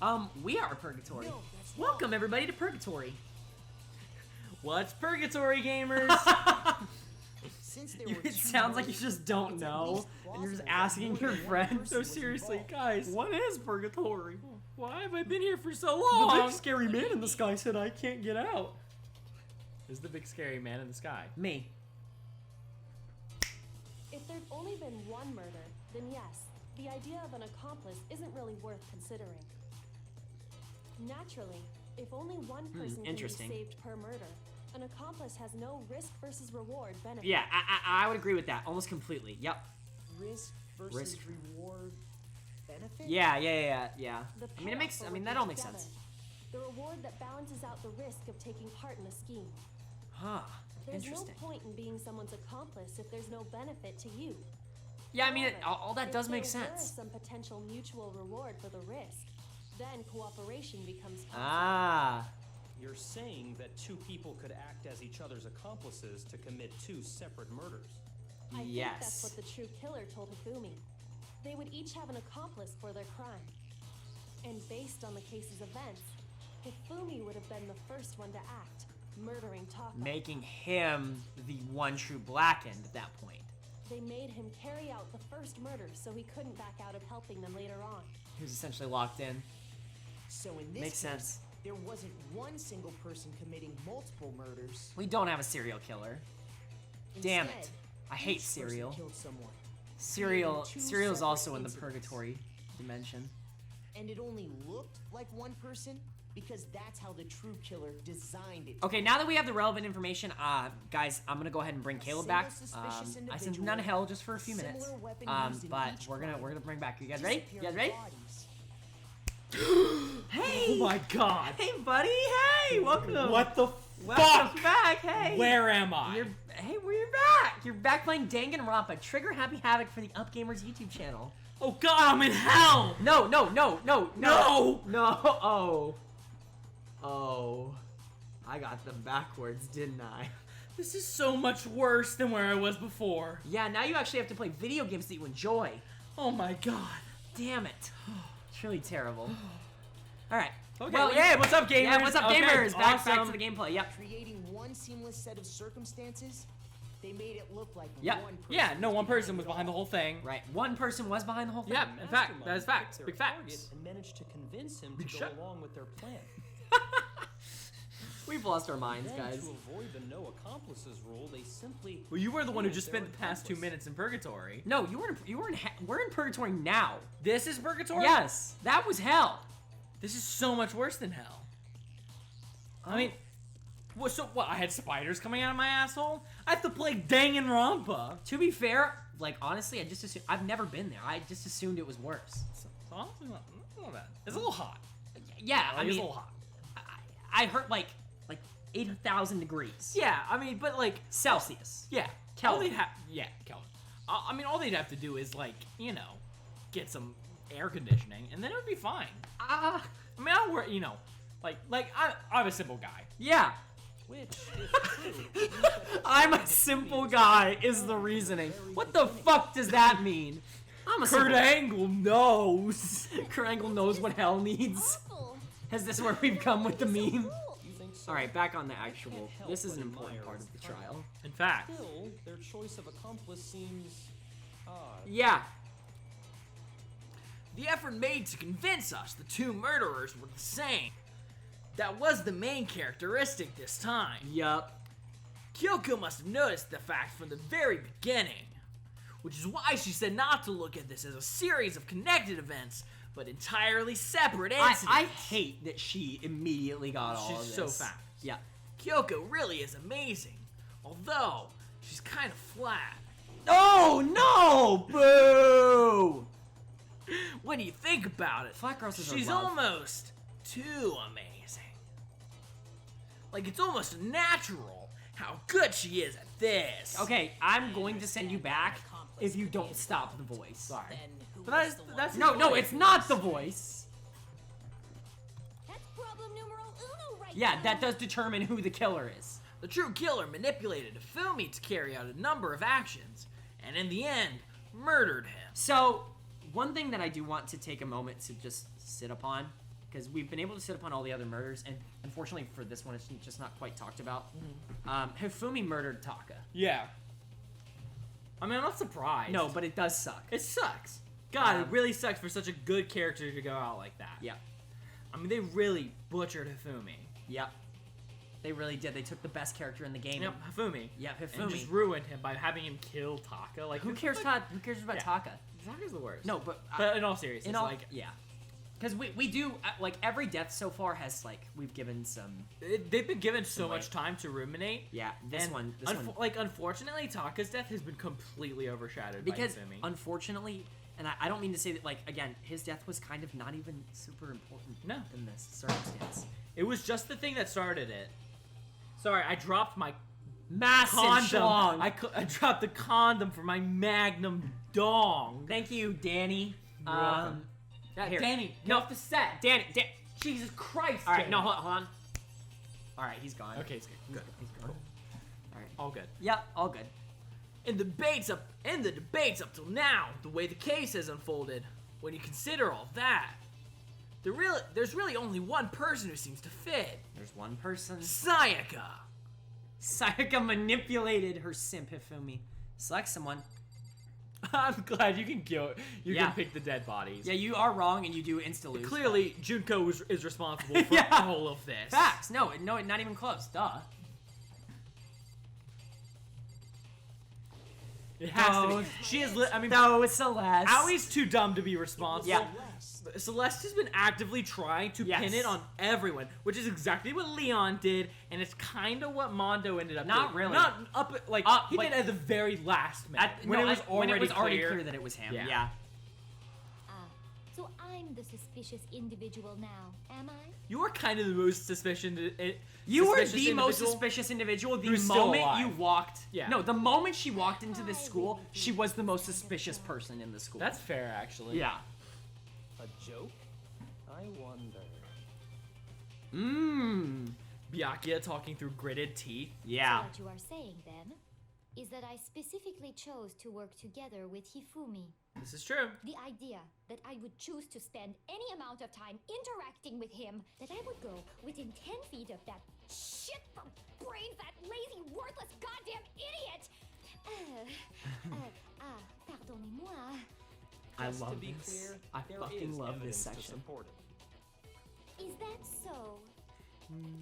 fair. We are purgatory. No, that's Welcome everybody to purgatory. What's purgatory, gamers? Since there were It 2 sounds like you murders, just don't it's at know, least and you're just plausible that asking more your than one friend. person So was seriously, involved. guys, What is purgatory? why have I been here for so The long? big scary man in the sky said I can't get out. Is the big scary man in the sky? Me. If there'd only been 1 murder, then yes, the idea of an accomplice isn't really worth considering. Naturally, if only one person can be interesting. saved per murder, an accomplice has no risk versus reward benefit. Yeah, I would agree with that almost completely. Yep. Risk versus Risk. reward benefit? Yeah. The I mean, it makes. payoff I mean, for that all working makes together. sense. The reward that balances out the risk of taking part in a scheme. Huh. There's Interesting. no point in being someone's accomplice if there's no benefit to you. Yeah, I mean, However, all that if does make there were sense. some potential mutual reward for the risk, then cooperation becomes possible. Ah. You're saying that 2 people could act as each other's accomplices to commit 2 separate murders. I think Yes. that's what the true killer told Hifumi. They would each have an accomplice for their crime. And based on the case's events, Hifumi would have been the first one to act, murdering Taka. Making him the one true black end at that point. They made him carry out the first murder so he couldn't back out of helping them later on. He was essentially locked in. So in this Makes case, sense. there wasn't one single person committing multiple murders. We don't have a serial killer. Damn it. Instead, I hate each person cereal. killed someone. Cereal. Two Cereal's separate also in the incidents. purgatory dimension. And it only looked like one person because that's how the true killer designed it. Okay, now that we have the relevant information, guys, I'm gonna go ahead and bring Caleb back. single suspicious I sent him individual, down to hell just for a few minutes. similar weapon used in But each we're gonna crime, bring back. You guys ready? You guys disappearing ready? bodies. Hey! Oh my god. Hey, buddy! Hey, welcome. What the Welcome fuck? back. Hey. Where am I? You're back. You're back playing Danganronpa. Trigger Happy Havoc for the UpGamers YouTube channel. Oh god, I'm in hell! No. No! Oh. I got them backwards, didn't I? This is so much worse than where I was before. Yeah, now you actually have to play video games that you enjoy. Oh my god. Damn it. It's really terrible. Alright. Okay, Well, hey, what's up, gamers? Yeah, what's up, Okay, gamers? Back awesome. to the gameplay. Yep. Creating one seamless set of circumstances, they made it look like Yeah. one person. Yeah, no, one person was behind the whole thing. Right. One person was behind the whole thing. Yeah, in fact, that is Mastermind facts. picked Big their facts. target And managed to convince him Big to shot. go along with their plan. We've lost our minds, Then, guys. to avoid the no accomplices rule, they simply Well, you were the one who killed just their spent the past 2 accomplice. minutes in purgatory. No, we're in purgatory now. This is purgatory? Yes, that was hell. This is so much worse than hell. I mean, so what? I had spiders coming out of my asshole? I have to play Danganronpa. To be fair, like honestly, I just assumed I've never been there. I just assumed it was worse. So honestly, not bad. It's a little hot. Yeah, I It's mean, a little hot. I heard like 8,000 degrees. Yeah, I mean, but like, Celsius. yeah. Kelvin. All they'd Kelvin. I mean, all they'd have to do is like, get some air conditioning, and then it would be fine. I mean, I don't worry, I'm a simple guy. Yeah. Which, if true, means that I'm a simple guy is the reasoning. What the fuck does that mean? I'm a Kurt simple... Angle knows. Kurt Angle knows what hell needs. Awful. Is this where we've come with the meme? you think so. Alright, back on the I actual. can't help This is but an important admire part his of the cunning. trial. In fact, Still, their choice of accomplice seems odd. Yeah. the effort made to convince us the 2 murderers were the same. That was the main characteristic this time. Yup. Kyoko must have noticed the fact from the very beginning, which is why she said not to look at this as a series of connected events, but entirely separate incidents. I hate that she immediately got all of She's this. so fast. Yeah. Kyoko really is amazing, although she's kind of flat. Oh no! Boo! When you think about it, Flat grosses are she's love. almost too amazing. Like, it's almost natural how good she is at this. Okay, I'm going to send you back if you don't stop the voice. Sorry. Then who But was the one that's who- No, it's not the voice. That's problem numero uno right Yeah, now. that does determine who the killer is. The true killer manipulated Fumi to carry out a number of actions, and in the end, murdered him. So, one thing that I do want to take a moment to just sit upon, because we've been able to sit upon all the other murders, and unfortunately for this one, it's just not quite talked about. Hifumi murdered Taka. Yeah. I mean, I'm not surprised. No, but it does suck. it sucks. God, it really sucks for such a good character to go out like that. Yeah. I mean, they really butchered Hifumi. Yep. They really did. They took the best character in the game. Yep, Hifumi. Yeah, And Hifumi. just ruined him by having him kill Taka. Like, Who cares about Yeah. Taka? Taka's the worst. No, but in all seriousness, in all, like, yeah. Because we do, like, every death so far has, like, we've given some... they've been given so Right. much time to ruminate. Yeah, this And one... like, unfortunately, Taka's death has been completely overshadowed Because, by Hifumi. unfortunately, and I don't mean to say that, like, again, his death was kind of not even super important No. in this circumstance. It was just the thing that started it. Sorry, I dropped my Massive condom. schlong. I dropped the condom for my magnum dong. Thank you, Danny. You're welcome. Here. Danny, No. off the set. Danny, Jesus Christ. All right, Danny. no, hold on. All right, he's gone. Okay, it's good. Good. He's gone. All right. All good. Yep, all good. In the debates up till now, the way the case has unfolded, when you consider all that, there's really only one person who seems to fit. There's one person. Sayaka. Sayaka manipulated her simp Hifumi. Select someone. I'm glad you can kill. You Yeah. can pick the dead bodies. Yeah, you are wrong, and you do insta lose. Clearly, Junko is responsible for Yeah. all of this. Facts. No, not even close. Duh. It has to No. be. She is. I mean, No, it's Celeste. Aui's too dumb to be responsible. Yeah. Celeste has been actively trying to Yes. pin it on everyone, which is exactly what Leon did, and it's kind of what Mondo ended up Not doing. really. Not up, like, he like- did at the very last minute. when it was already clear that it was him. Yeah. Yeah. So I'm the suspicious individual now, am I? You were kind of the most You were suspicious the most individual suspicious individual the who's still moment you alive. walked. Yeah. No, the moment she walked into the school, she was the most suspicious person in the school. That's fair, actually. yeah. A joke? I wonder. Mmm. Byakuya talking through gritted teeth. Yeah. So what you are saying then is that I specifically chose to work together with Hifumi. This is true. The idea that I would choose to spend any amount of time interacting with him, that I would go within 10 feet of that shit from brains, that lazy, worthless, goddamn idiot! Pardonnez-moi. I Just to love be this. clear, I there fucking is love this evidence to section. support it. Is that so?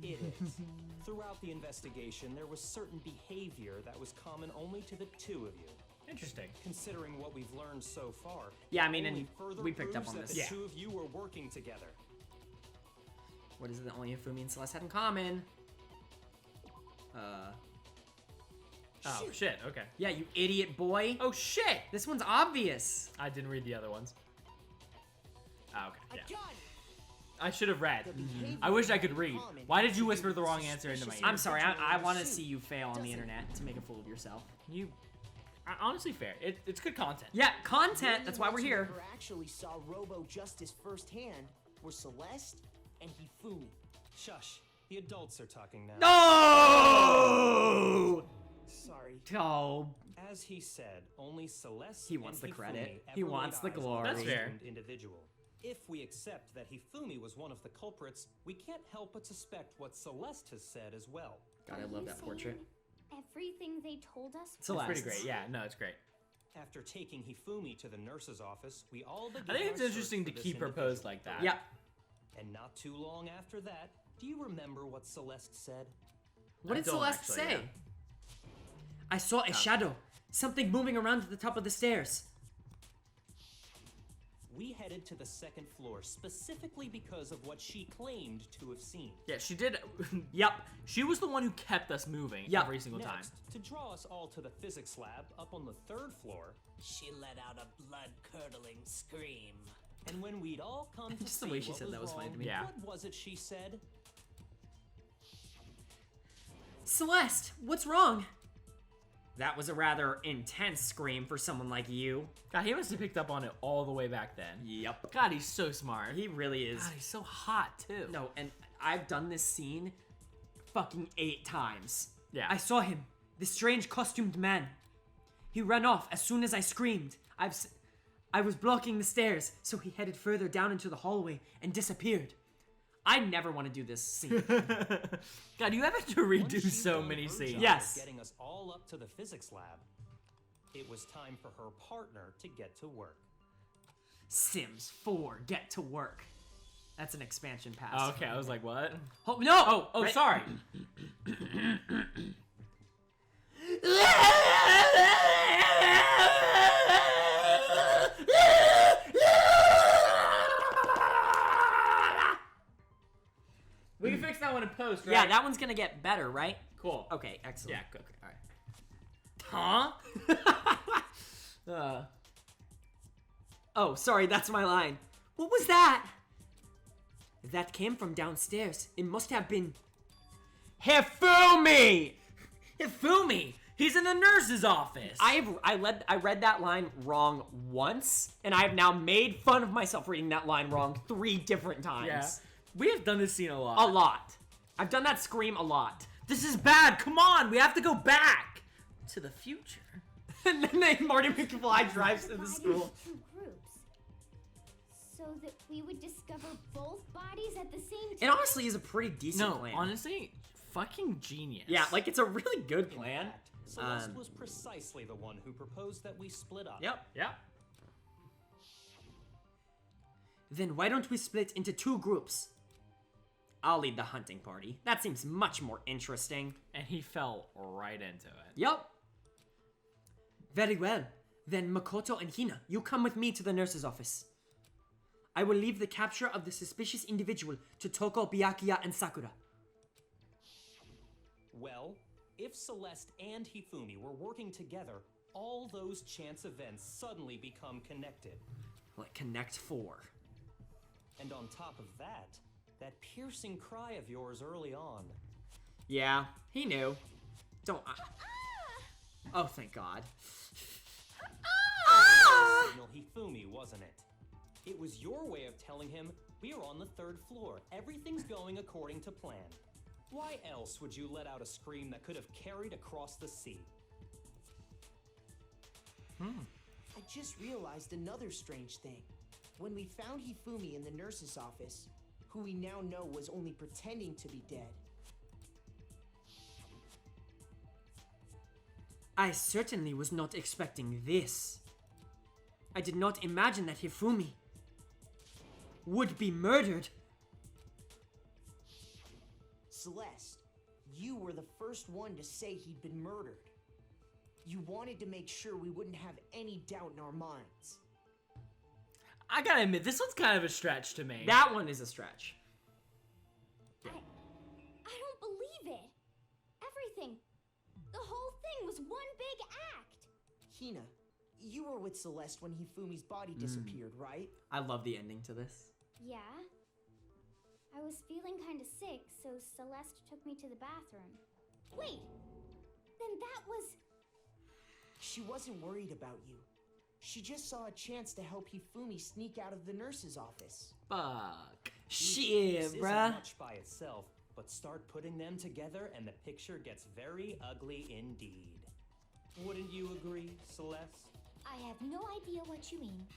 It is. Throughout the investigation, there was certain behavior that was common only to the two of you. Interesting. Considering what we've learned so far, Yeah, I mean, only and further we picked up proves on that this. the Yeah. two of you were working together. What is it that only Hifumi and Celeste had in common? Oh, shit. Okay. Yeah, you idiot boy. Oh, shit. This one's obvious. I didn't read the other ones. Oh, okay. I Yeah. got it. I should have read. The behavior I wish I could in read. common Why did you to whisper do the with wrong answer into my suspicious ear? I'm sorry, I individual want to suit. see you fail on the Doesn't- internet to make a fool of yourself. Honestly fair. It's good content. Yeah, The content, only that's why we're ones who here. never actually saw Robo Justice firsthand were Celeste and Hifumi. Shush. The adults are talking now. No! Sorry. Oh, As he said, only Celeste He wants and the credit. Hifumi He ever wants laid the eyes on glory. a That's fair. discerned individual. If we accept that Hifumi was one of the culprits, we can't help but suspect what Celeste has said as well. God, I love that portrait. Everything they told us? It's pretty Celeste. great. Yeah, no, it's great. After taking Hifumi to the nurse's office, we all began I think it's our interesting to search for keep this her posed individual. like that. Yeah. And not too long after that, do you remember what Celeste said? What did don't Celeste actually, say? yeah. I saw a shadow. Something moving around at the top of the stairs. we headed to the second floor specifically because of what she claimed to have seen. Yeah, she did. Yep, she was the one who kept us moving every single time. Next, to draw us all to the physics lab up on the third floor, She let out a blood-curdling scream. and when we'd all come to Just see the way she what said was that was funny wrong, to me. Yeah. what was it she said? Celeste, what's wrong? That was a rather intense scream for someone like you. God, he must have picked up on it all the way back then. Yep. God, he's so smart. He really is. God, he's so hot too. No, and I've done this scene fucking 8 times. Yeah. I saw him, this strange costumed man. He ran off as soon as I screamed. I was blocking the stairs, so he headed further down into the hallway and disappeared. I never want to do this scene. God, you have to Once redo she'd so done many her scenes. job of Yes. Getting us all up to the physics lab, it was time for her partner to get to work. Sims 4, get to work. That's an expansion pass. Oh, okay, I was like, what? Oh, no! Oh, Right- sorry. We can fix that one in post, right? Yeah, that one's gonna get better, right? Cool. Okay, excellent. Yeah, okay, all right. Huh? Oh, sorry, that's my line. What was that? That came from downstairs. It must have been Hifumi! Hifumi! He's in the nurse's office! I read that line wrong once, and I have now made fun of myself reading that line wrong 3 different times. Yeah. We have done this scene a lot. A lot. I've done that scream a lot. This is bad. Come on, we have to go back to the future. And then Marty McFly drives to the Divided school. into 2 groups, so that we would discover both bodies at the same time. It honestly is a pretty decent No, plan. honestly, fucking genius. Yeah, like it's a really good plan. In fact, Celeste Um, was precisely the one who proposed that we split up. Yep. Yeah. Then why don't we split into 2 groups? I'll lead the hunting party. That seems much more interesting. And he fell right into it. Yup. Very well. Then Makoto and Hina, you come with me to the nurse's office. I will leave the capture of the suspicious individual to Toko, Byakuya, and Sakura. Well, if Celeste and Hifumi were working together, all those chance events suddenly become connected. Like Connect 4. And on top of that piercing cry of yours early on. Yeah, he knew. Don't. Oh, thank God. Signal Hifumi, wasn't it? It was your way of telling him we're on the 3rd floor. Everything's going according to plan. Why else would you let out a scream that could have carried across the sea? I just realized another strange thing. When we found Hifumi in the nurse's office, who we now know was only pretending to be dead, I certainly was not expecting this. I did not imagine that Hifumi would be murdered. Celeste, you were the first one to say he'd been murdered. You wanted to make sure we wouldn't have any doubt in our minds. I gotta admit, this one's kind of a stretch to me. That one is a stretch. I don't believe it. Everything, the whole thing was one big act. Hina, you were with Celeste when Hifumi's body disappeared, right? I love the ending to this. Yeah. I was feeling kind of sick, so Celeste took me to the bathroom. Wait, then that was... She wasn't worried about you. She just saw a chance to help Hifumi sneak out of the nurse's office. Fuck. This Shit, isn't bruh. much by itself, but start putting them together and the picture gets very ugly indeed. Wouldn't you agree, Celeste? I have no idea what you mean.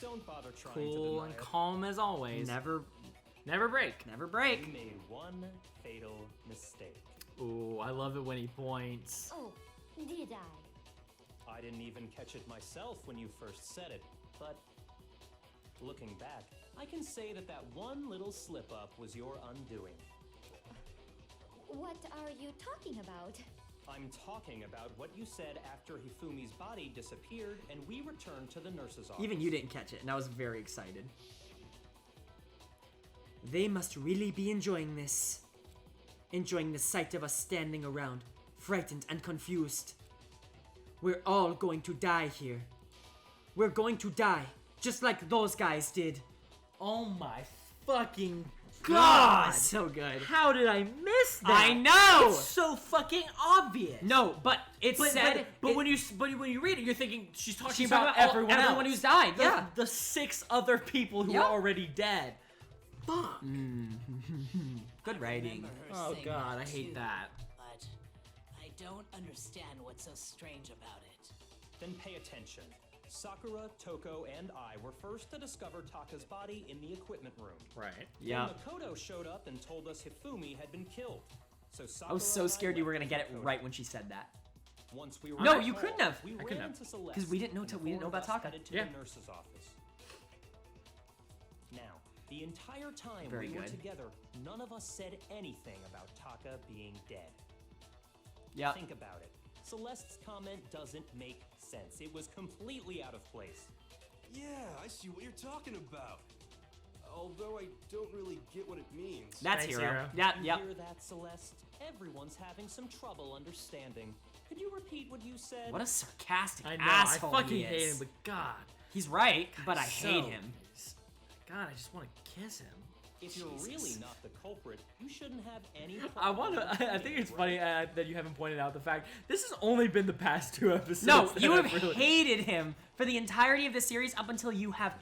Don't bother trying to Cool deny and it. calm as always. Never break. Never You break. made one fatal mistake. Ooh, I love it when he points. Oh, did I? I didn't even catch it myself when you first said it, but looking back, I can say that that one little slip-up was your undoing. What are you talking about? I'm talking about what you said after Hifumi's body disappeared and we returned to the nurse's office. Even you didn't catch it, and I was very excited. They must really be enjoying this. Enjoying the sight of us standing around, frightened and confused. We're all going to die here. We're going to die, just like those guys did. Oh my fucking God! God! So good. How did I miss that? I know! It's so fucking obvious. No, but it said... But when you read it, you're thinking she's talking She's about talking about everyone everyone else. who's died, yeah. The 6 other people who Yep. are already dead. Fuck. Good writing. Remember her Oh saying God, that I hate too, that. But I don't understand what's so strange about it. Then pay attention. Sakura, Toko, and I were first to discover Taka's body in the equipment room. Right. Yeah. Then Makoto showed up and told us Hifumi had been killed. So Sakura I was so and I scared you were went gonna to get it Makoto. right when she said that. Once we were No, in the you hall, couldn't have. We I ran couldn't have. into Celeste. 'Cause we didn't know and the we didn't know four of about us Taka. headed to Yeah. the nurse's office. Now, the entire time Very we were good. together, none of us said anything about Taka being dead. Yeah. Think about it. Celeste's comment doesn't make sense. It was completely out of place. Yeah, I see what you're talking about. Although I don't really get what it means. That's Thanks, Hero. Hero. Yeah, You yep. hear that, Celeste? Everyone's having some trouble understanding. Could you repeat what you said? What a sarcastic I know. asshole I fucking he hate is. him, but God. He's right, but I so- hate him. God, I just want to kiss him. If you're really not the culprit, you shouldn't have any I problem want with to. I think being it's funny right. that you haven't pointed out the fact this has only been the past 2 episodes. No, that you have I've really- hated him for the entirety of the series up until you have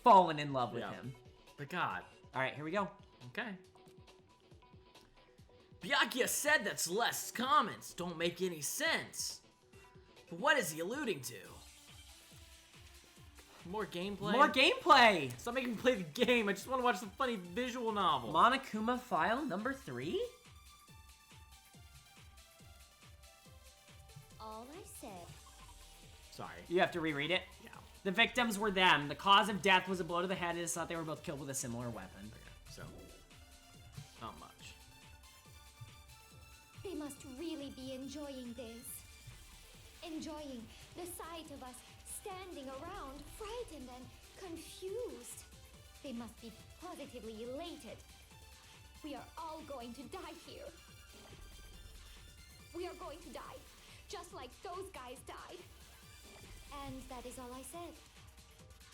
fallen in love with Yeah. him. But God. All right, here we go. Okay. Byakuya said that Celeste's comments don't make any sense. But what is he alluding to? More gameplay? More gameplay. Stop making me play the game. I just want to watch some funny visual novel. Monokuma file number 3. All I said. Sorry. You have to reread it. Yeah. The victims were them. The cause of death was a blow to the head. It is thought they were both killed with a similar weapon. So, not much. They must really be enjoying this. Enjoying the sight of us standing around, frightened and confused. They must be positively elated. We are all going to die here. We are going to die, just like those guys died. And that is all I said.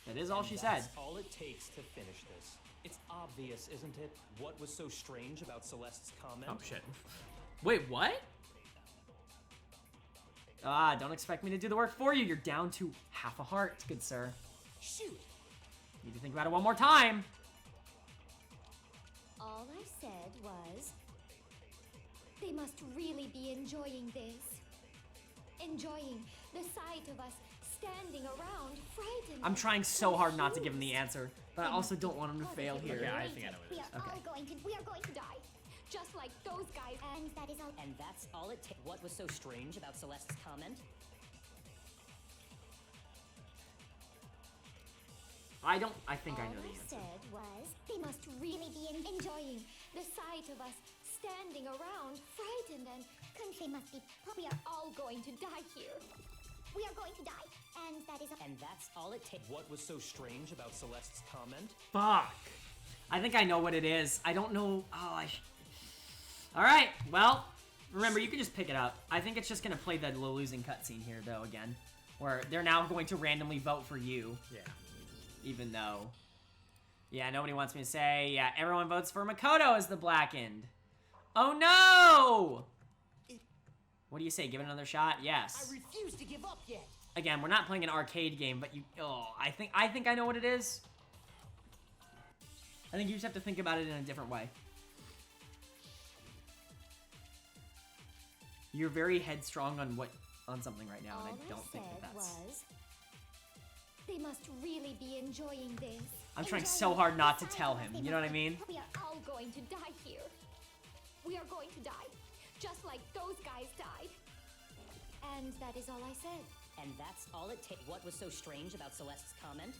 That is all she said. That's all it takes to finish this. It's obvious, isn't it? What was so strange about Celeste's comment? Oh, shit. Wait, what? Ah, don't expect me to do the work for you. You're down to half a heart, good sir. Shoot. Need to think about it one more time. All I said was, they must really be enjoying this. Enjoying the sight of us standing around, frightened. I'm and trying so hard not to give him the confused. answer, but I They also must don't be want him to fail positively here. Yeah, I think I know what it elated. is. We are Okay. we are going to die, just like those guys. And that is all. And that's all it takes. What was so strange about Celeste's comment? I think I All know the I answer. said was, they must really be enjoying the sight of us standing around, frightened and They must be. we are all going to die here. We are going to die. And that is all. And that's all it takes. What was so strange about Celeste's comment? Fuck. I think I know what it is. I don't know. All right. Well, remember you can just pick it up. I think it's just gonna play the losing cutscene here though again, where they're now going to randomly vote for you. Yeah. Even though, yeah, nobody wants me to say. Yeah, everyone votes for Makoto as the blackened. Oh no! What do you say? Give it another shot? Yes. I refuse to give up yet. Again, we're not playing an arcade game, but you. Oh, I think I know what it is. I think you just have to think about it in a different way. You're very headstrong on something right now, all and I don't think said that's. was, they must really be enjoying this. I'm trying so hard not to tell him. You know what I mean? We are all going to die here. We are going to die, just like those guys died. And that is all I said. And that's all it takes. What was so strange about Celeste's comment?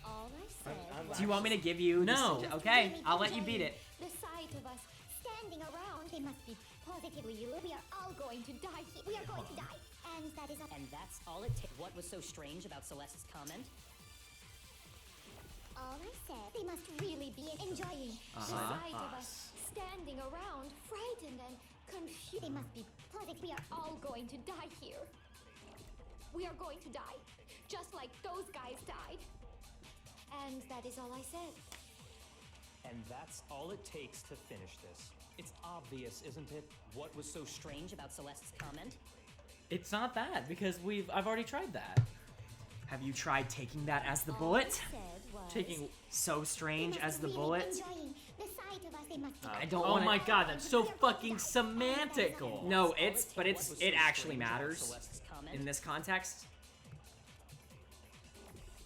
All I said Do you want me to give you? No. Okay, I'll let you beat it. the sight of us standing around, They must be positively ill. We are all going to die here. We are going to die. And that is And that's all it takes. What was so strange about Celeste's comment? all I said. They must really be enjoying the sight of us standing around, frightened and confused. They must be positive. We are all going to die here. We are going to die, just like those guys died. And that is all I said. And that's all it takes to finish this. It's obvious, isn't it? What was so Strange about Celeste's comment? It's not that, because I've already tried that. Have you tried taking that as the bullet? Said was, Taking... So strange they as must the really bullet? enjoying the sight of us. They must be I don't Oh wanna... my god, that's so fucking semantical. No, What it was so actually strange about matters Celeste's comment? in this context.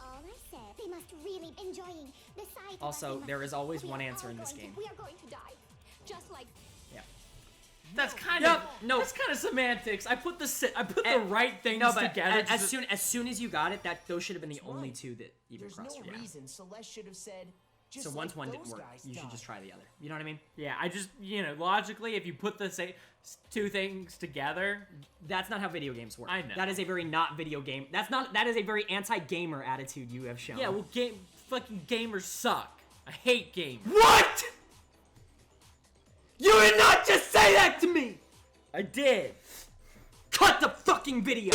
all I said. They must really enjoying the sight of us. Also, They must- there is always we one are answer all in this going to- game. We are going to die, just like Yeah. That's kind Yep, of no. That's kind of semantics. I put the And- right things No, but together. as soon as you got it, those should have been the only two that even There's crossed no your mind. reason Celeste should have said. Just So once like one didn't those work, guys you should died. just try the other. You know what I mean? Yeah, I just logically, if you put the two things together, That's not how video games work. I know. That is a very not video game. That is a very anti-gamer attitude you have shown. yeah, well, fucking gamers suck. I hate gamers. What? You did not just say that to me! I did. Cut the fucking video!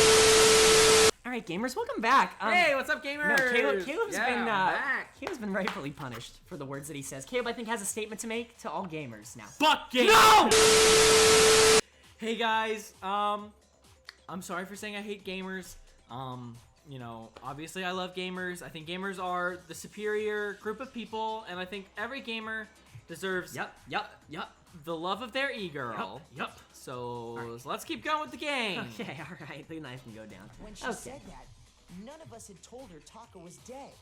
Alright, gamers, welcome back. Hey, what's up, gamers? No, Caleb's Yeah, been I'm back. Caleb's been rightfully punished for the words that he says. Caleb, I think, has a statement to make to all gamers now. Fuck gamers. No! Hey guys, I'm sorry for saying I hate gamers. Obviously I love gamers. I think gamers are the superior group of people, and I think every gamer deserves Yep. the love of their e-girl. Yep. So let's keep going with the game. Okay, alright, the knife can go down. When she Okay. said that, none of us had told her Taka was dead.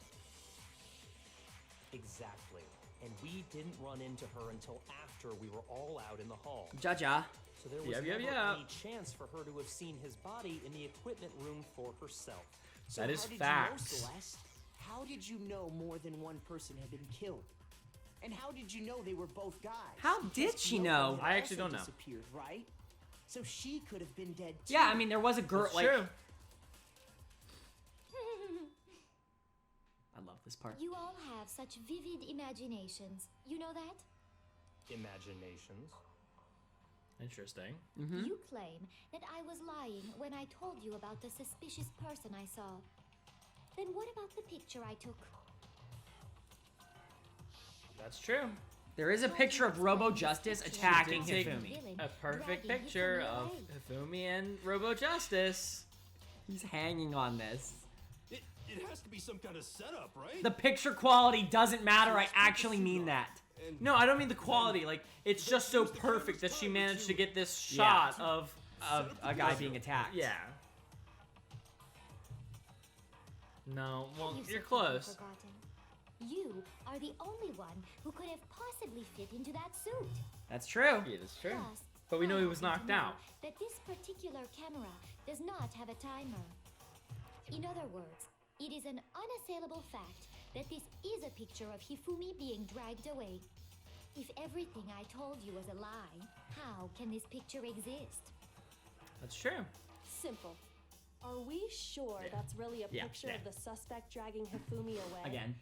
Exactly. And we didn't run into her until after we were all out in the hall. Jaja. So there was Yep, never yep. any chance for her to have seen his body in the equipment room for herself. So That is how did facts. you know, Celeste? How did you know more than one person had been killed? And how did you know they were both guys? How did Because she Pinocchio know? had I actually also don't know. Disappeared, right? So she could have been dead too. Yeah, I mean, there was a girl, That's like... true. I love this part. You all have such vivid imaginations. You know that? Imaginations. Interesting. You claim that I was lying when I told you about the suspicious person I saw. Then what about the picture I took? That's true. There is a picture of Robo Justice attacking Take Hifumi. a perfect Dragging picture Hifumi of away. Hifumi and Robo Justice. He's hanging on this. It has to be some kind of setup, right? The picture quality doesn't matter, I actually mean that. And No, I don't mean the quality. Like, it's just so perfect that she managed to get this shot of A guy being attacked. yeah. No, well, Have you you're certainly close. forgotten? You are the only one who could have possibly fit into that suit. That's true. Yeah, that's true. Plus, But we know I he was happen knocked to know out. That this particular camera does not have a timer. In other words, it is an unassailable fact that this is a picture of Hifumi being dragged away. If everything I told you was a lie, how can this picture exist? That's true. Simple. Are we sure that's really a Yeah, picture yeah. of the suspect dragging Hifumi away? Again.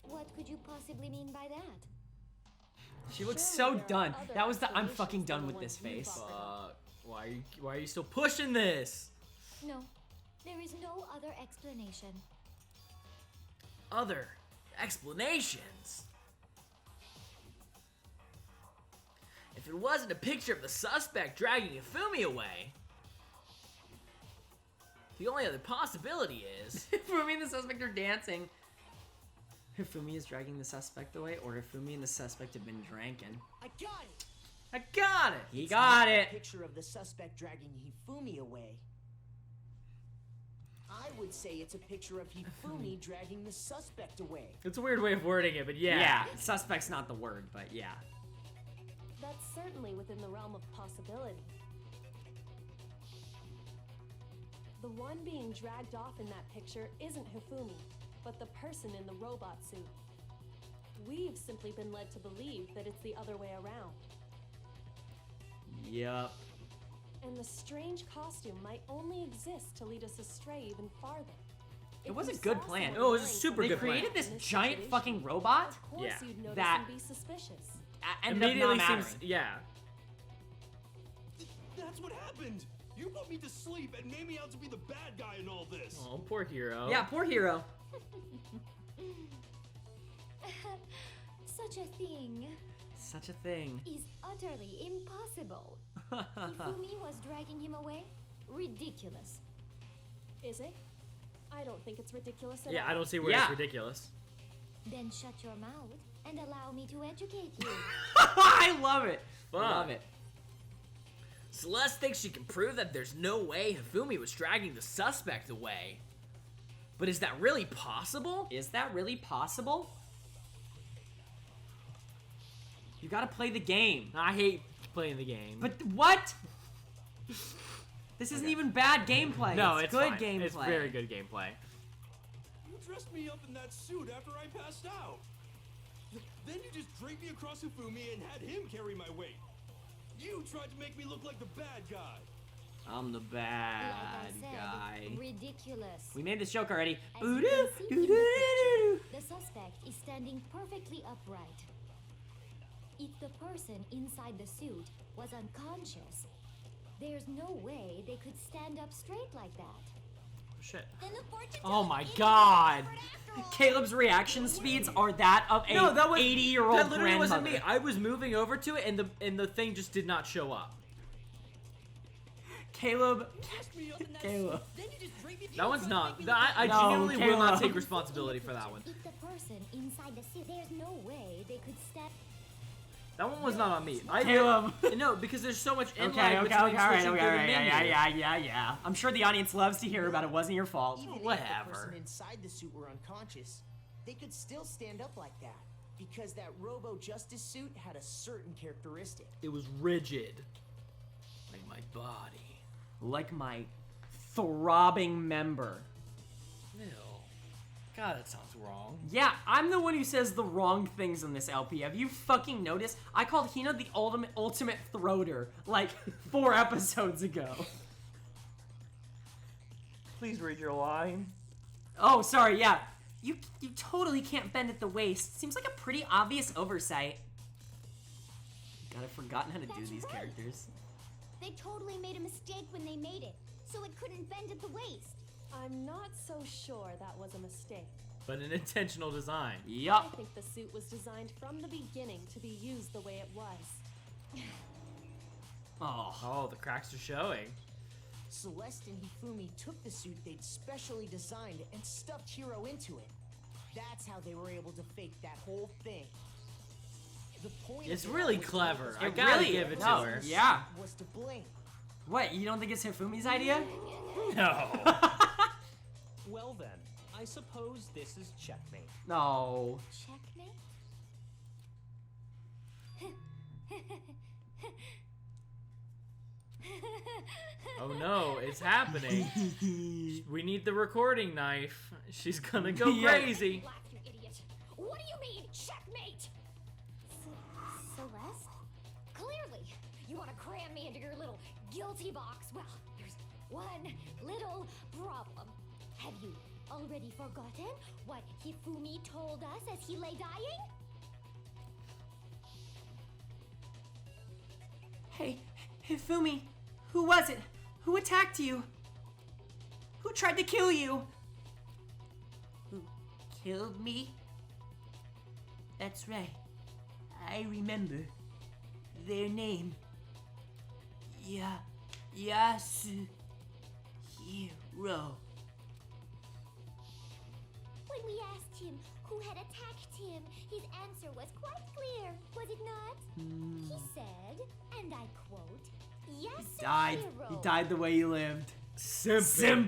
What could you possibly mean by that? She looks Surely so there are done. other That was the I'm explanations fucking than done the with ones this you face. brought. Why are you still pushing this? No, there is no other explanation. Other explanations. If it wasn't a picture of the suspect dragging Hifumi away, the only other possibility is Hifumi and the suspect are dancing. Hifumi is dragging the suspect away, or Hifumi and the suspect have been drinking. I got it. I got it. He It's got not a it. picture of the suspect dragging Hifumi away. I would say it's a picture of Hifumi dragging the suspect away. It's a weird way of wording it, but yeah. Yeah, suspect's not the word, but yeah. That's certainly within the realm of possibility. The one being dragged off in that picture isn't Hifumi, but the person in the robot suit. We've simply been led to believe that it's the other way around. Yep. And the strange costume might only exist to lead us astray even farther. It was a good plan. Oh, it was a super They good plan. created this giant fucking robot Of course Yeah. you'd notice that and be suspicious. ended up Immediately not mattering. seems, yeah. That's what happened. You put me to sleep and made me out to be the bad guy in all this. Oh, poor hero. Yeah, poor hero. Such a thing Such a thing. is utterly impossible. Hifumi was dragging him away? Ridiculous. Is it? I don't think it's ridiculous at Yeah, all. I don't see where Yeah. it's ridiculous. Then shut your mouth and allow me to educate you. I love it. Fuck. Love it. Celeste thinks she can prove that there's no way Hifumi was dragging the suspect away. But is that really possible? Is that really possible? You gotta play the game. I hate playing the game. But what? This isn't even bad gameplay. no, it's it's good fine. gameplay. It's very good gameplay. You dressed me up in that suit after I passed out. Then you just draped me across Hifumi and had him carry my weight. You tried to make me look like the bad guy. I'm the Like bad I said, guy. ridiculous. We made this joke already. As you can see in the picture, the suspect is standing perfectly upright. If the person inside the suit was unconscious, there's no way they could stand up straight like that. Shit. Then the fortune Oh teller my is god. desperate after all. Caleb's reaction speeds are that of a 80-year-old That literally wasn't me. grandmother. I was moving over to it, and the thing just did not show up. Caleb. Dressed me up in that Caleb. suit. Then you just draped me. That one's not. I No, genuinely will not Caleb. take responsibility for that one. If the person inside the suit, there's no way they could stand. That one was not on me. Caleb. No, because there's so much Okay, inline okay, between all right, switching okay, through the yeah, menu. yeah. I'm sure the audience loves to hear about it. Wasn't your fault. Even if the Whatever. person inside the suit were unconscious, they could still stand up like that. Because that Robo-Justice suit had a certain characteristic. It was rigid. Like my body. Like my throbbing member. Ew. God, that sounds wrong. Yeah, I'm the one who says the wrong things in this LP. Have you fucking noticed? I called Hina the ultimate throater like 4 episodes ago. Please read your line. Oh, sorry, yeah. You totally can't bend at the waist. Seems like a pretty obvious oversight. God, I've forgotten how to do That's these right. characters. They totally made a mistake when they made it, so it couldn't bend at the waist. I'm not so sure that was a mistake. But an intentional design. I Yup. think the suit was designed from the beginning to be used the way it was. Oh. Oh, the cracks are showing. Celeste and Hifumi took the suit they'd specially designed and stuffed Hiro into it. That's how they were able to fake that whole thing. The point It's of it really all was clever. to I It gotta really give it to no, her. Yeah. was to blame. What, you don't think it's Hifumi's idea? No. Well then, I suppose this is checkmate. No. Checkmate? Oh no, it's happening. We need the recording knife. She's gonna go Yeah. crazy. Laugh, you idiot. What do you mean, checkmate? Celeste? Clearly, you want to cram me into your little guilty box. Well, there's one little problem. Have you already forgotten what Hifumi told us as he lay dying? Hey, Hifumi, who was it? Who attacked you? Who tried to kill you? Who killed me? That's right. I remember their name. Yasuhiro. When we asked him who had attacked him, his answer was quite clear, was it not? He said, and I quote, Yasuhiro. He died the way he lived. Simping.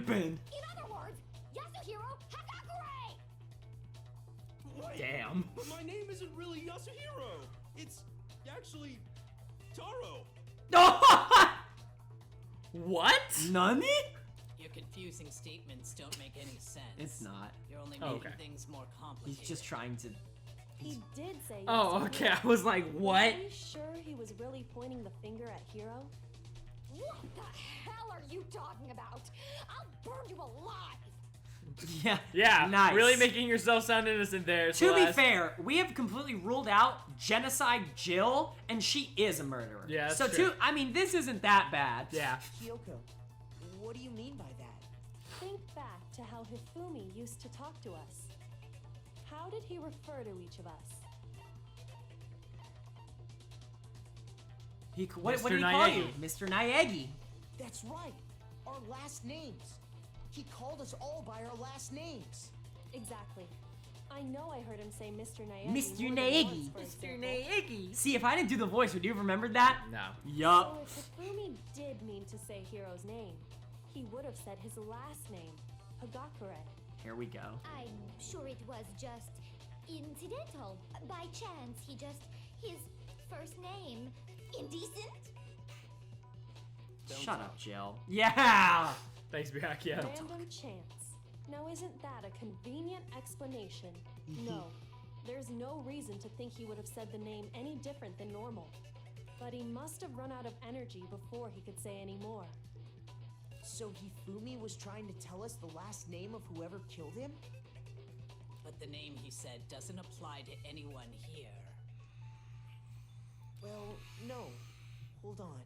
Simping. In other words, Yasuhiro Hagakure! Wait, Damn. But my name isn't really Yasuhiro. It's actually Taro. What? Nani? Your confusing statements don't make any sense. It's not. You're only Oh, making okay. things more He's complicated. just trying to He did say. Oh, Yasuhiro. okay. I was like, what? Are you sure he was really pointing the finger at Hiro? What the hell are you talking about? I'll burn you alive! Yeah. Yeah. Nice. Really making yourself sound innocent there. To be Celeste. fair, we have completely ruled out Genocide Jill, and she is a murderer. Yeah, that's so true. I mean, this isn't that bad. Yeah. Kyoko, what do you mean by that? Think back to how Hifumi used to talk to us. How did he refer to each of us? What Mr. did he call Naegi. you? Mr. Naegi. That's right. Our last names. He called us all by our last names. Exactly. I know I heard him say Mr. Naegi. Mr. more than Naegi. once, for Mr. example. Naegi. See, if I didn't do the voice, would you have remembered that? No. Yup. So if Hifumi did mean to say Hiro's name, he would have said his last name, Hagakure. Here we go. I'm sure it was just incidental. By chance, his first name. Indecent? Shut up, Jill. Yeah. Thanks, Biak. Yeah. Random chance. Now isn't that a convenient explanation? No. There's no reason to think he would have said the name any different than normal. But he must have run out of energy before he could say any more. So Hifumi was trying to tell us the last name of whoever killed him? But the name he said doesn't apply to anyone here. Well, no. Hold on.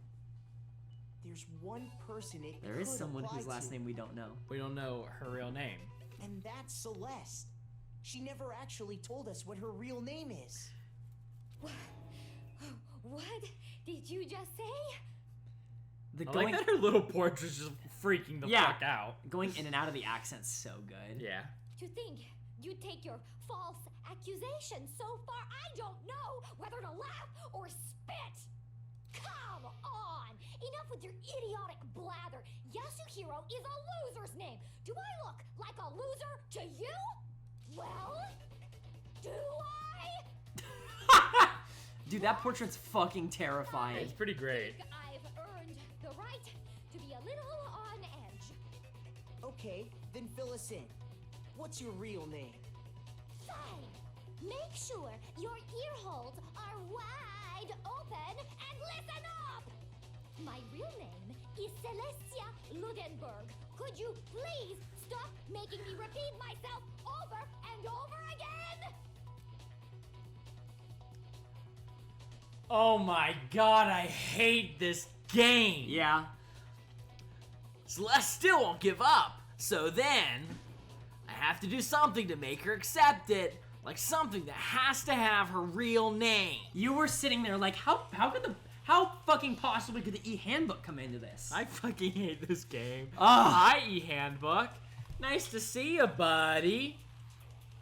There's one person it There is could someone apply whose last to, name we don't know. We don't know her real name. and that's Celeste. She never actually told us what her real name is. What did you just say? The I going, like that her little portrait's just freaking the Yeah. fuck out. going in and out of the accent's so good. Yeah. To think you take your false accusation so far, I don't know whether to laugh or spit. Come on! Enough with your idiotic blather. Yasuhiro is a loser's name. Do I look like a loser to you? Well, do I? Dude, that portrait's fucking terrifying. It's pretty great. I've earned the right to be a little on edge. Okay, then fill us in. What's your real name? Fine. Make sure your ear holes are wide open and listen up. My real name is Celestia Ludenberg. Could you please stop making me repeat myself over and over again? Oh my god, I hate this game. Yeah. Celeste still won't give up. So then, I have to do something to make her accept it. Like something that has to have her real name. You were sitting there like, how fucking possibly could the e-handbook come into this? I fucking hate this game. Ugh. Hi, e-handbook. Nice to see you, buddy.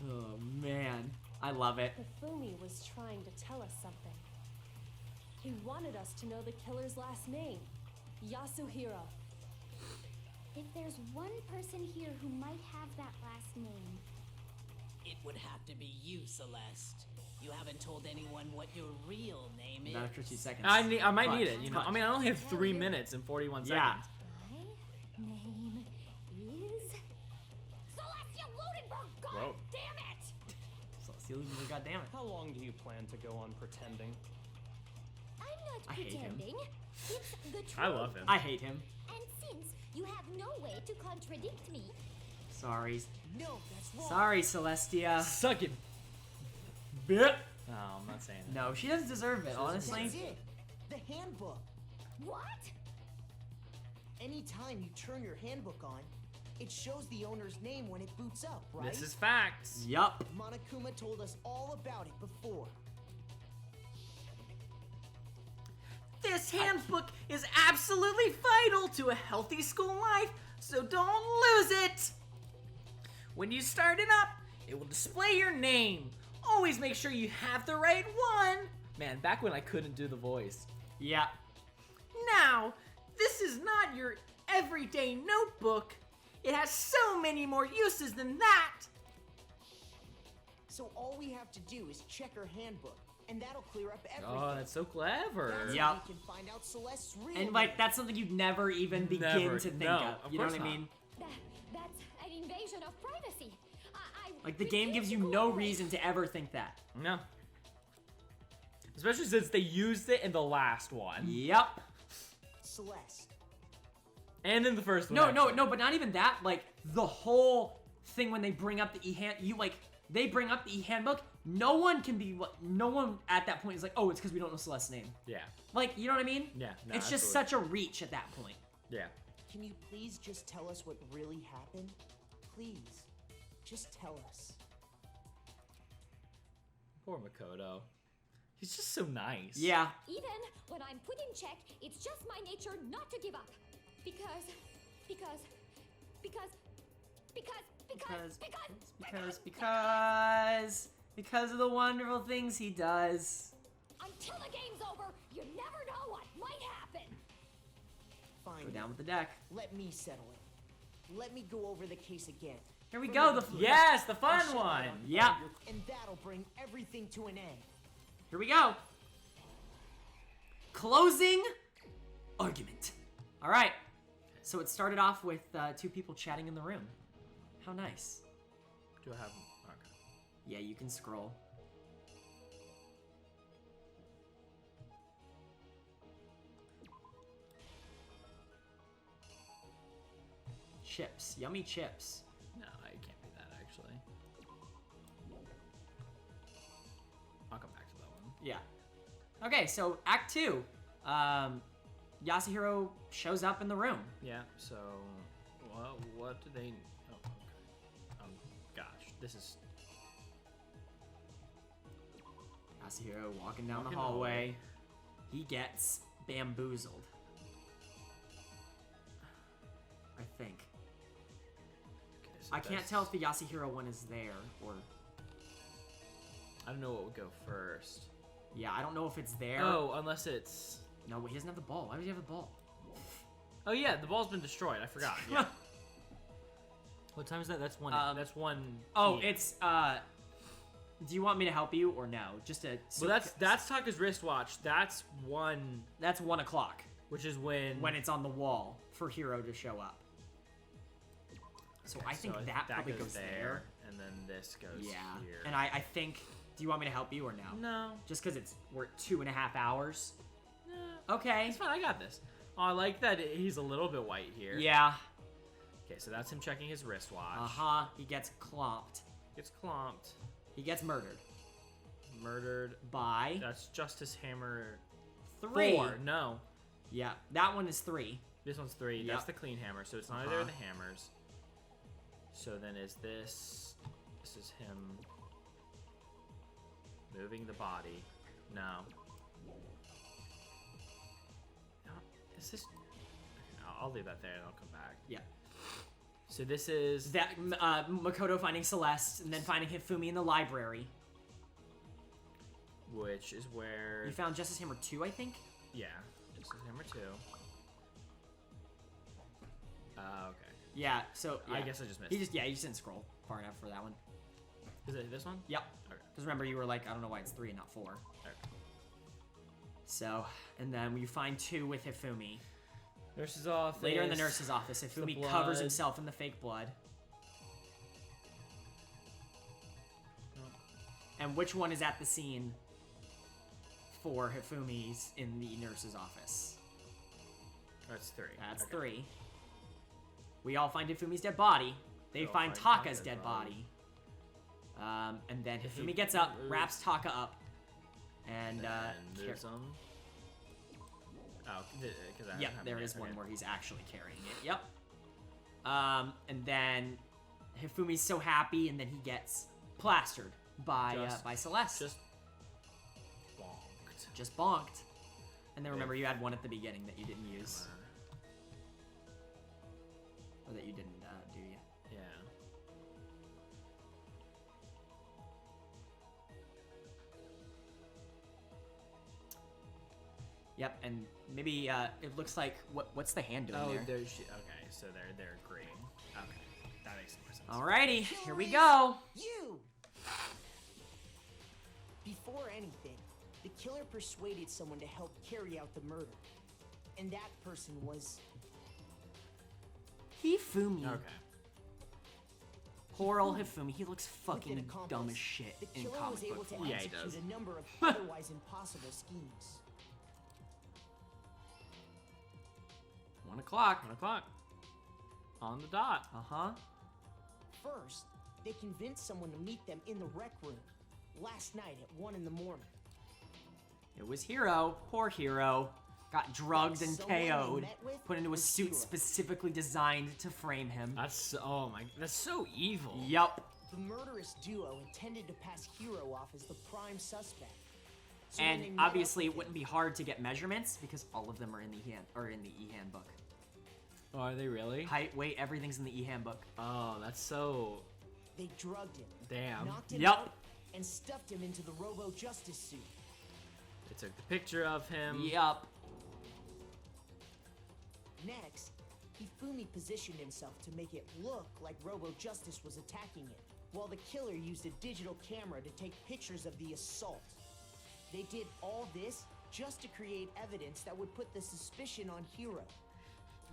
Oh, man. I love it. Hifumi was trying to tell us something. He wanted us to know the killer's last name, Yasuhiro. If there's one person here who might have that last name, It would have to be you, Celeste. You haven't told anyone what your real name is. Not after 2 seconds. I might Cut. need it, you know. Cut. I mean, I only have 3 minutes and 41 Yeah. seconds. my name is Celestia Ludenberg. God Whoa. damn it! God damn it. How long do you plan to go on pretending? I'm not I hate him. pretending. It's the truth. I love him. I hate him. And since you have no way to contradict me, Sorry. No, that's wrong. Sorry, Celestia. Suck it. Bit. No, I'm not saying that. No, she doesn't deserve it, honestly. That's it. The handbook. what? Anytime you turn your handbook on, it shows the owner's name when it boots up, right? This is facts. Yup. Monokuma told us all about it before. This handbook is absolutely vital to a healthy school life, so don't lose it. When you start it up, it will display your name. Always make sure you have the right one. Man, back when I couldn't do the voice. Yeah. Now, this is not your everyday notebook. It has so many more uses than that. So all we have to do is check her handbook, and that'll clear up everything. Oh, that's so clever. That's Yep. how we can find out Celeste's real And, like, name. that's something you'd never even begin Never. to think No, of. of You know what course I not. mean? That's an invasion of privacy. Like, the game gives you no reason to ever think that. No. Especially since they used it in the last one. Yep. Celeste. And in the first one. No, but not even that. Like, the whole thing when they bring up the they bring up the e-handbook, no one at that point is like, oh, it's because we don't know Celeste's name. Yeah. Like, you know what I mean? Yeah. No, it's just such a reach at that point. Yeah. Can you please just tell us what really happened? Please. Just tell us. Poor Makoto. He's just so nice. Yeah. Even when I'm put in check, it's just my nature not to give up. Because of the wonderful things he does. until the game's over, you never know what might happen. Fine. Go down with the deck. Let me settle it. Let me go over the case again. Here we go. Yes, the fun one. Yep. And that'll bring everything to an end. Here we go. Closing argument. All right. So it started off with two people chatting in the room. How nice. Do I have... Okay. Yeah, you can scroll. Chips. Yummy chips. No, I can't do that, actually. I'll come back to that one. Yeah. Okay, so Act 2. Yasuhiro shows up in the room. Yeah, so... what do they... Oh, okay. Gosh, this is... Yasuhiro walking down the hallway. He gets bamboozled. I think. Okay, so I can't tell if the Yasuhiro one is there, or... I don't know what would go first. Yeah, I don't know if it's there. Oh, unless it's... No, he doesn't have the ball. Why would he have the ball? Oh yeah, the ball's been destroyed. I forgot. Yeah. What time is that? That's one. That's one. Oh, PM. it's do you want me to help you or no? Just a. Well, that's Taka's wristwatch. That's one. That's 1 o'clock. Which is when it's on the wall for Hiro to show up. So I think that probably goes there. And then this goes here. here. And I think. Do you want me to help you or no? No. Just because we're at 2.5 hours. No. Okay. It's fine. I got this. Oh, I like that he's a little bit white here. Yeah. Okay, so that's him checking his wristwatch. He gets clomped. Gets clomped. He gets murdered. Murdered by. That's Justice Hammer 3. 4. No. Yeah, that one is 3. This one's 3. Yep. That's the clean hammer, so it's neither of the hammers. So then is this? This is him moving the body. No. Is this? I'll leave that there and I'll come back. Yeah. So this is that Makoto finding Celeste and then finding Hifumi in the library. Which is where you found Justice Hammer 2, I think. Yeah, Justice Hammer 2. Okay. Yeah. So yeah. I guess I just missed. He just didn't scroll far enough for that one. Is it this one? Yep. Okay. Because remember, you were like, I don't know why it's 3 and not 4. Okay. So, and then you find 2 with Hifumi. Nurse's office. Later in the nurse's office, Hifumi covers himself in the fake blood. Oh. And which one is at the scene for Hifumi's in the nurse's office? That's 3. That's okay. 3. We all find Hifumi's dead body. They find Taka's dead body. And then Hifumi gets up, wraps Taka up, and moves him. Oh, because yep, there is one where he's actually carrying it. Yep. And then Hifumi's so happy, and then he gets plastered by Celeste. Just bonked. And then remember, you had one at the beginning that you didn't use, or that you didn't do. Yeah. Yep, and maybe it looks like what's the hand doing there? Okay, so they're agreeing. Okay, that makes more sense. Alrighty, here we go. You. Before anything, the killer persuaded someone to help carry out the murder, and that person was Hifumi. Okay. Poor old Hifumi, he looks With an fucking accomplice, dumb as shit the in killer comic was able book to form. Yeah, he execute does. a number of otherwise impossible schemes. 1 o'clock. 1 o'clock. On the dot. Uh-huh. First, they convinced someone to meet them in the rec room last night at 1 in the morning. It was Hero. Poor Hero. Got drugged and Someone they KO'd. met with Put into a was suit Hero. specifically designed to frame him. Oh my, that's so evil. Yup. The murderous duo intended to pass Hero off as the prime suspect. So when they And met up obviously, with it wouldn't be hard to get measurements because all of them are in the e-handbook. Oh, are they really? Height, weight, everything's in the e-handbook. Oh, that's so. They drugged him, Damn. knocked him Yup. out, and stuffed him into the Robo Justice suit. They took the picture of him. Yup. Next, Hifumi positioned himself to make it look like Robo Justice was attacking him, while the killer used a digital camera to take pictures of the assault. They did all this just to create evidence that would put the suspicion on Hero.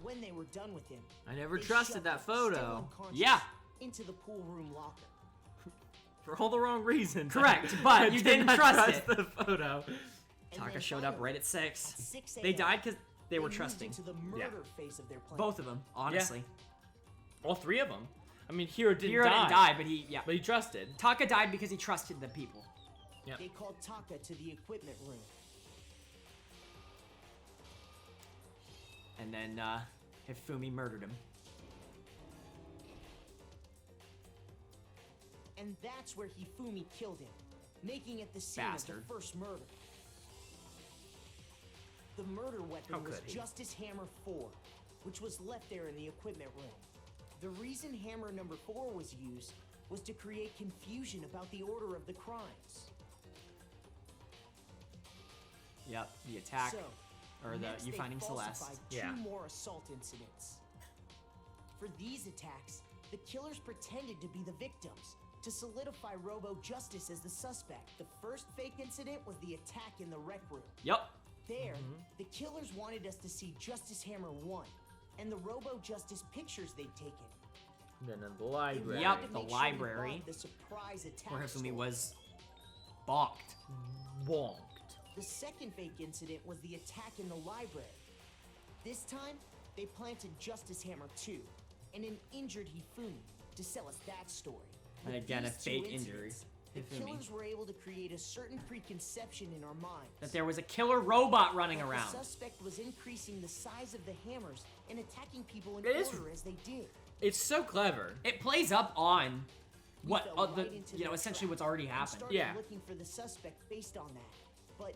When they were done with him, I never they trusted shoved that him, still photo. unconscious, Yeah. into the pool room locker. For all the wrong reasons. Correct, but I you did didn't not trust it. the photo. And Taka then showed up finally, right at 6. at 6 They a.m., died because they were moved trusting. into the murder phase of their plan. Both of them, honestly. All 3 of them. I mean, Hero didn't Hero die. didn't die, but he, yeah. But he trusted. Taka died because he trusted the people. Yep. They called Taka to the equipment room. And then, Hifumi murdered him. And that's where Hifumi killed him, making it the scene Bastard. of the first murder. The murder weapon How was could he? Justice Hammer 4, which was left there in the equipment room. The reason Hammer number 4 was used was to create confusion about the order of the crimes. Yep, the attack. So, or the next you they finding Celeste. falsified Yeah. 2 more assault incidents. For these attacks, the killers pretended to be the victims to solidify Robo Justice as the suspect. The first fake incident was the attack in the rec room. Yup. There, the killers wanted us to see Justice Hammer 1 and the Robo Justice pictures they'd taken. Then in the They library. Yep. wanted to the make sure we library, bought the surprise attack Where Hifumi story. was balked. Bonked. The second fake incident was the attack in the library. This time, they planted Justice Hammer 2 and an injured Hifumi to sell us that story. And With again, a these 2 fake injury. incidents, the Hifumi. killers were able to create a certain preconception in our minds. That there was a killer robot running that around. The suspect was increasing the size of the hammers and attacking people in It is- order as they did. It's so clever. It plays up on We what, fell the, right into you know, their essentially trap what's already and happened. started Yeah. looking for the suspect based on that. But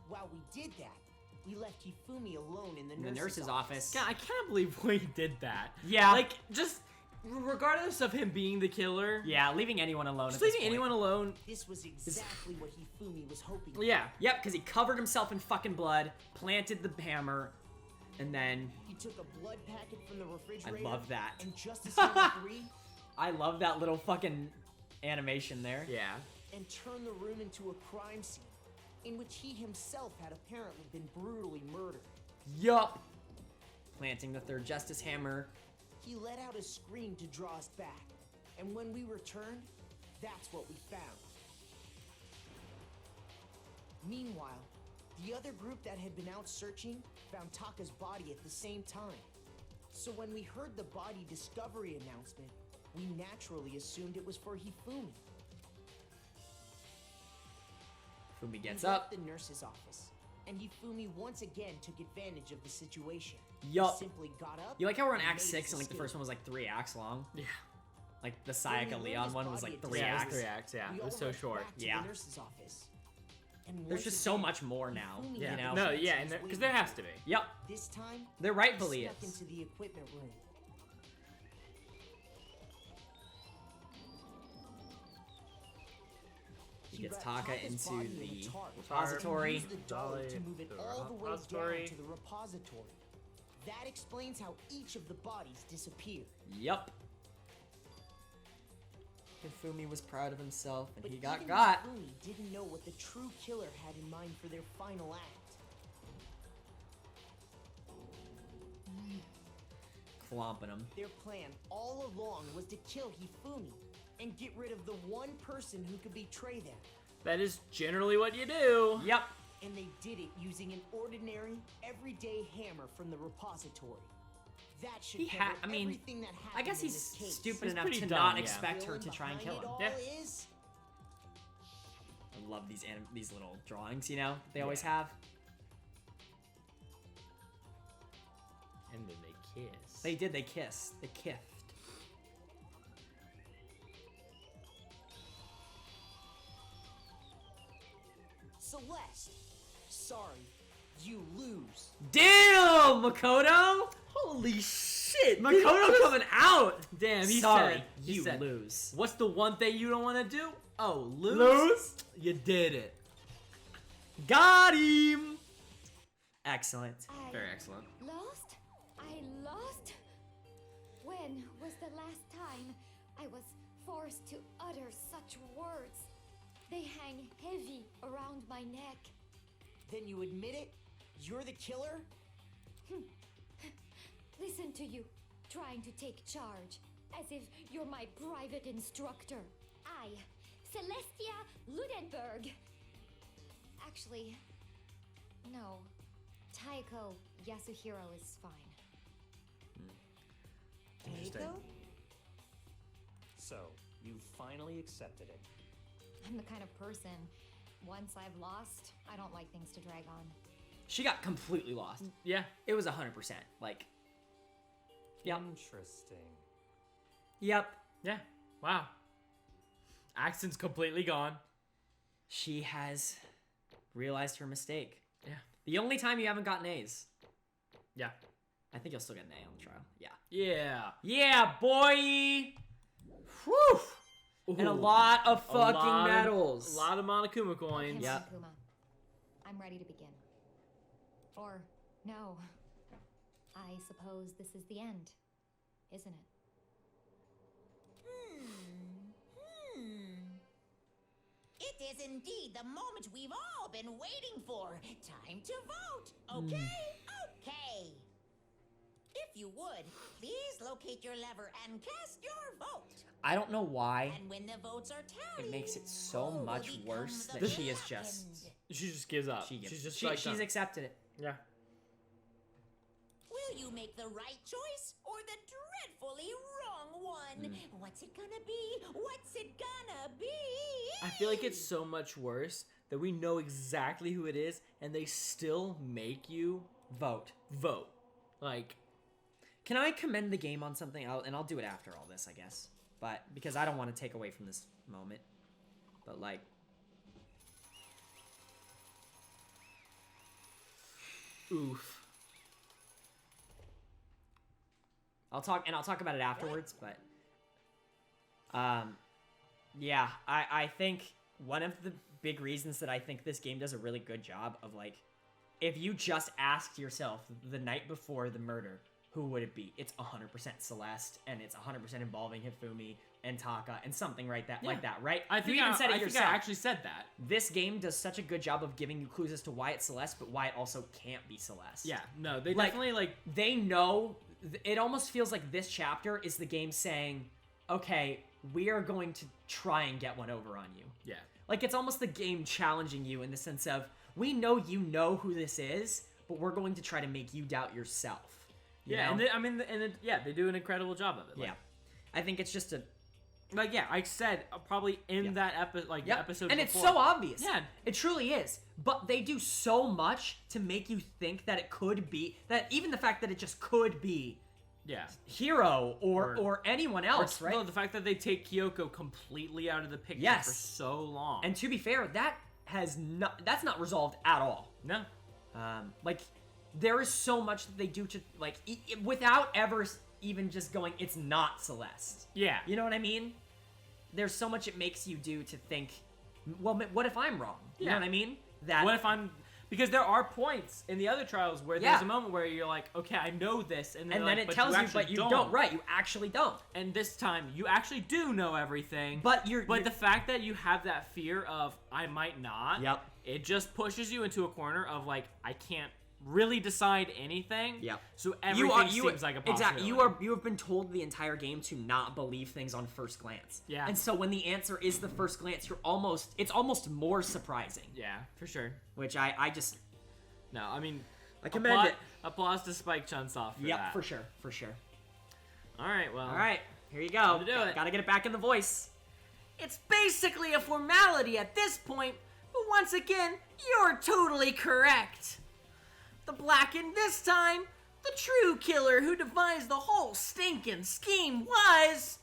while we did that, we left Hifumi alone in In the nurse's office. God, I can't believe we did that. Yeah. Like, just regardless of him being the killer. Yeah, leaving anyone alone. Just at this leaving point. anyone alone. This was exactly what Hifumi was hoping for. Yeah. Yep, because he covered himself in fucking blood, planted the hammer, and then He took a blood packet from the refrigerator. love that. And Justice Hammer 3 I love that little fucking animation there. Yeah. and turned the room into a crime scene in which he himself had apparently been brutally murdered. Yup. Planting the third Justice Hammer. He let out a scream to draw us back, and when we returned, that's what we found. Meanwhile, the other group that had been out searching found Taka's body at the same time. So when we heard the body discovery announcement, we naturally assumed it was for Hifumi. Fumi gets We left up. the nurse's office, and Hifumi once again took advantage of the situation. Yup. He simply got up. You like how we're on and Act made 6 his and like the escape. first one was like 3 acts long? Yeah. Like the When we Sayaka laid Leon his one was body like at 3 Yeah, it was acts. 3 acts, yeah. We It was all so rushed short. back to Yeah. the nurse's office. And There's once just so again, much more now, Hifumi you had know? No, the yeah, chance and waiting because there for has him. to be. Yep. This time, There rightfully he snuck is. into the equipment room. He gets wrapped Taka Taka's into body in the a tarp repository. and used the dolly to move it to the all the way repository. down to the repository. That explains how each of the bodies disappeared. Yup. Hifumi was proud of himself, and But he got even got. Hifumi didn't know what the true killer had in mind for their final act. clomping him. Their plan all along was to kill Hifumi and get rid of the one person who could betray them. That is generally what you do. Yep. And they did it using an ordinary, everyday hammer from the repository. That should cover everything that happened I guess in he's this case. stupid He's enough pretty to dumb, not yeah. expect her Villain to try and kill behind him. it all Yeah. is I love these little drawings, you know, they always have. And then they kiss. They did. They kissed. They kiffed. Celeste. Sorry, you lose. Damn, Makoto! Holy shit! Makoto coming out. Damn, he Sorry, said, you said, lose. What's the one thing you don't want to do? Oh, lose? Lose? You did it. Got him. Excellent. Very excellent. Lost? I lost? When was the last time I was forced to utter such words? They hang heavy around my neck. Then you admit it? You're the killer? Listen to you, trying to take charge, as if you're my private instructor. I, Celestia Ludenberg. Actually, no. Taiko Yasuhiro is fine. Taiko? So, you finally accepted it. I'm the kind of person, once I've lost, I don't like things to drag on. She got completely lost. Yeah. It was 100%. Like, yep. Interesting. Yep. Yeah. Wow. Accent's completely gone. She has realized her mistake. Yeah. The only time you haven't gotten A's. Yeah. I think you'll still get an A on the trial. Yeah. Yeah. Yeah, boy! Whew! And a lot of fucking medals. A lot of Monokuma coins. Okay, Yep. Monokuma. I'm ready to begin. Or, no. I suppose this is the end, isn't it? It is indeed the moment we've all been waiting for. Time to vote. Okay? Okay. If you would, please locate your lever and cast your vote. I don't know why And when the votes are tallied, it makes it so who will much become worse the that she is second? just... She just gives up. She's accepted it. Yeah. Will you make the right choice or the dreadfully wrong one? What's it gonna be? What's it gonna be? I feel like it's so much worse that we know exactly who it is and they still make you Vote. vote. Like, Can I commend the game on something? I'll do it after all this, I guess. But because I don't want to take away from this moment. But like, oof. I'll talk about it afterwards. But yeah, I think one of the big reasons that I think this game does a really good job of like, if you just asked yourself the night before the murder, who would it be? It's 100% Celeste, and it's 100% involving Hifumi and Taka and something like that, right? I think you even said it I think yourself. I actually said that. This game does such a good job of giving you clues as to why it's Celeste, but why it also can't be Celeste. Yeah. No, they Like, definitely like. They know. It almost feels like this chapter is the game saying, okay, we are going to try and get one over on you. Yeah. Like, it's almost the game challenging you in the sense of, we know you know who this is, but we're going to try to make you doubt yourself. You Yeah, know? they do an incredible job of it. Like, Yeah. I think it's just a... Like, yeah, I said probably in that episode, Yep. episode and before. it's so obvious. Yeah. It truly is. But they do so much to make you think that it could be, that even the fact that it just could be Yeah. Hero or anyone else, right? No, the fact that they take Kyoko completely out of the picture Yes. for so long. And to be fair, that's not resolved at all. No. Like, there is so much that they do to, like, without ever even just going, it's not Celeste. Yeah. You know what I mean? There's so much it makes you do to think, well, what if I'm wrong? You know what I mean? What if I'm... Because there are points in the other trials where there's a moment where you're like, okay, I know this, and then it tells you, but you don't. Right, you actually don't. And this time, you actually do know everything. But the fact that you have that fear of, I might not, Yep. it just pushes you into a corner of, like, I can't really decide anything. Yep. So everything seems like a possibility. Exactly. You have been told the entire game to not believe things on first glance. Yeah. And so when the answer is the first glance, it's almost more surprising. Yeah, for sure. Which I just... No, I mean... I commend it. Applause to Spike Chunsoft for that. For sure. Alright, well... Alright, here you go. Time to do it. Gotta get it back in the voice. It's basically a formality at this point, but once again, you're totally correct. The Blackened this time, the true killer who devised the whole stinking scheme was...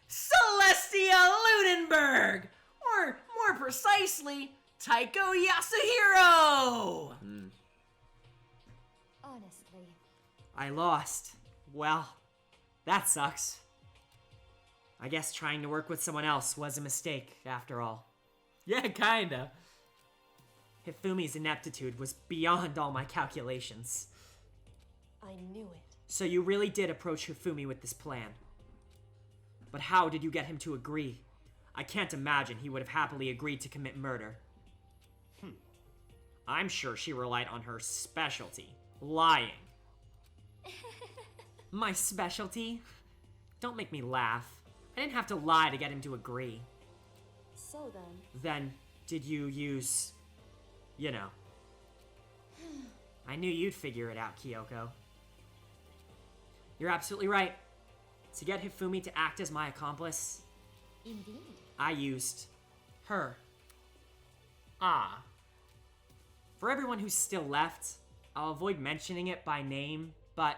Celestia Ludenberg! Or, more precisely, Taiko Yasuhiro! Honestly. I lost. Well, that sucks. I guess trying to work with someone else was a mistake, after all. Yeah, kinda. Hifumi's ineptitude was beyond all my calculations. I knew it. So you really did approach Hifumi with this plan. But how did you get him to agree? I can't imagine he would have happily agreed to commit murder. I'm sure she relied on her specialty, lying. My specialty? Don't make me laugh. I didn't have to lie to get him to agree. So then... Then, did you use... you know. I knew you'd figure it out, Kyoko. You're absolutely right. To get Hifumi to act as my accomplice, Indeed. I used her. Ah. For everyone who's still left, I'll avoid mentioning it by name, but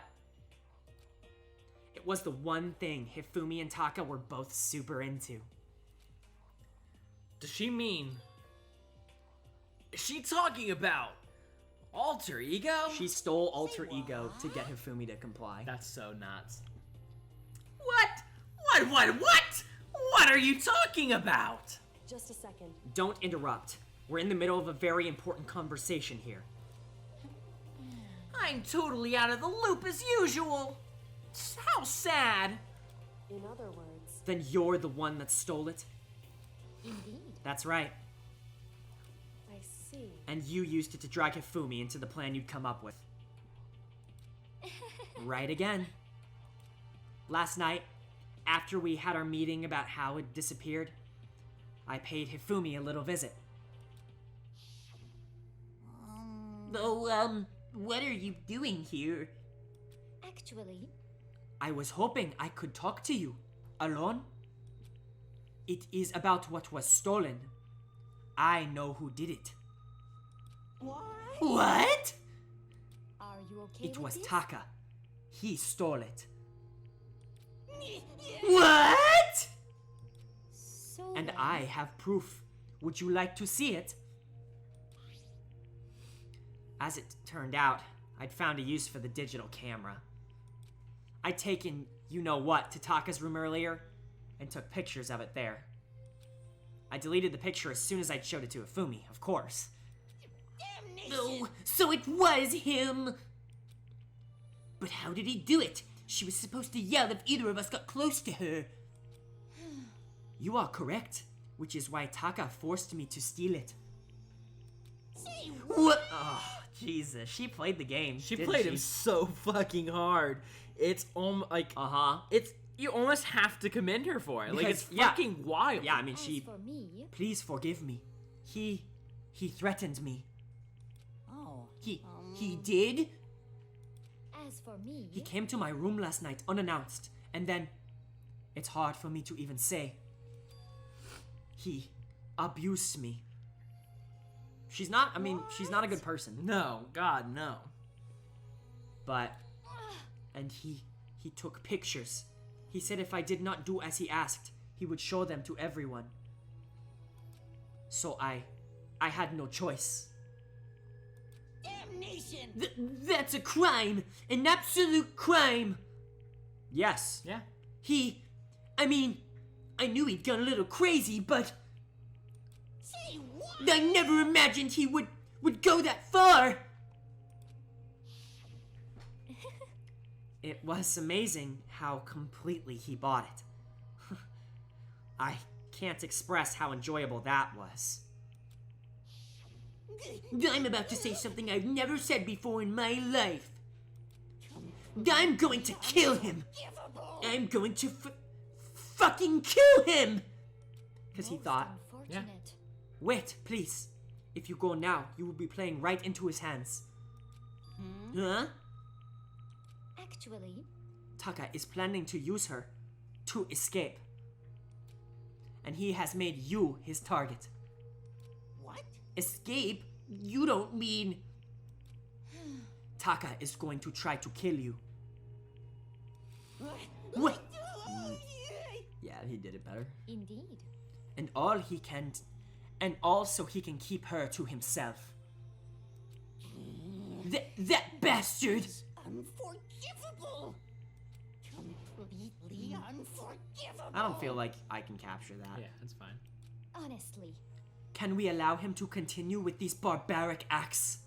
it was the one thing Hifumi and Taka were both super into. Does she mean... Is she talking about alter ego? She stole alter ego to get Hifumi to comply. That's so nuts. What? What are you talking about? Just a second. Don't interrupt. We're in the middle of a very important conversation here. I'm totally out of the loop as usual. How sad. In other words... Then you're the one that stole it? Indeed. That's right. I see. And you used it to drag Hifumi into the plan you'd come up with. Right again. Last night, after we had our meeting about how it disappeared, I paid Hifumi a little visit. What are you doing here? Actually, I was hoping I could talk to you. Alone? It is about what was stolen. I know who did it. What? are you okay It with was this? Taka. He stole it. What? So And then, I have proof. Would you like to see it? As it turned out, I'd found a use for the digital camera. I'd taken you-know-what to Taka's room earlier and took pictures of it there. I deleted the picture as soon as I'd showed it to Hifumi, of course. Oh, so it was him! But how did he do it? She was supposed to yell if either of us got close to her. You are correct, which is why Taka forced me to steal it. What? Oh, Jesus. She played the game. She didn't played him so fucking hard. It's like it's you almost have to commend her for it. Like it's fucking wild. Yeah, I mean as she. for me, Please forgive me. He threatened me. Oh. He did. as for me, He came to my room last night unannounced, and then it's hard for me to even say. He abused me. She's not a good person. No, God, no. But and he took pictures. He said if I did not do as he asked, he would show them to everyone. So I had no choice. Damnation! That's a crime! An absolute crime! Yes. Yeah. I knew he'd gone a little crazy, but Say what? I never imagined he would go that far! It was amazing how completely he bought it. I can't express how enjoyable that was. I'm about to say something I've never said before in my life. I'm going to kill him. I'm going to fucking kill him. Because he thought, Unfortunate. wait, please. If you go now, you will be playing right into his hands. Huh? Actually, Taka is planning to use her to escape. And he has made you his target. What? Escape? You don't mean... Taka is going to try to kill you. What? Yeah, he did it better. indeed. And all he can... And also he can keep her to himself. That bastard! Unforgivable! Completely unforgivable! I don't feel like I can capture that. Yeah, that's fine. Honestly, Can we allow him to continue with these barbaric acts?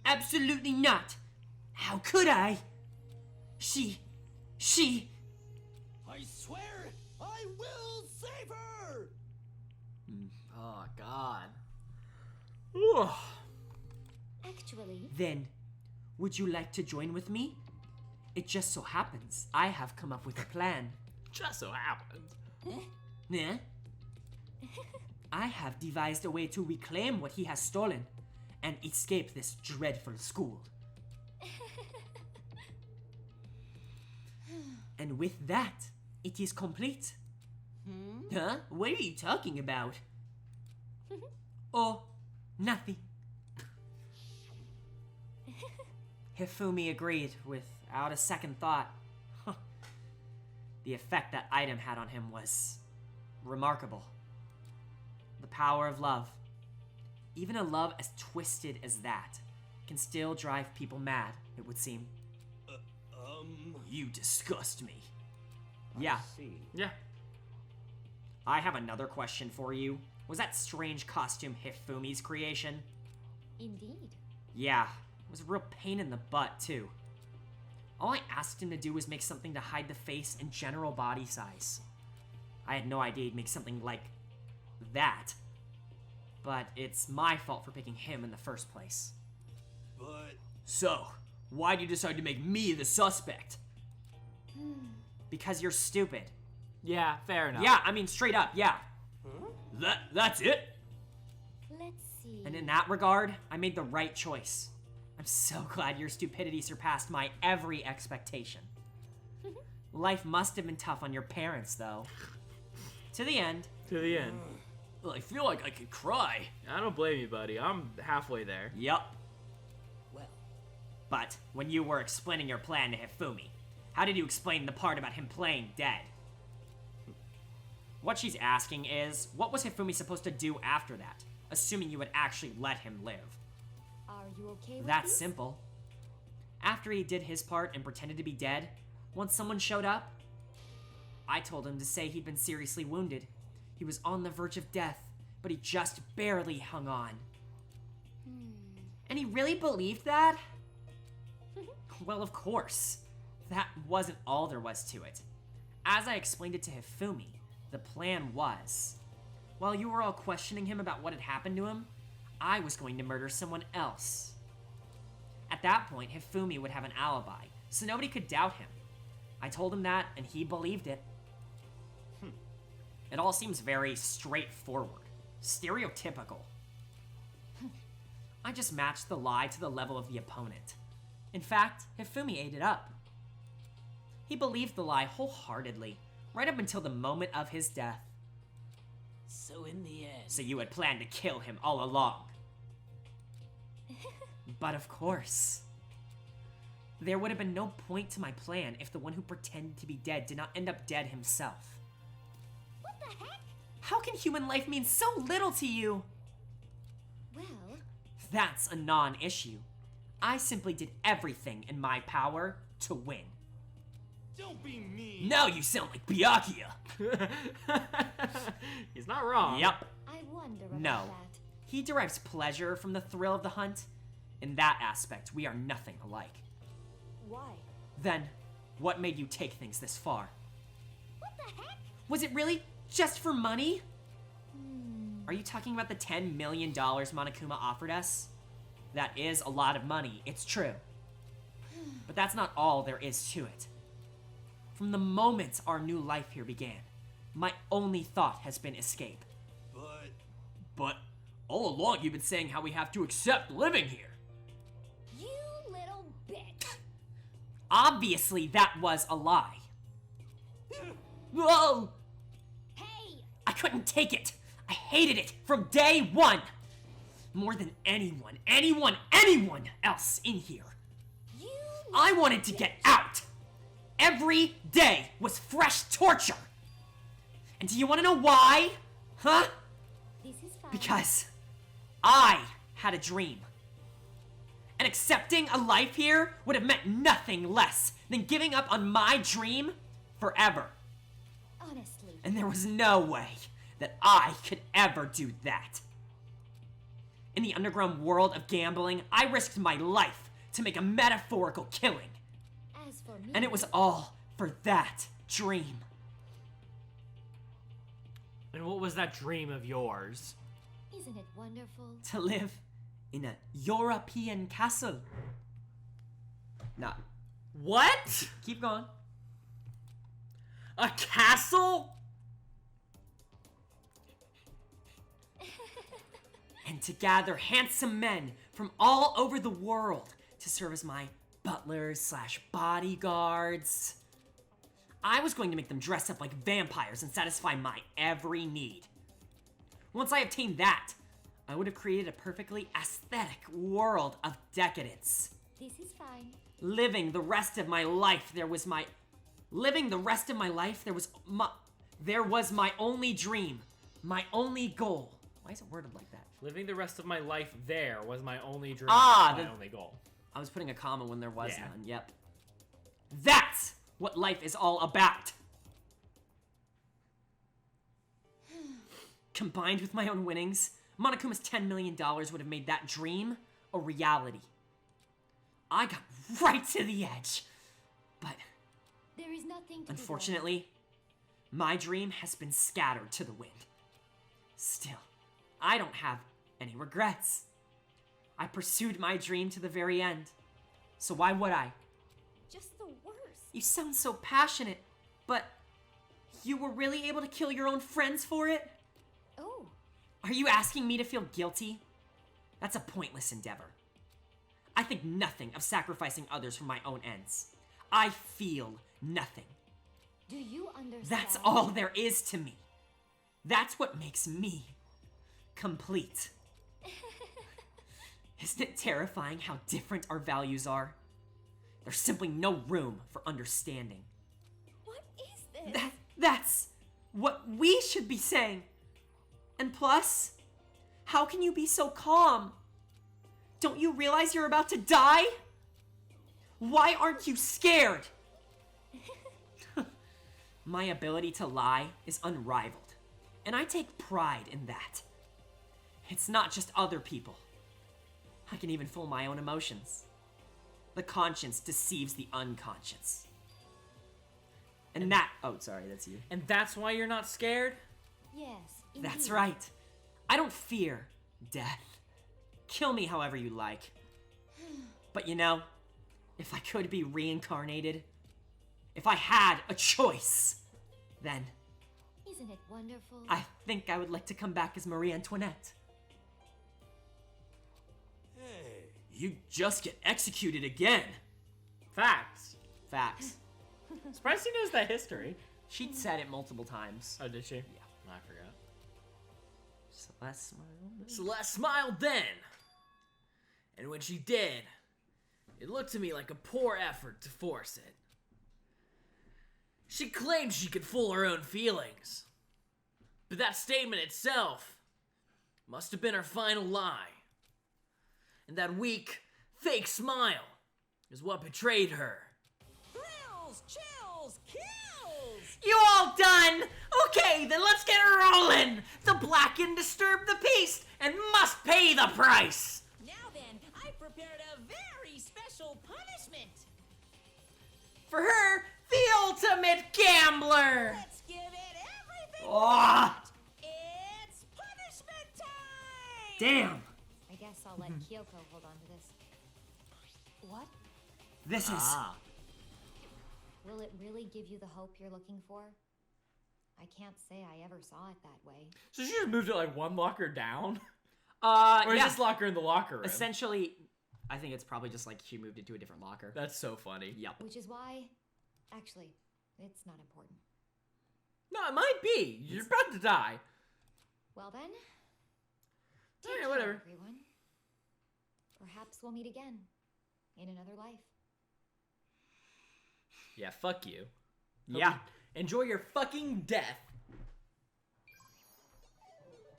Absolutely not! How could I? She... I swear, I will save her! Oh, God. Ooh. actually, Then, would you like to join with me? It just so happens I have come up with a plan. Just so happened. Yeah? I have devised a way to reclaim what he has stolen and escape this dreadful school. And with that, it is complete. Huh? What are you talking about? Oh, nothing. Hifumi agreed without a second thought. The effect that item had on him was remarkable. The power of love. Even a love as twisted as that can still drive people mad, it would seem. You disgust me. Yeah. See. Yeah. I have another question for you. Was that strange costume Hifumi's creation? indeed. Yeah, it was a real pain in the butt, too. All I asked him to do was make something to hide the face and general body size. I had no idea he'd make something like that. But it's my fault for picking him in the first place. But So, why'd you decide to make me the suspect? Because you're stupid. Yeah, fair enough. Yeah, I mean, straight up, yeah. That's it? Let's see. And in that regard, I made the right choice. I'm so glad your stupidity surpassed my every expectation. Life must have been tough on your parents, though. To the end. To the end. Well, I feel like I could cry. I don't blame you, buddy. I'm halfway there. Yup. Well, But when you were explaining your plan to Hifumi, how did you explain the part about him playing dead? What she's asking is, what was Hifumi supposed to do after that, assuming you would actually let him live? Are you okay with That's this? simple. After he did his part and pretended to be dead, once someone showed up, I told him to say he'd been seriously wounded. He was on the verge of death, but he just barely hung on. And he really believed that? Well, of course. That wasn't all there was to it. As I explained it to Hifumi, the plan was, while you were all questioning him about what had happened to him, I was going to murder someone else. At that point, Hifumi would have an alibi, so nobody could doubt him. I told him that, and he believed it. It all seems very straightforward, stereotypical. I just matched the lie to the level of the opponent. In fact, Hifumi ate it up. He believed the lie wholeheartedly, right up until the moment of his death. so in the end, So you had planned to kill him all along. But of course. There would have been no point to my plan if the one who pretended to be dead did not end up dead himself. What the heck? How can human life mean so little to you? Well, That's a non-issue. I simply did everything in my power to win. don't be mean. Now you sound like Byakuya. He's not wrong. Yep. I wonder about No. that. He derives pleasure from the thrill of the hunt. In that aspect, we are nothing alike. Why? Then, what made you take things this far? What the heck? Was it really just for money? Are you talking about the $10 million Monokuma offered us? That is a lot of money, it's true. But that's not all there is to it. From the moment our new life here began, my only thought has been escape. But all along you've been saying how we have to accept living here. You little bitch. Obviously that was a lie. Whoa! Hey! I couldn't take it. I hated it from day one. More than anyone else in here. I wanted to get out. Every day was fresh torture. And do you want to know why? Huh? This is fine. Because I had a dream. And accepting a life here would have meant nothing less than giving up on my dream forever. Honestly. And there was no way that I could ever do that. In the underground world of gambling, I risked my life to make a metaphorical killing. As for me. And it was all for that dream. And what was that dream of yours? Isn't it wonderful? To live in a European castle. Nah. What? Keep going. A castle? And to gather handsome men from all over the world to serve as my butlers/bodyguards. I was going to make them dress up like vampires and satisfy my every need. Once I obtained that, I would have created a perfectly aesthetic world of decadence. This is fine. Living the rest of my life, there was my only dream, my only goal. Why is it worded like that? Living the rest of my life there was my only dream. My only goal. I was putting a comma when there was Yeah. none. Yep. That's what life is all about. Combined with my own winnings, Monokuma's $10 million would have made that dream a reality. I got right to the edge. But There is nothing to unfortunately, my dream has been scattered to the wind. Still, I don't have any regrets. I pursued my dream to the very end. So why would I? Just the worst. You sound so passionate, but you were really able to kill your own friends for it? Oh. Are you asking me to feel guilty? That's a pointless endeavor. I think nothing of sacrificing others for my own ends. I feel nothing. Do you understand? That's all there is to me. That's what makes me complete. Isn't it terrifying how different our values are? There's simply no room for understanding. What is this? That's what we should be saying. And plus, how can you be so calm? Don't you realize you're about to die? Why aren't you scared? My ability to lie is unrivaled, and I take pride in that. It's not just other people. I can even fool my own emotions. The conscience deceives the unconscious. And that... Oh, sorry, that's you. And that's why you're not scared? Yes, That's indeed. right. I don't fear death. Kill me however you like. But you know, if I could be reincarnated, if I had a choice, then Isn't it wonderful? I think I would like to come back as Marie Antoinette. Hey. You just get executed again. Facts. Facts. Surprised he knows that history. She'd said it multiple times. Oh, did she? Yeah. I forgot. Celeste smiled. Celeste smiled then. And when she did, it looked to me like a poor effort to force it. She claimed she could fool her own feelings. But that statement itself must have been her final lie. And that weak, fake smile is what betrayed her. Thrills, chills, kills! You all done? Okay, then let's get rolling. The blackened disturb the peace and must pay the price. Now then, I prepared a very special punishment. For her, the ultimate gambler. Let's give it everything. Oh. It's punishment Damn! I guess I'll let Kyoko hold on to this. What? This is... Will it really give you the hope you're looking for? I can't say I ever saw it that way. So she just moved it like one locker down? Or is yeah. this locker in the locker room? Essentially, I think it's probably just like she moved it to a different locker. That's so funny. Yep. Which is why... Actually, it's not important. No, it might be. You're about to die. Well then... All Take right, care, whatever. everyone. Perhaps we'll meet again. In another life. Yeah, fuck you. Hope Yeah. you enjoy your fucking death.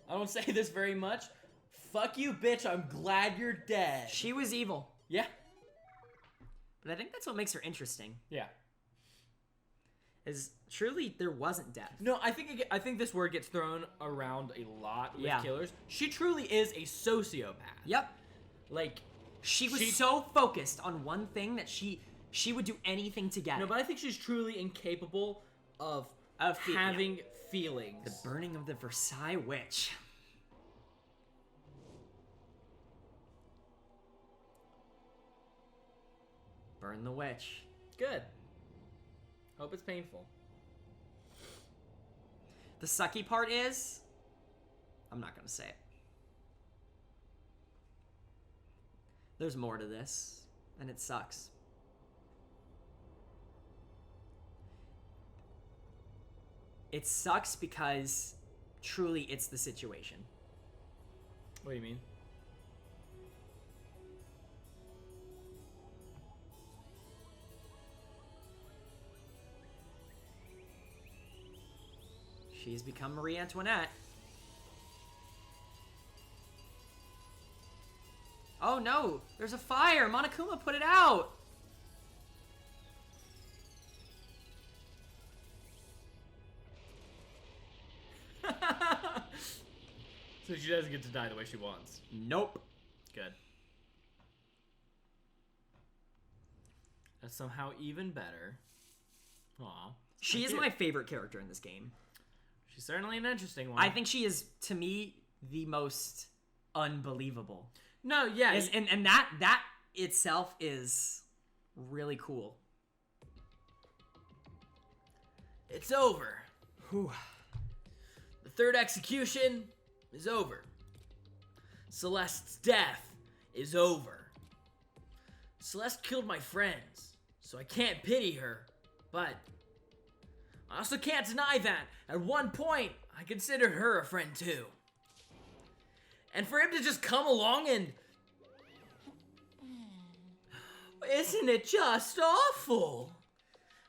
I don't say this very much. Fuck you, bitch. I'm glad you're dead. She was evil. Yeah. But I think that's what makes her interesting. Yeah. Is truly there wasn't death. No, I think this word gets thrown around a lot with Yeah. killers. She truly is a sociopath. Yep. Like, She was so focused on one thing that she would do anything to get no, it. but I think she's truly incapable of having feelings. The burning of the Versailles Witch. Burn the witch. Good. Hope it's painful. The sucky part is... I'm not gonna say it. There's more to this, and it sucks. It sucks because truly it's the situation. What do you mean? She's become Marie Antoinette. Oh no, there's a fire! Monokuma put it out! So she doesn't get to die the way she wants. Nope. Good. That's somehow even better. Aw. She is my favorite character in this game. She's certainly an interesting one. I think she is, to me, the most unbelievable. No, yeah. And that itself is really cool. It's over. Whew. The third execution is over. Celeste's death is over. Celeste killed my friends, so I can't pity her, but I also can't deny that at one point I considered her a friend too. And for him to just come along and... Isn't it just awful?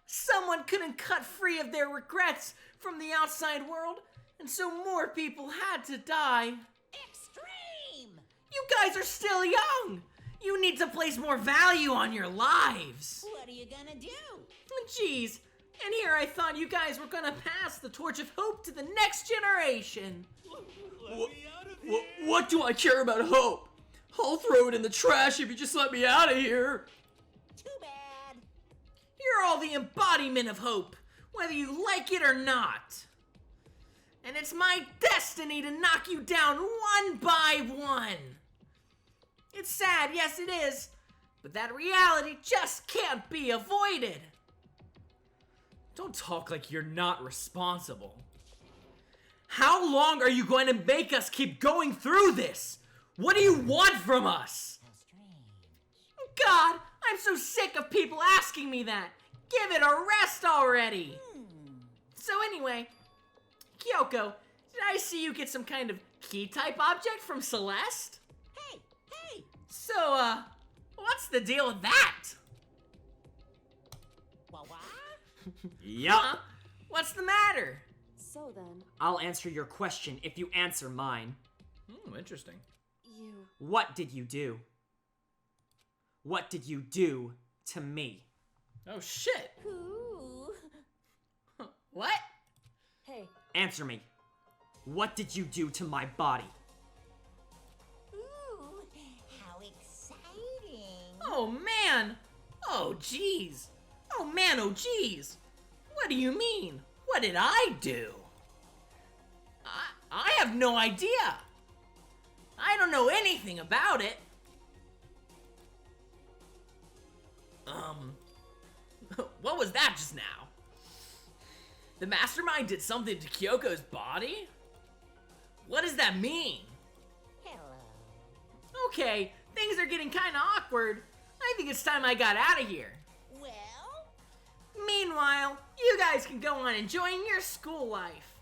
Someone couldn't cut free of their regrets from the outside world, and so more people had to die. Extreme! You guys are still young! You need to place more value on your lives! What are you gonna do? Jeez, and here I thought you guys were gonna pass the torch of hope to the next generation. What do I care about hope? I'll throw it in the trash if you just let me out of here. Too bad. You're all the embodiment of hope, whether you like it or not. And it's my destiny to knock you down one by one. It's sad, yes it is, but that reality just can't be avoided. Don't talk like you're not responsible. How long are you going to make us keep going through this? What do you want from us? How strange. God, I'm so sick of people asking me that. Give it a rest already. So anyway, Kyoko, did I see you get some kind of key-type object from Celeste? Hey! So, what's the deal with that? What? Yup. Huh? What's the matter? So then, I'll answer your question if you answer mine. Interesting. you... What did you do? What did you do to me? Oh, shit. Ooh. What? Hey, Answer me. What did you do to my body? Ooh. How exciting. Oh, man. Oh, jeez. Oh, man, oh, jeez. What do you mean? What did I do? I have no idea. I don't know anything about it. What was that just now? The mastermind did something to Kyoko's body? What does that mean? Hello. Okay, things are getting kinda awkward. I think it's time I got out of here. Well, Meanwhile, you guys can go on enjoying your school life.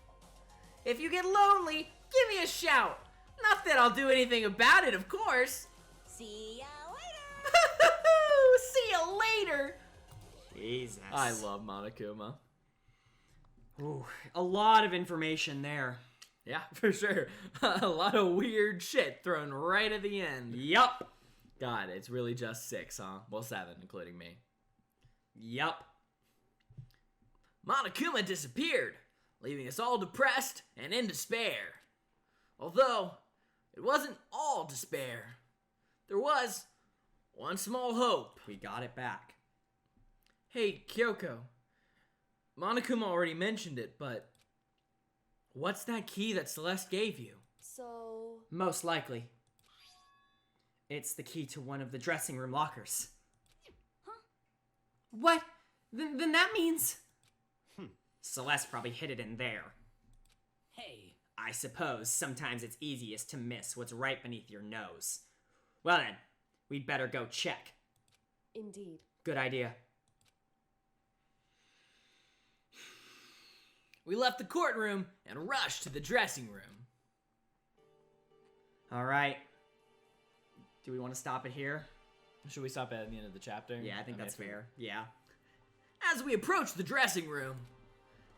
If you get lonely, give me a shout. Not that I'll do anything about it, of course. see ya later. See you later. Jesus. I love Monokuma. Ooh, a lot of information there. Yeah, for sure. A lot of weird shit thrown right at the end. Yup. God, it's really just 6, huh? Well, 7, including me. Yup. Monokuma disappeared, leaving us all depressed and in despair. Although, it wasn't all despair. There was one small hope. We got it back. Hey, Kyoko. Monokuma already mentioned it, but what's that key that Celeste gave you? So, Most likely. It's the key to one of the dressing room lockers. Huh? What? Then that means... Celeste probably hid it in there. Hey, I suppose sometimes it's easiest to miss what's right beneath your nose. Well then, we'd better go check. indeed. Good idea. We left the courtroom and rushed to the dressing room. Alright. Do we want to stop it here? Should we stop at the end of the chapter? Yeah, I think that's fair. Yeah. As we approached the dressing room,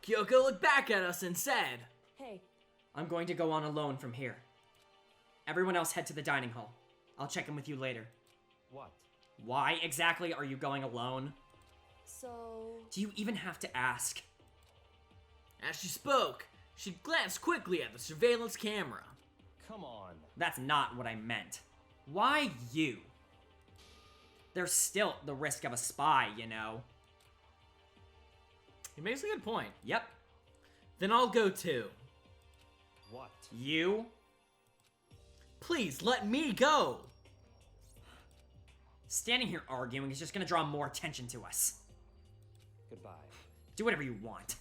Kyoko looked back at us and said, Hey, I'm going to go on alone from here. Everyone else head to the dining hall. I'll check in with you later. What? Why exactly are you going alone? so... Do you even have to ask? As she spoke, she glanced quickly at the surveillance camera. Come on. That's not what I meant. Why you? There's still the risk of a spy, you know. He makes a good point. Yep. Then I'll go too. What? You? Please let me go. Standing here arguing is just gonna draw more attention to us. Goodbye. Do whatever you want.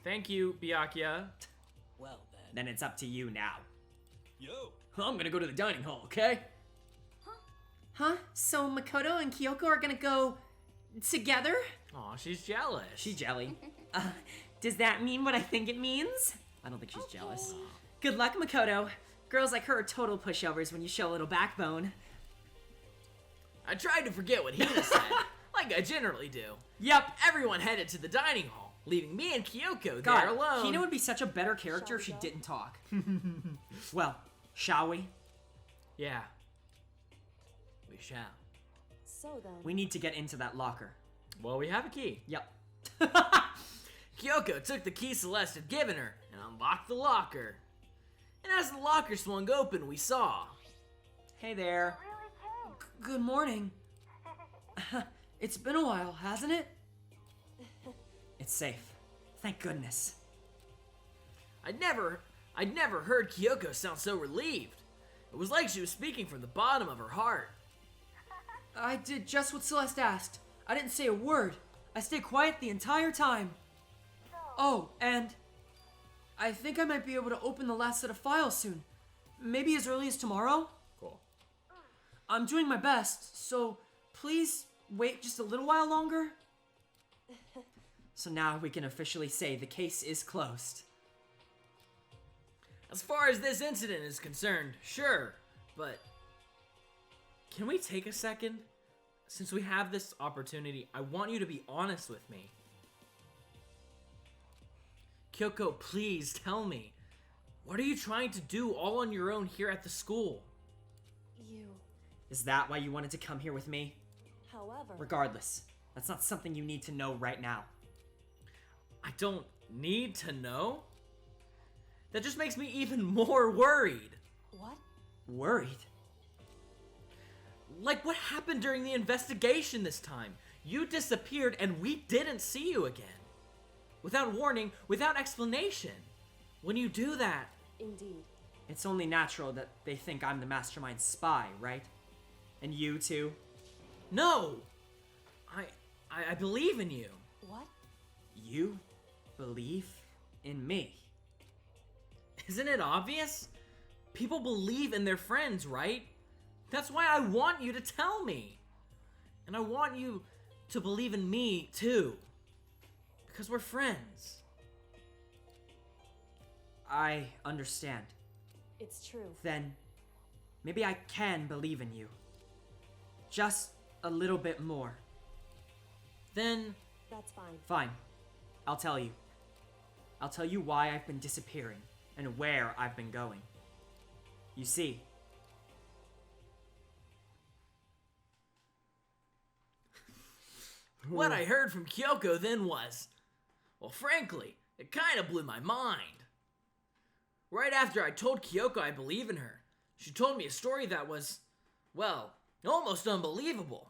Thank you, Byakuya. well then. Then it's up to you now. Yo, I'm gonna go to the dining hall, okay? Huh? So Makoto and Kyoko are gonna go together? Aw, she's jealous. She jelly. Does that mean what I think it means? I don't think she's jealous. Good luck, Makoto. Girls like her are total pushovers when you show a little backbone. I tried to forget what Hina said, like I generally do. Yep. Everyone headed to the dining hall, leaving me and Kyoko God, there alone. Hina would be such a better character if she didn't talk. Well, shall we? Yeah. We shall. So then... We need to get into that locker. Well, we have a key. Yep. Kyoko took the key Celeste had given her and unlocked the locker. And as the locker swung open, we saw... Hey there. Good morning. It's been a while, hasn't it? It's safe. Thank goodness. I'd never heard Kyoko sound so relieved. It was like she was speaking from the bottom of her heart. I did just what Celeste asked. I didn't say a word. I stayed quiet the entire time. Oh, and I think I might be able to open the last set of files soon. Maybe as early as tomorrow? Cool. I'm doing my best, so please wait just a little while longer. So now we can officially say the case is closed. As far as this incident is concerned, sure, but can we take a second? Since we have this opportunity, I want you to be honest with me. Kyoko, please tell me. What are you trying to do all on your own here at the school? You... Is that why you wanted to come here with me? However... Regardless, that's not something you need to know right now. I don't need to know? That just makes me even more worried. What? Worried? Like what happened during the investigation this time? You disappeared and we didn't see you again. Without warning, without explanation. When you do that... Indeed. It's only natural that they think I'm the mastermind spy, right? And you too? No! I believe in you. What? You believe in me. Isn't it obvious? People believe in their friends, right? That's why I want you to tell me. And I want you to believe in me, too. Because we're friends. I understand. It's true. Then, maybe I can believe in you. Just a little bit more. Then... That's fine. Fine. I'll tell you. I'll tell you why I've been disappearing and where I've been going. You see, what I heard from Kyoko then was... Well, frankly, it kind of blew my mind. Right after I told Kyoko I believe in her, she told me a story that was, well, almost unbelievable.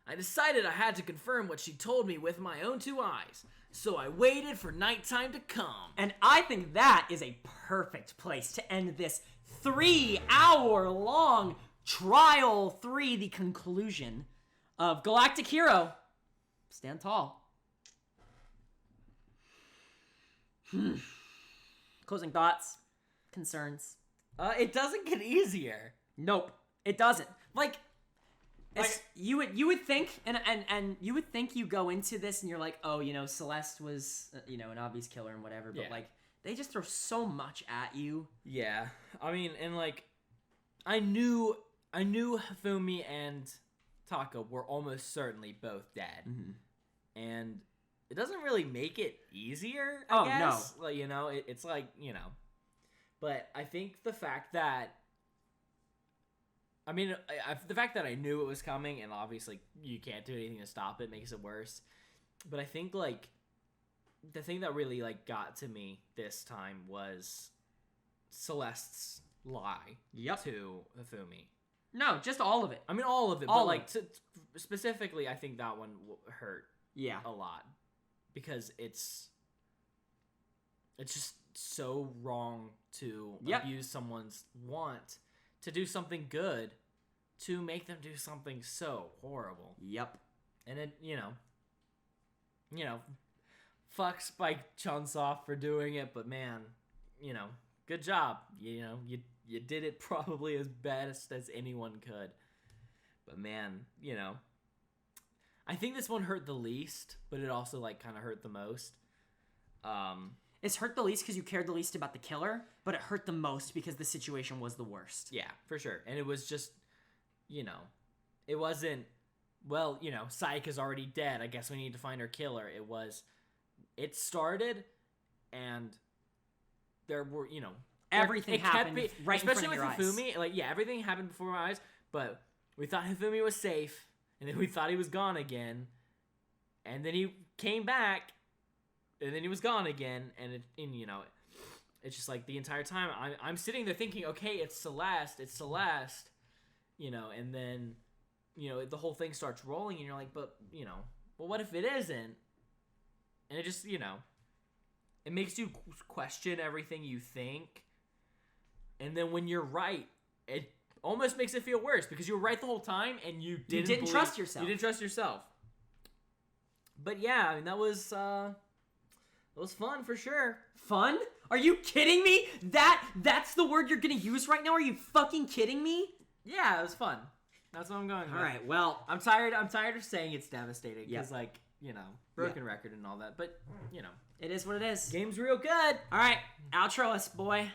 I decided I had to confirm what she told me with my own 2 eyes, so I waited for nighttime to come. and I think that is a perfect place to end this 3-hour-long Trial 3, the conclusion of Galactic Hero. Stand tall. Closing thoughts, concerns. It doesn't get easier. Nope, it doesn't. Like you would think, and you would think you go into this and you're like, oh, you know, Celeste was, you know, an obvious killer and whatever, but Yeah. like they just throw so much at you. Yeah, I mean, and like, I knew Hifumi and Taka were almost certainly both dead, and it doesn't really make it easier. I guess. No, like, you know, it's like, you know, but I think the fact that, I mean, the fact that I knew it was coming, and obviously you can't do anything to stop it, makes it worse. But I think like the thing that really like got to me this time was Celeste's lie to Hifumi. No, just all of it. I mean, all of it, but like specifically, I think that one hurt. Yeah, a lot, because it's just so wrong to abuse someone's want to do something good, to make them do something so horrible. Yep. And it, you know, fuck Spike Chunsoft for doing it, but man, you know, good job. You know, you did it probably as best as anyone could. But man, you know, I think this one hurt the least, but it also like kind of hurt the most. It's hurt the least because you cared the least about the killer, but it hurt the most because the situation was the worst. Yeah, for sure. And it was just, you know, it wasn't, well, you know, Psyche is already dead, I guess we need to find our killer. It started, and there were, you know, everything happened right in front especially of your with eyes. Hifumi. Like, yeah, everything happened before my eyes, but we thought Hifumi was safe, and then we thought he was gone again, and then he came back, and then he was gone again, and you know, it's just like the entire time I'm sitting there thinking, okay, it's Celeste, you know, and then, you know, the whole thing starts rolling, and you're like, but, you know, well, what if it isn't? And it just, you know, it makes you question everything you think, and then when you're right, it almost makes it feel worse, because you were right the whole time, and you didn't trust yourself. You didn't trust yourself. But yeah, I mean, that was fun for sure. Fun? Are you kidding me? That's the word you're gonna use right now? Are you fucking kidding me? Yeah, it was fun. That's what I'm going with. All right, well, I'm tired of saying it's devastating, because like, you know, broken record and all that, but, you know, it is what it is. Game's real good. All right, outro us, boy.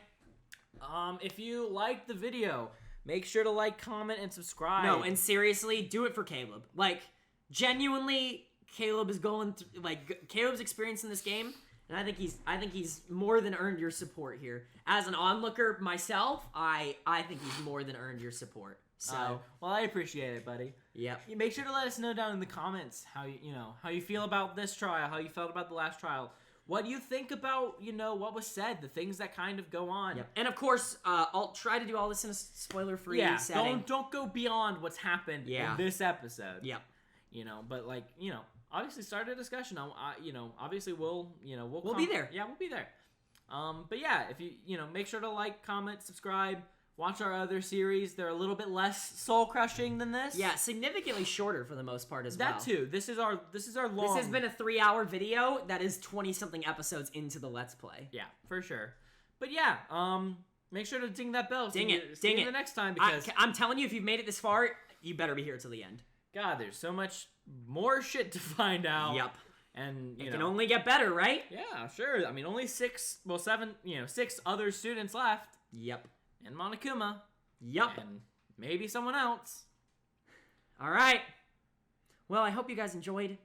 If you liked the video, make sure to like, comment, and subscribe. No, and seriously, do it for Kaleb. Like, genuinely, Kaleb is going through, like, Caleb's experience in this game, and I think he's more than earned your support here. As an onlooker myself, I think he's more than earned your support. So, well, I appreciate it, buddy. Yep. You make sure to let us know down in the comments how you feel about this trial, how you felt about the last trial, what you think about, you know, what was said, the things that kind of go on. Yep. And of course, I'll try to do all this in a spoiler-free setting. Don't go beyond what's happened in this episode. Yep. You know, but like, you know, obviously start a discussion. You know, obviously we'll be there. Yeah, we'll be there. But yeah, if you know, make sure to like, comment, subscribe, watch our other series. They're a little bit less soul crushing than this. Yeah, significantly shorter for the most part as well. That too. This is our long. This has been a 3-hour video that is 20-something episodes into the Let's Play. Yeah, for sure. But yeah, make sure to ding that bell. Ding it. The next time, because I'm telling you, if you've made it this far, you better be here till the end. God, there's so much more shit to find out. Yep. And it can only get better, right? Yeah, sure. I mean, only 6 other students left. Yep. And Monokuma. Yep. And maybe someone else. All right. Well, I hope you guys enjoyed.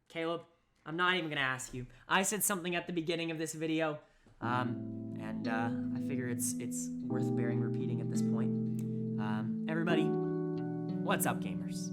Caleb, I'm not even gonna ask you. I said something at the beginning of this video, and I figure it's worth bearing repeating at this point. Everybody, what's up, gamers?